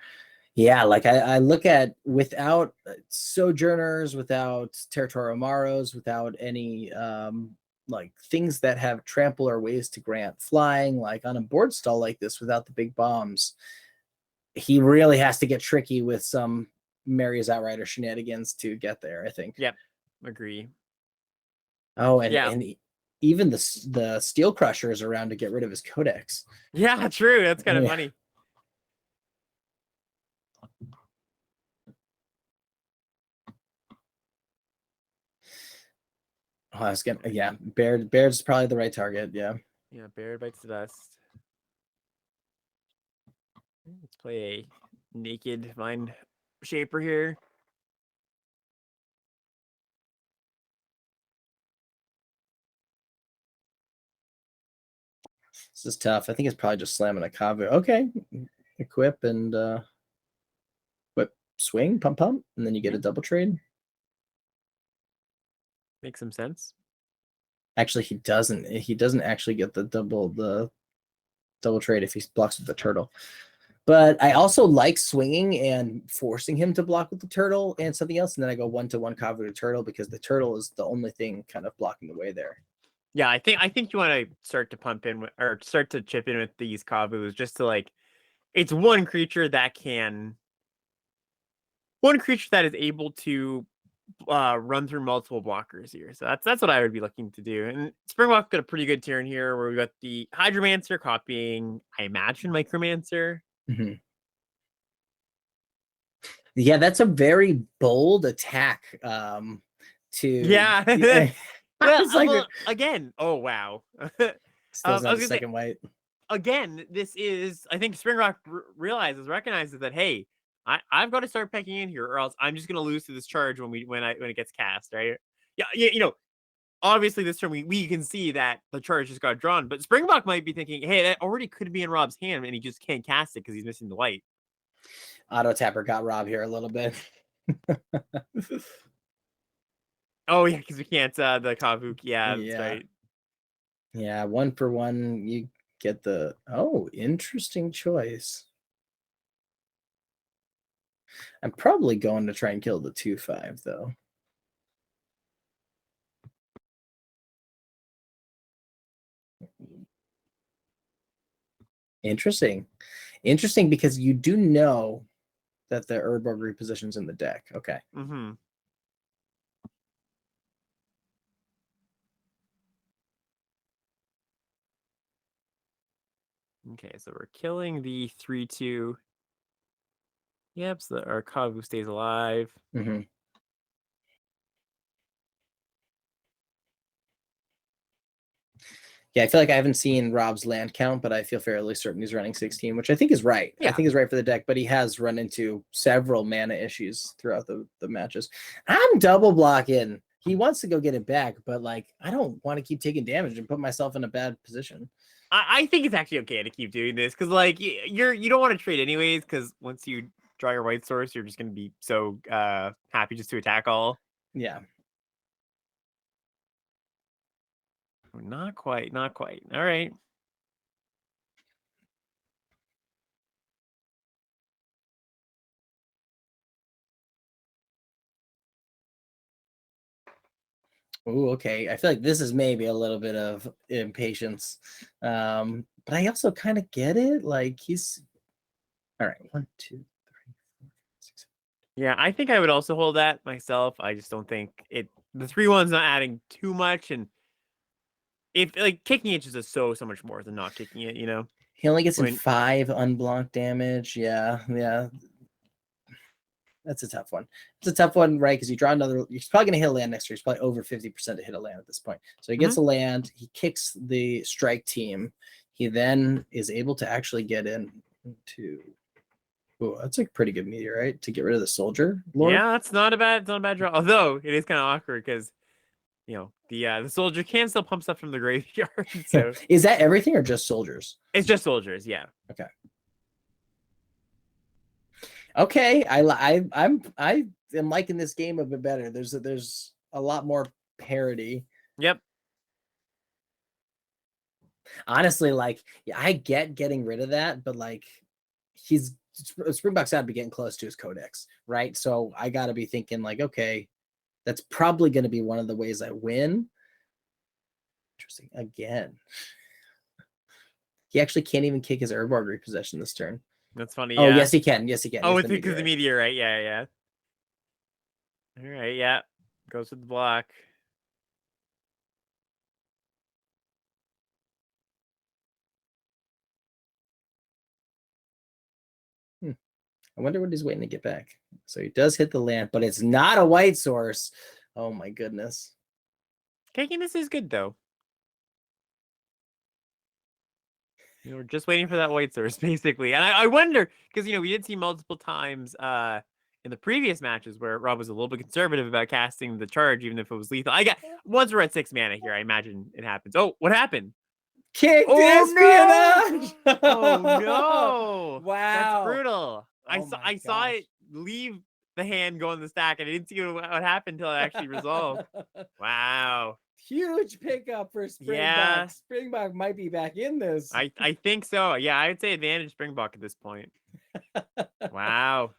Yeah, like I look at without Sojourners, without Territorial Maros, without any like things that have trample or ways to grant flying, like on a board stall like this without the big bombs, he really has to get tricky with some Maria's Outrider shenanigans to get there, I think.
Yep, agree.
Oh, and even the Steel Crusher is around to get rid of his Codex.
Yeah, true. That's kind of funny.
Oh, I was gonna, Baird's probably the right target. Yeah.
Yeah, Baird bites the dust. Let's play a naked Mind Shaper here.
This is tough. I think it's probably just slamming a Kavu. Okay. Equip and whip, swing, pump, and then you get a double trade.
Makes some sense.
Actually, he doesn't. He doesn't actually get the double. double trade if he blocks with the turtle. But I also like swinging and forcing him to block with the turtle and something else, and then I go 1-1 Kavu to turtle because the turtle is the only thing kind of blocking the way there.
Yeah, I think you want to start to pump in or start to chip in with these Kavus just to like, it's one creature that is able to run through multiple blockers here. So that's what I would be looking to do. And Springwalk got a pretty good turn here where we got the Hydromancer copying, I imagine, Micromancer.
Mm-hmm. Yeah, that's a very bold attack.
Yeah.
Well,
again, oh wow.
Still not a second white.
Again, this is, I think Springwalk recognizes that, hey, I've got to start pecking in here, or else I'm just gonna lose to this charge when it gets cast, right? Yeah, obviously this turn we can see that the charge just got drawn, but Springbok might be thinking, hey, that already could be in Rob's hand, and he just can't cast it because he's missing the white.
Auto Tapper got Rob here a little bit.
Oh yeah, because we can't the Kavuk. Yeah, that's right.
Yeah, 1-for-1. You get the interesting choice. I'm probably going to try and kill the 2/5 though. Interesting because you do know that the Urborg repositions in the deck. Okay.
Mm-hmm. Okay, so we're killing the 3/2. Yep, so our Kavu stays alive.
Mm-hmm. Yeah, I feel like I haven't seen Rob's land count, but I feel fairly certain he's running 16, which I think is right. Yeah. I think is right for the deck, but he has run into several mana issues throughout the matches. I'm double blocking. He wants to go get it back, but like I don't want to keep taking damage and put myself in a bad position.
I think it's actually okay to keep doing this because like you don't want to trade anyways, because once you draw your white source, you're just gonna be so happy just to attack all.
Yeah.
Not quite. All right.
Oh, okay. I feel like this is maybe a little bit of impatience. But I also kind of get it. Like he's all right. 1, 2, 3, 4, 5, 6.
Yeah, I think I would also hold that myself. I just don't think the 3/1's not adding too much, and if like kicking it just is so much more than not kicking it,
He only gets in 5 unblocked damage. Yeah. That's a tough one. It's a tough one, right? Because you draw another. He's probably going to hit a land next year. He's probably over 50% to hit a land at this point. So he gets a land. He kicks the strike team. He then is able to actually get in to. Oh, that's like pretty good meteorite to get rid of the soldier lord.
Yeah, that's not a bad draw. Although it is kind of awkward because the soldier can still pump stuff from the graveyard. So
is that everything or just soldiers?
It's just soldiers, yeah.
Okay, I am liking this game a bit better. There's a lot more parity.
Yep.
Honestly, like I get getting rid of that, but like Springbok's got to be getting close to his codex, right? So I got to be thinking like, okay, that's probably going to be one of the ways I win. Interesting. Again, he actually can't even kick his Urborg repossession this turn.
That's funny.
Oh,
yeah.
yes, he can. Yes, he can.
Oh, it's because the meteorite. Yeah. All right. Yeah. Goes with the block.
I wonder what he's waiting to get back. So he does hit the land, but it's not a white source. Oh my goodness.
Kicking this is good though. We're just waiting for that white source, basically. And I wonder, because we did see multiple times in the previous matches where Rob was a little bit conservative about casting the charge, even if it was lethal. Once we're at 6 mana here, I imagine it happens. Oh, what happened?
Kicked espionage!
No! Oh no!
Wow.
That's brutal.
Oh
I saw it leave the hand go in the stack, and I didn't see what happened until it actually resolved. Wow.
Huge pickup for Springbok.
Yeah.
Springbok might be back in this.
I think so. Yeah, I would say advantage Springbok at this point. Wow.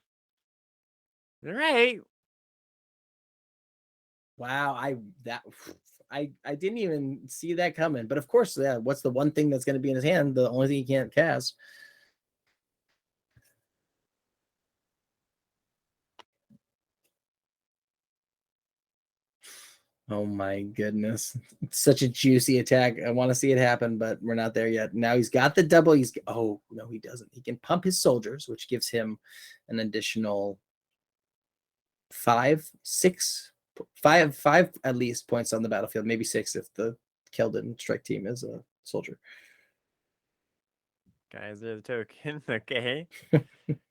All right.
Wow, I didn't even see that coming. But of course, yeah, what's the one thing that's going to be in his hand? The only thing he can't cast. Oh my goodness. It's such a juicy attack. I want to see it happen, but we're not there yet. Now he's got the double. Oh, no, he doesn't. He can pump his soldiers, which gives him an additional 5 at least points on the battlefield, maybe 6 if the Keldon strike team is a soldier.
Guys, there's a token. Okay.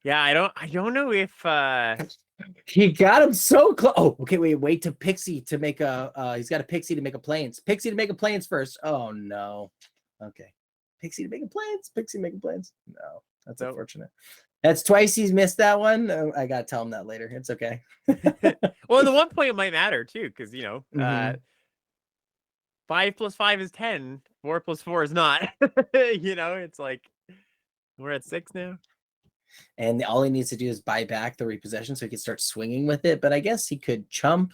Yeah, I don't know if
he got him so close. Oh, okay, wait to Pixie to make a he's got a Pixie to make a planes. Pixie to make a planes first. Oh no. Okay. Pixie to make a planes. Pixie to make a planes. No, that's unfortunate. That's twice he's missed that one. I gotta tell him that later. It's okay.
Well, the 1 point might matter too, because 5 + 5 is 10. 4 + 4 is not. It's like we're at 6 now.
And all he needs to do is buy back the repossession so he can start swinging with it. But I guess he could chump.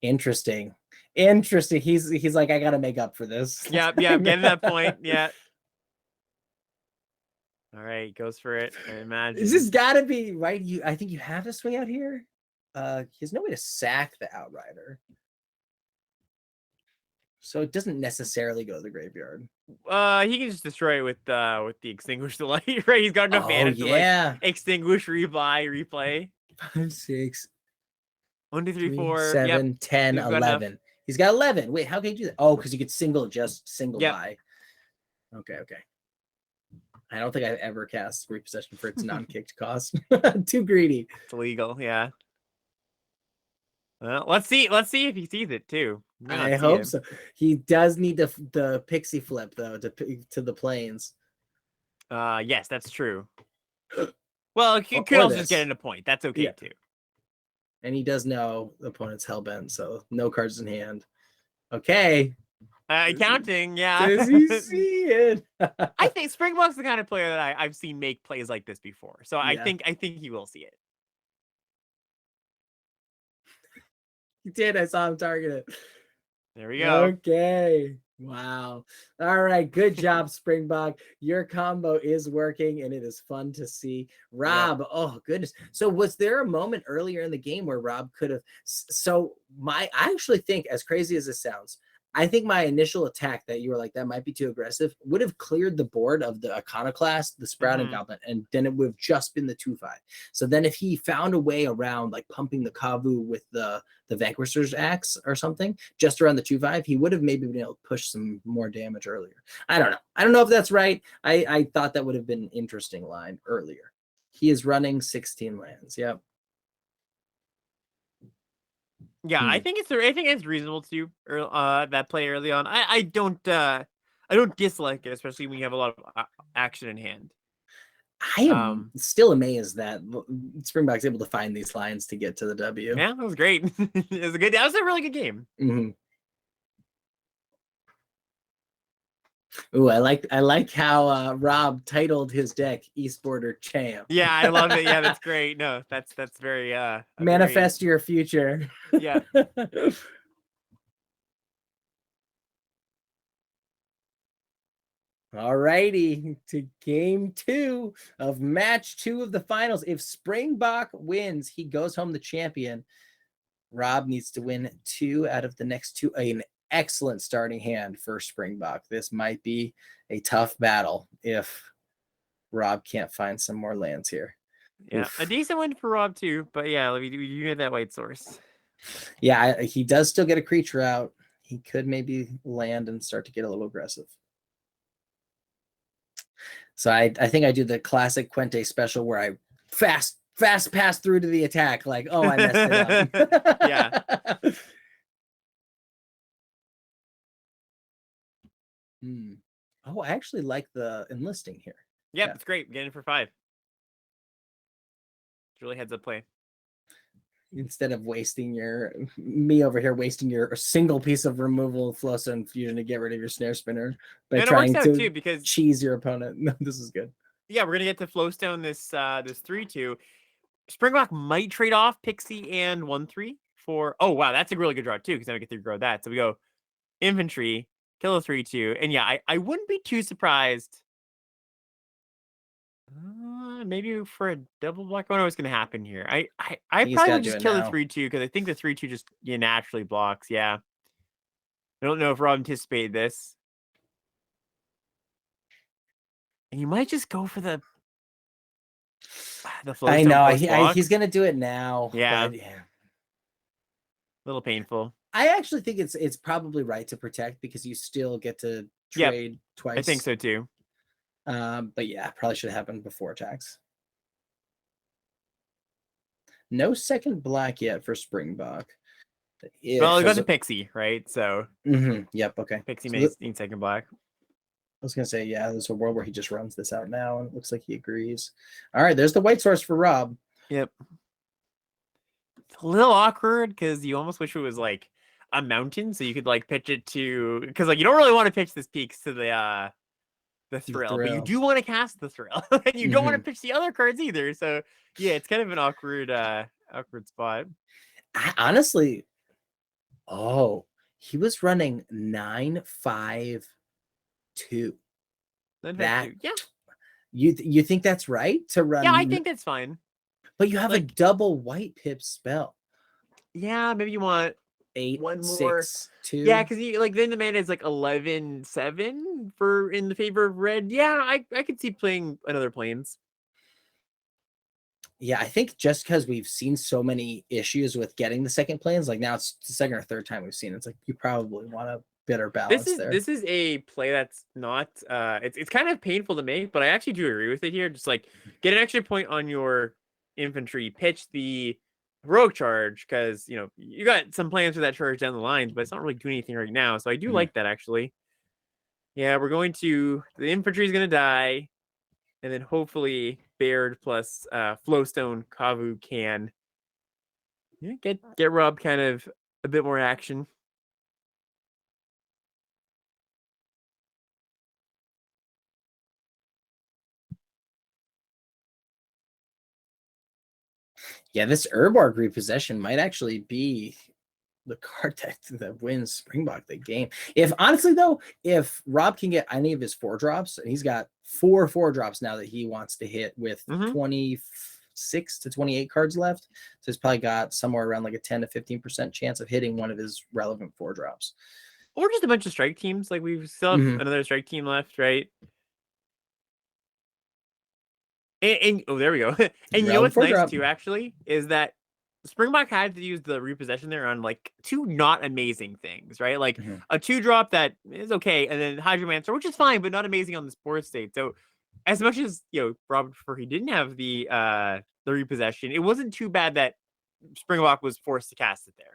Interesting. He's like, I gotta make up for this.
Yeah, getting that point. Yeah. All right, goes for it. I imagine
this has got to be right. I think you have to swing out here. He has no way to sack the Outrider, so it doesn't necessarily go to the graveyard.
He can just destroy it with the Extinguish the Light, right? He's got enough mana to like extinguish, replay.
5, 6,
1, 2, 3, 4,
7, 10, 11. He's got 11. Wait, how can you do that? Oh, because you could single buy. Okay. I don't think I've ever cast repossession for its non-kicked cost. Too greedy.
It's illegal, yeah. Well, let's see if he sees it too.
I hope so. He does need the Pixie flip though to the planes.
Yes, that's true. Well, he could also just get in a point. That's okay too.
And he does know the opponent's hellbent, so no cards in hand. Okay.
Counting, yeah.
Does he see it?
I think Springbok's the kind of player that I've seen make plays like this before. So I think he will see it.
He did. I saw him target it.
There we go.
Okay. Wow. All right. Good job, Springbok. Your combo is working, and it is fun to see. Rob, oh, goodness. So was there a moment earlier in the game where Rob could have... I actually think, as crazy as this sounds, I think my initial attack that you were like, that might be too aggressive, would have cleared the board of the Iconoclast, the Sprout, and Goblin, and then it would have just been the 2/5. So then if he found a way around, like pumping the Kavu with the Vanquisher's Axe or something, just around the 2/5, he would have maybe been able to push some more damage earlier. I don't know. I don't know if that's right. I thought that would have been an interesting line earlier. He is running 16 lands. Yep.
Yeah, I think it's reasonable to do that play early on. I don't dislike it, especially when you have a lot of action in hand.
I am still amazed that Springbok's able to find these lines to get to the W.
Yeah, that was great. That was a really good game.
Mm-hmm. Ooh, I like how Rob titled his deck Esporter Champ.
Yeah, I love it. Yeah, that's great. No, that's very
manifest your future.
Yeah.
All righty, to game 2 of match 2 of the finals. If Springbok wins, he goes home the champion. Rob needs to win 2 out of the next 2. An excellent starting hand for Springbok. This might be a tough battle if Rob can't find some more lands here.
Yeah, oof. A decent win for Rob too, but yeah, you get that white source.
Yeah, he does still get a creature out. He could maybe land and start to get a little aggressive. So I think I do the classic Quente special where I fast pass through to the attack. Like, oh, I messed it up.
Yeah.
Oh, I actually like the enlisting here.
Yep, yeah. It's great. Getting for 5. It's really heads up play.
instead of wasting me over here wasting your single piece of removal Flowstone Fusion to get rid of your snare spinner by
And it works
trying
out
to
too because
cheese your opponent. No, this is good.
yeah, we're gonna get to Flowstone this 3-2. Springbok might trade off Pixie and 1-3 for. Oh wow, that's a really good draw too because then we get to grow that. So we go infantry, kill a 3-2, and yeah, I wouldn't be too surprised. Maybe for a double block. I don't know what's gonna happen here. I probably would just kill the 3-2 because I think the 3-2 just naturally blocks. Yeah. I don't know if Rob anticipated this. And you might just go for the Flowstone.
I know he's gonna do it now.
Yeah.
But yeah.
A little painful.
I actually think it's probably right to protect because you still get to trade twice.
I think so too.
But yeah, probably should have happened before attacks. No second black yet for Springbok.
Well, it got the Pixie, right? So.
Yep. Okay.
Pixie may need second black.
I was gonna say, yeah, there's a world where he just runs this out now, and it looks like he agrees. All right, there's the white source for Rob.
Yep. It's a little awkward because you almost wish it was like a mountain, so you could like pitch it to because like you don't really want to pitch this peaks to the thrill, but you do want to cast the thrill, and you don't want to pitch the other cards either. So yeah, it's kind of an awkward spot.
Honestly, he was running 9-5-2. That
yeah.
You think that's right to run?
Yeah, I think that's fine.
But you have a double white pip spell.
Yeah, maybe you want
8,
one more.
6, 2.
Yeah, because you like then the mana is like 11-7 for in the favor of red. Yeah, I could see playing another planes.
Yeah, I think just because we've seen so many issues with getting the second planes, like now it's the second or third time we've seen it. It's like you probably want a better balance there.
This is a play that's not it's kind of painful to make, but I actually do agree with it here. Just like get an extra point on your infantry, pitch the heroic charge because you got some plans for that charge down the line, but it's not really doing anything right now. So I do like that actually. Yeah, we're going to the infantry is gonna die, and then hopefully Baird plus Flowstone Kavu can get Rob kind of a bit more action.
Yeah, this Urborg repossession might actually be the card that wins Springbok the game. If Rob can get any of his 4-drops, and he's got 4 4-drops now that he wants to hit with 26 to 28 cards left, so he's probably got somewhere around like a 10 to 15% chance of hitting one of his relevant 4-drops.
Or just a bunch of strike teams. Like we still have another strike team left, right? And oh, there we go. And you know what's nice too, actually, is that Springbok had to use the repossession there on like 2 not amazing things, right? Like a 2-drop that is okay, and then Hydromancer, which is fine, but not amazing on the sports state. So as much as Robert he didn't have the repossession, it wasn't too bad that Springbok was forced to cast it there.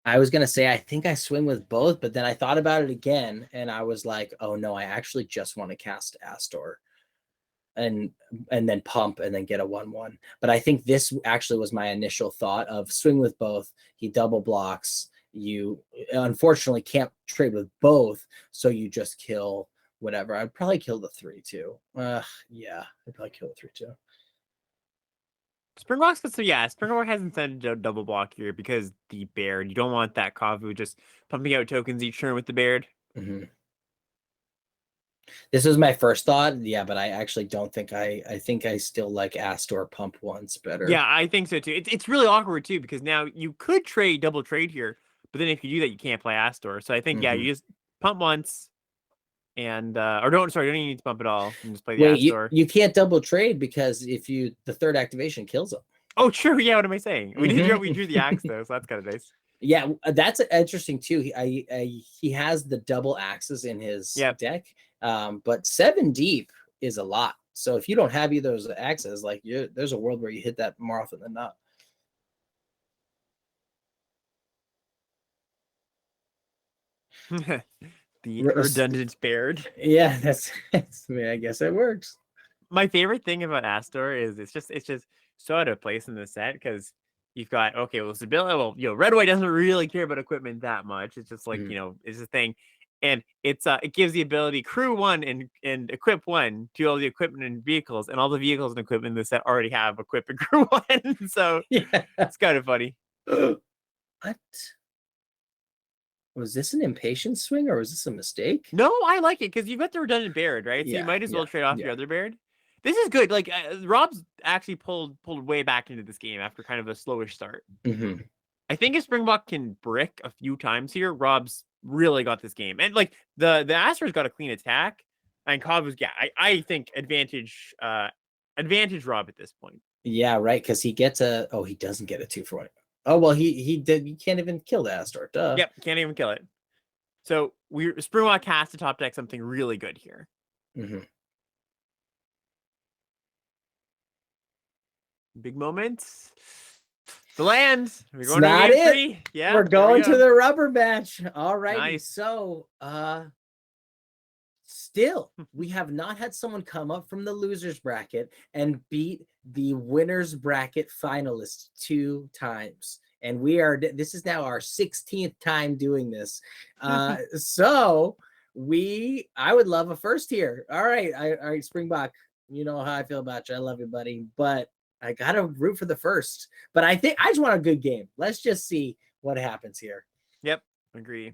I was gonna say I think I swing with both, but then I thought about it again, and I was like, oh no, I actually just want to cast Astor. And then pump and then get a 1/1. But I think this actually was my initial thought of swing with both. He double blocks. You unfortunately can't trade with both, so you just kill whatever. I'd probably kill the 3/2. Yeah, I'd probably kill the 3/2.
Springbok hasn't sent a double block here because the Baird. You don't want that Kavu just pumping out tokens each turn with the Baird.
This was my first thought, yeah, but I actually don't think I think I still like Astor pump once better.
Yeah, I think so too. It's really awkward too because now you could double trade here, but then if you do that, you can't play Astor. So I think you just pump once, and don't even need to pump at all. And just play the Astor.
You can't double trade because if the 3rd activation kills him.
Oh, true. Yeah, what am I saying? We drew the axe though, so that's kind of nice.
Yeah, that's interesting too. He has the double axes in his deck, but 7 deep is a lot. So if you don't have either of those axes, like there's a world where you hit that more often than not.
The redundant Baird.
Yeah, I mean, I guess it works.
my favorite thing about Astor is it's just so out of place in the set because you've got stability. Well, Red White doesn't really care about equipment that much. It's just like it's a thing, and it gives the ability crew 1 and equip 1 to all the equipment and vehicles, and all the vehicles and equipment in the set already have equip and crew 1. So it's kind of funny.
What? Was this an impatient swing or was this a mistake?
No, I like it because you've got the redundant Baird, right? So you might as well trade off your other Baird. This is good. Like Rob's actually pulled way back into this game after kind of a slowish start.
Mm-hmm.
I think if Springbok can brick a few times here, Rob's really got this game. And like the Astros got a clean attack, and Cobb was I think advantage Rob at this point.
Yeah, right. Because he gets he doesn't get a 2-for-1. Oh well, he did. You can't even kill the Astor. Duh.
Yep, can't even kill it. So Springbok has to top deck something really good here.
Mm-hmm.
Big moments. The land. We're going
to
game 3. Yeah,
we're going to the rubber match. All right.
Nice.
So, still, we have not had someone come up from the losers bracket and beat the winners bracket finalists 2 times. And this is now our 16th time doing this. So I would love a first here. All right, Springbok, you know how I feel about you. I love you, buddy. But I got to root for the first. But I just want a good game. Let's just see what happens here.
Yep, agree.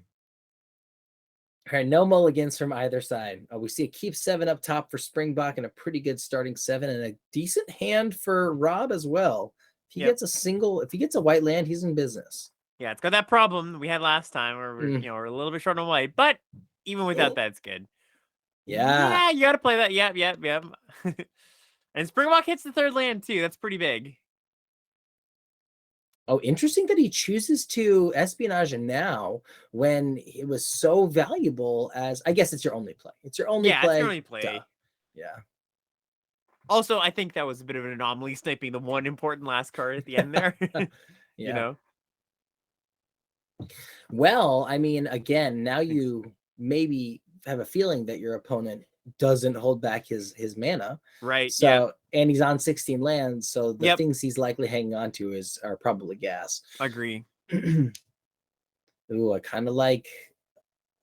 All right, no mulligans from either side. We see a keep 7 up top for Springbok and a pretty good starting 7 and a decent hand for Rob as well. If he gets a white land, he's in business.
Yeah, it's got that problem we had last time where we're a little bit short on white, but even without that, it's good.
Yeah,
you got to play that. Yep. And Springbok hits the 3rd land too. That's pretty big.
Oh, interesting that he chooses to espionage now when it was so valuable as, I guess it's your only play. It's your only play.
It's your only play.
Duh. Yeah.
Also, I think that was a bit of an anomaly, sniping the one important last card at the end there.
Yeah. Well, I mean, again, now you maybe have a feeling that your opponent doesn't hold back his mana,
right?
So and he's on 16 lands, so the things he's likely hanging on to are probably gas.
Agree.
Ooh, I kind of like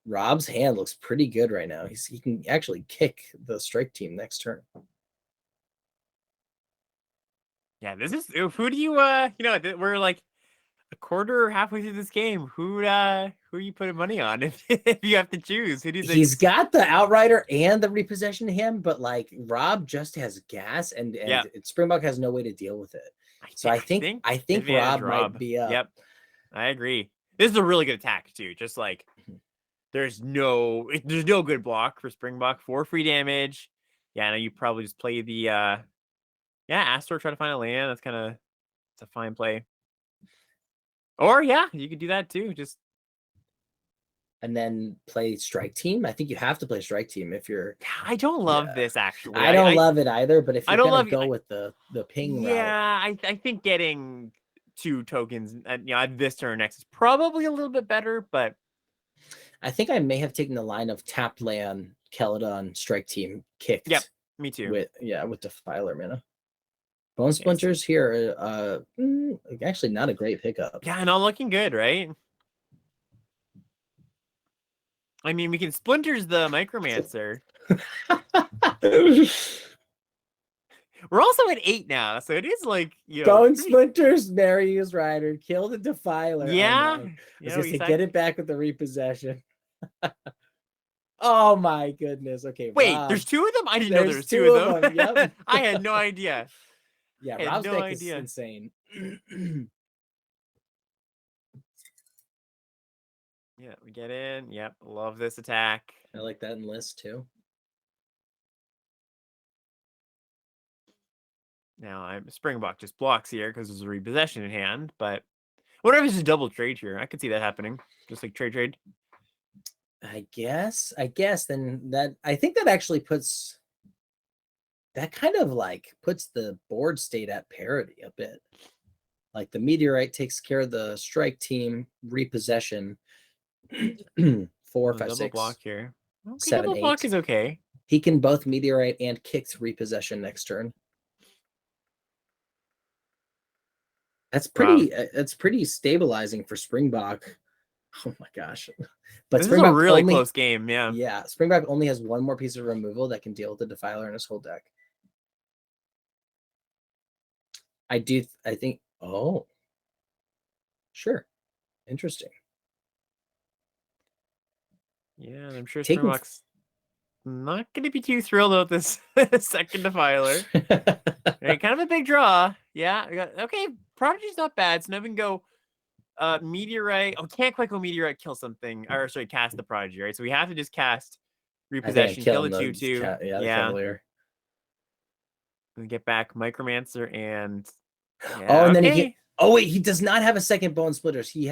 Rob's hand. Looks pretty good right now. He can actually kick the strike team next turn.
Yeah, this is who do you we're like a quarter halfway through this game. Who are you putting money on if you have to choose? Who do you think?
He's got the Outrider and the repossession to him, but like Rob just has gas and Springbok has no way to deal with it. So I think Rob might be up.
Yep, I agree. This is a really good attack too. Just like there's no good block for Springbok for free damage. Yeah, I know you probably just play the Astor, try to find a land. It's a fine play. Or you could do that too.
And then play strike team. I think you have to play strike team if you're.
I don't love this actually.
I don't love it either. But if you're gonna go with the ping route,
I think getting 2 tokens at this turn next is probably a little bit better. But
I think I may have taken the line of tapped land, Keladon, strike team, kicked.
Yep, me too.
With Defiler mana. Bone Splinters here, actually not a great pickup.
Yeah, not looking good, right? I mean, we can Splinters the Micromancer. We're also at 8 now, so it is like
Bone Splinters, Marius Rider, kill the Defiler.
Yeah,
get it back with the repossession. Oh my goodness. Okay,
wait, there's 2 of them. I didn't know there was 2 of them.
Yep.
I had no idea.
Yeah, Rob's deck is insane.
Yeah, we get in. Yep, love this attack.
I like that in list too.
Now Springbok just blocks here because there's a repossession in hand. But what if it's just double trade here? I could see that happening. Just like trade.
I guess. Then I think that actually puts. That kind of like puts the board state at parity a bit. Like the Meteorite takes care of the strike team repossession. 4, 5, 6.
Block here. Okay,
7,
double
8.
block is okay.
He can both meteorite and kick repossession next turn. That's pretty.
Wow.
That's pretty stabilizing for Springbok. Oh my gosh! But
This
Springbok
is a really
only,
close game. Yeah.
Yeah, Springbok only has one more piece of removal that can deal with the Defiler in his whole deck. I think. Oh, sure, interesting.
Yeah, and I'm sure
Taking
Springbok's not going to be too thrilled about this second Defiler. Right, kind of a big draw. Yeah. Okay, Prodigy's not bad. So now we can go Meteorite. Oh, can't quite go Meteorite, kill something. Or sorry, cast the Prodigy, right? So we have to just cast Repossession, kill the 2/2.
The Cavalier.
We get back Micromancer and
and then he wait, he does not have a second Bone Splitters. He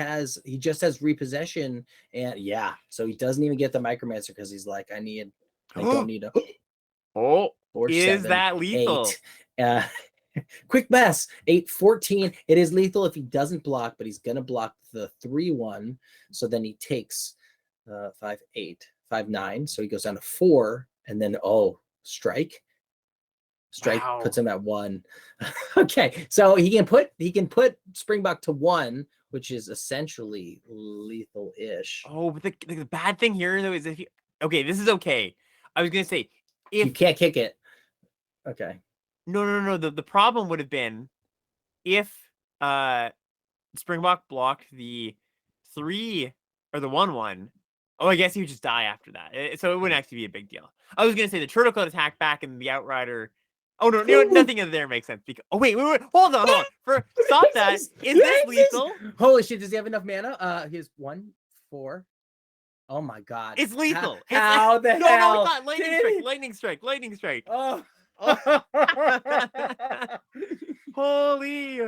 just has Repossession, and so he doesn't even get the Micromancer because he's like, I don't need a
is that lethal?
8. Quick mess. 8-14. It is lethal if he doesn't block, but he's gonna block the 3-1. So then he takes 5-8, 5-9. So he goes down to 4, and then strike.
Wow.
Puts him at 1. Okay, so he can put Springbok to 1, which is essentially lethal-ish.
Oh, but the bad thing here though is if you this is okay. I was gonna say if
you can't kick it. Okay.
No. The problem would have been if Springbok blocked the 3 or the 1/1. Oh, I guess he would just die after that. So it wouldn't actually be a big deal. I was gonna say the turtle could attack back and the Outrider. Oh no, nothing in there makes sense. Because wait, hold on. Stop that. Is this lethal?
Holy shit! Does he have enough mana? He has 1, 4. Oh my god!
It's lethal.
How the hell?
No, it's not. Lightning strike.
Oh.
Holy!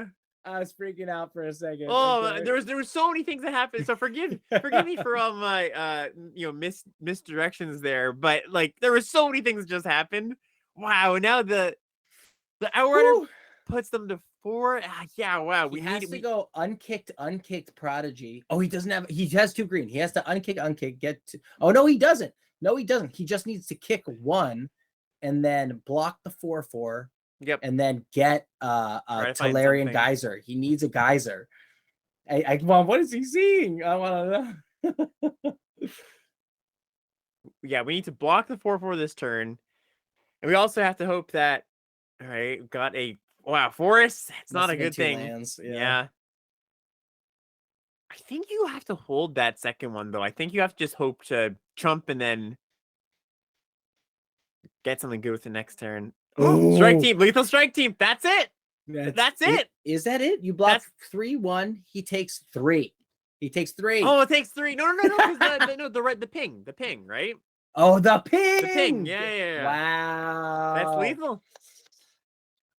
I was freaking out for a second.
Oh, okay. there was so many things that happened. So forgive me for all my misdirections there, but like there were so many things that just happened. Wow! Now the Outrider puts them to 4. Wow.
We have to go unkicked Prodigy. Oh, he doesn't have. He has 2 green. He has to unkick. Get to. Oh no, he doesn't. He just needs to kick 1. And then block the 4/4.
Yep.
And then get a Talarian Geyser. He needs a Geyser. What is he seeing? I want to know.
Yeah, we need to block the 4/4 this turn. And we also have to hope that we've got a forest. It's not a good thing.
Lands.
Yeah. I think you have to hold that second one though. I think you have to just hope to trump and then get something good with the next turn. Oh, strike team, lethal strike team. That's it. That's it.
Is that it? You block 3-1. He takes 3. He takes 3.
Oh, it takes 3. No. The ping, right?
Oh, the ping.
The ping. Yeah.
Wow.
That's lethal.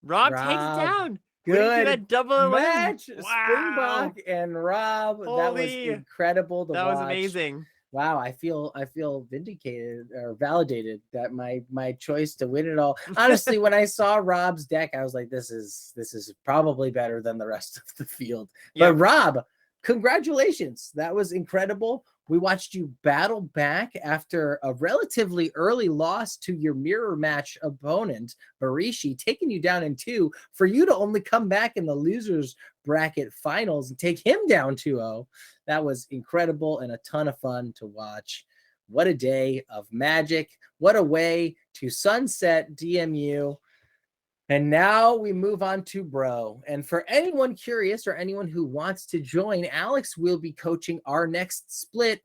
Rob takes it down.
Good.
That double
match.
Wow.
Springbok and Rob. That was incredible to watch.
That was amazing.
Wow, I feel vindicated or validated that my choice to win it all. Honestly, when I saw Rob's deck, I was like, this is probably better than the rest of the field. Yep. But Rob, congratulations. That was incredible. We watched you battle back after a relatively early loss to your mirror match opponent, Barishi, taking you down in 2, for you to only come back in the losers bracket finals and take him down 2-0. That was incredible and a ton of fun to watch. What a day of magic. What a way to sunset DMU. And now we move on to Bro. And for anyone curious or anyone who wants to join, Alex will be coaching our next split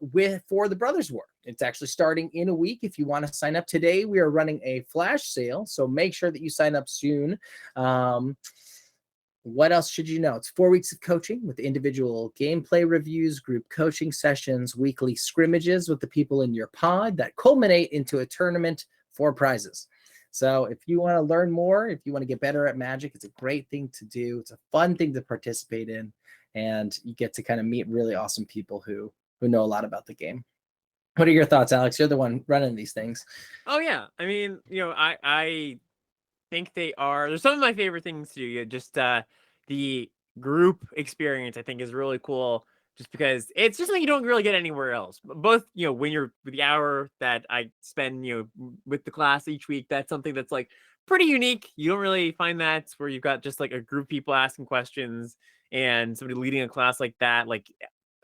for the Brothers War. It's actually starting in a week. If you want to sign up today, we are running a flash sale. So make sure that you sign up soon. What else should you know? It's 4 weeks of coaching with individual gameplay reviews, group coaching sessions, weekly scrimmages with the people in your pod that culminate into a tournament for prizes. So if you want to learn more, if you want to get better at Magic, it's a great thing to do. It's a fun thing to participate in, and you get to kind of meet really awesome people who know a lot about the game. What are your thoughts, Alex? You're the one running these things.
Oh yeah, I mean, I think they're some of my favorite things to do. Just the group experience, I think, is really cool. just because it's just something you don't really get anywhere else. Both, when you're with the hour that I spend, with the class each week, that's something that's like pretty unique. You don't really find that where you've got just like a group of people asking questions and somebody leading a class like that. Like,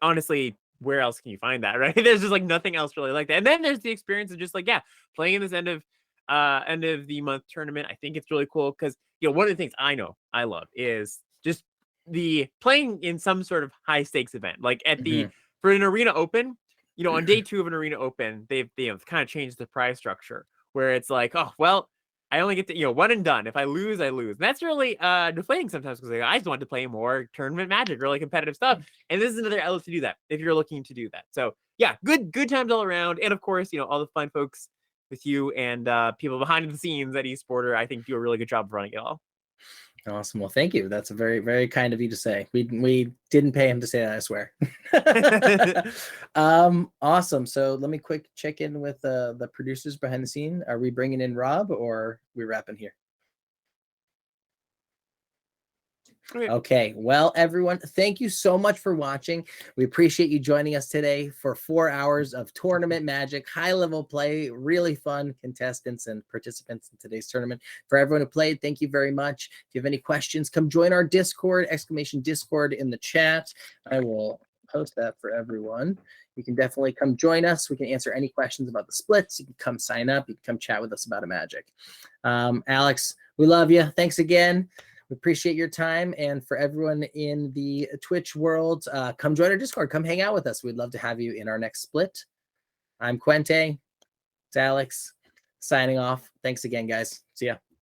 honestly, where else can you find that, right? There's just like nothing else really like that. And then there's the experience of just like, playing in this end of the month tournament. I think it's really cool because, one of the things I know I love is just the playing in some sort of high stakes event, like at the for an arena open, on day 2 of an arena open, they've kind of changed the prize structure where it's like, oh well, I only get to one and done. If I lose, I lose. And that's really deflating sometimes because I just want to play more tournament Magic, really competitive stuff. And this is another outlet to do that if you're looking to do that. So yeah, good times all around. And of course, all the fun folks with you and people behind the scenes at Esporter, I think do a really good job of running it all.
Awesome. Well, thank you. That's a very, very kind of you to say. We didn't pay him to say that, I swear. Awesome. So let me quick check in with the producers behind the scene. Are we bringing in Rob or are we wrapping here? Okay. Well, everyone, thank you so much for watching. We appreciate you joining us today for 4 hours of tournament Magic, high-level play, really fun contestants and participants in today's tournament. For everyone who played, thank you very much. If you have any questions, come join our Discord, !Discord in the chat. I will post that for everyone. You can definitely come join us. We can answer any questions about the splits. You can come sign up. You can come chat with us about a Magic. Alex, we love you. Thanks again. We appreciate your time. And for everyone in the Twitch world, come join our Discord. Come hang out with us. We'd love to have you in our next split. I'm Quente. It's Alex signing off. Thanks again, guys. See ya.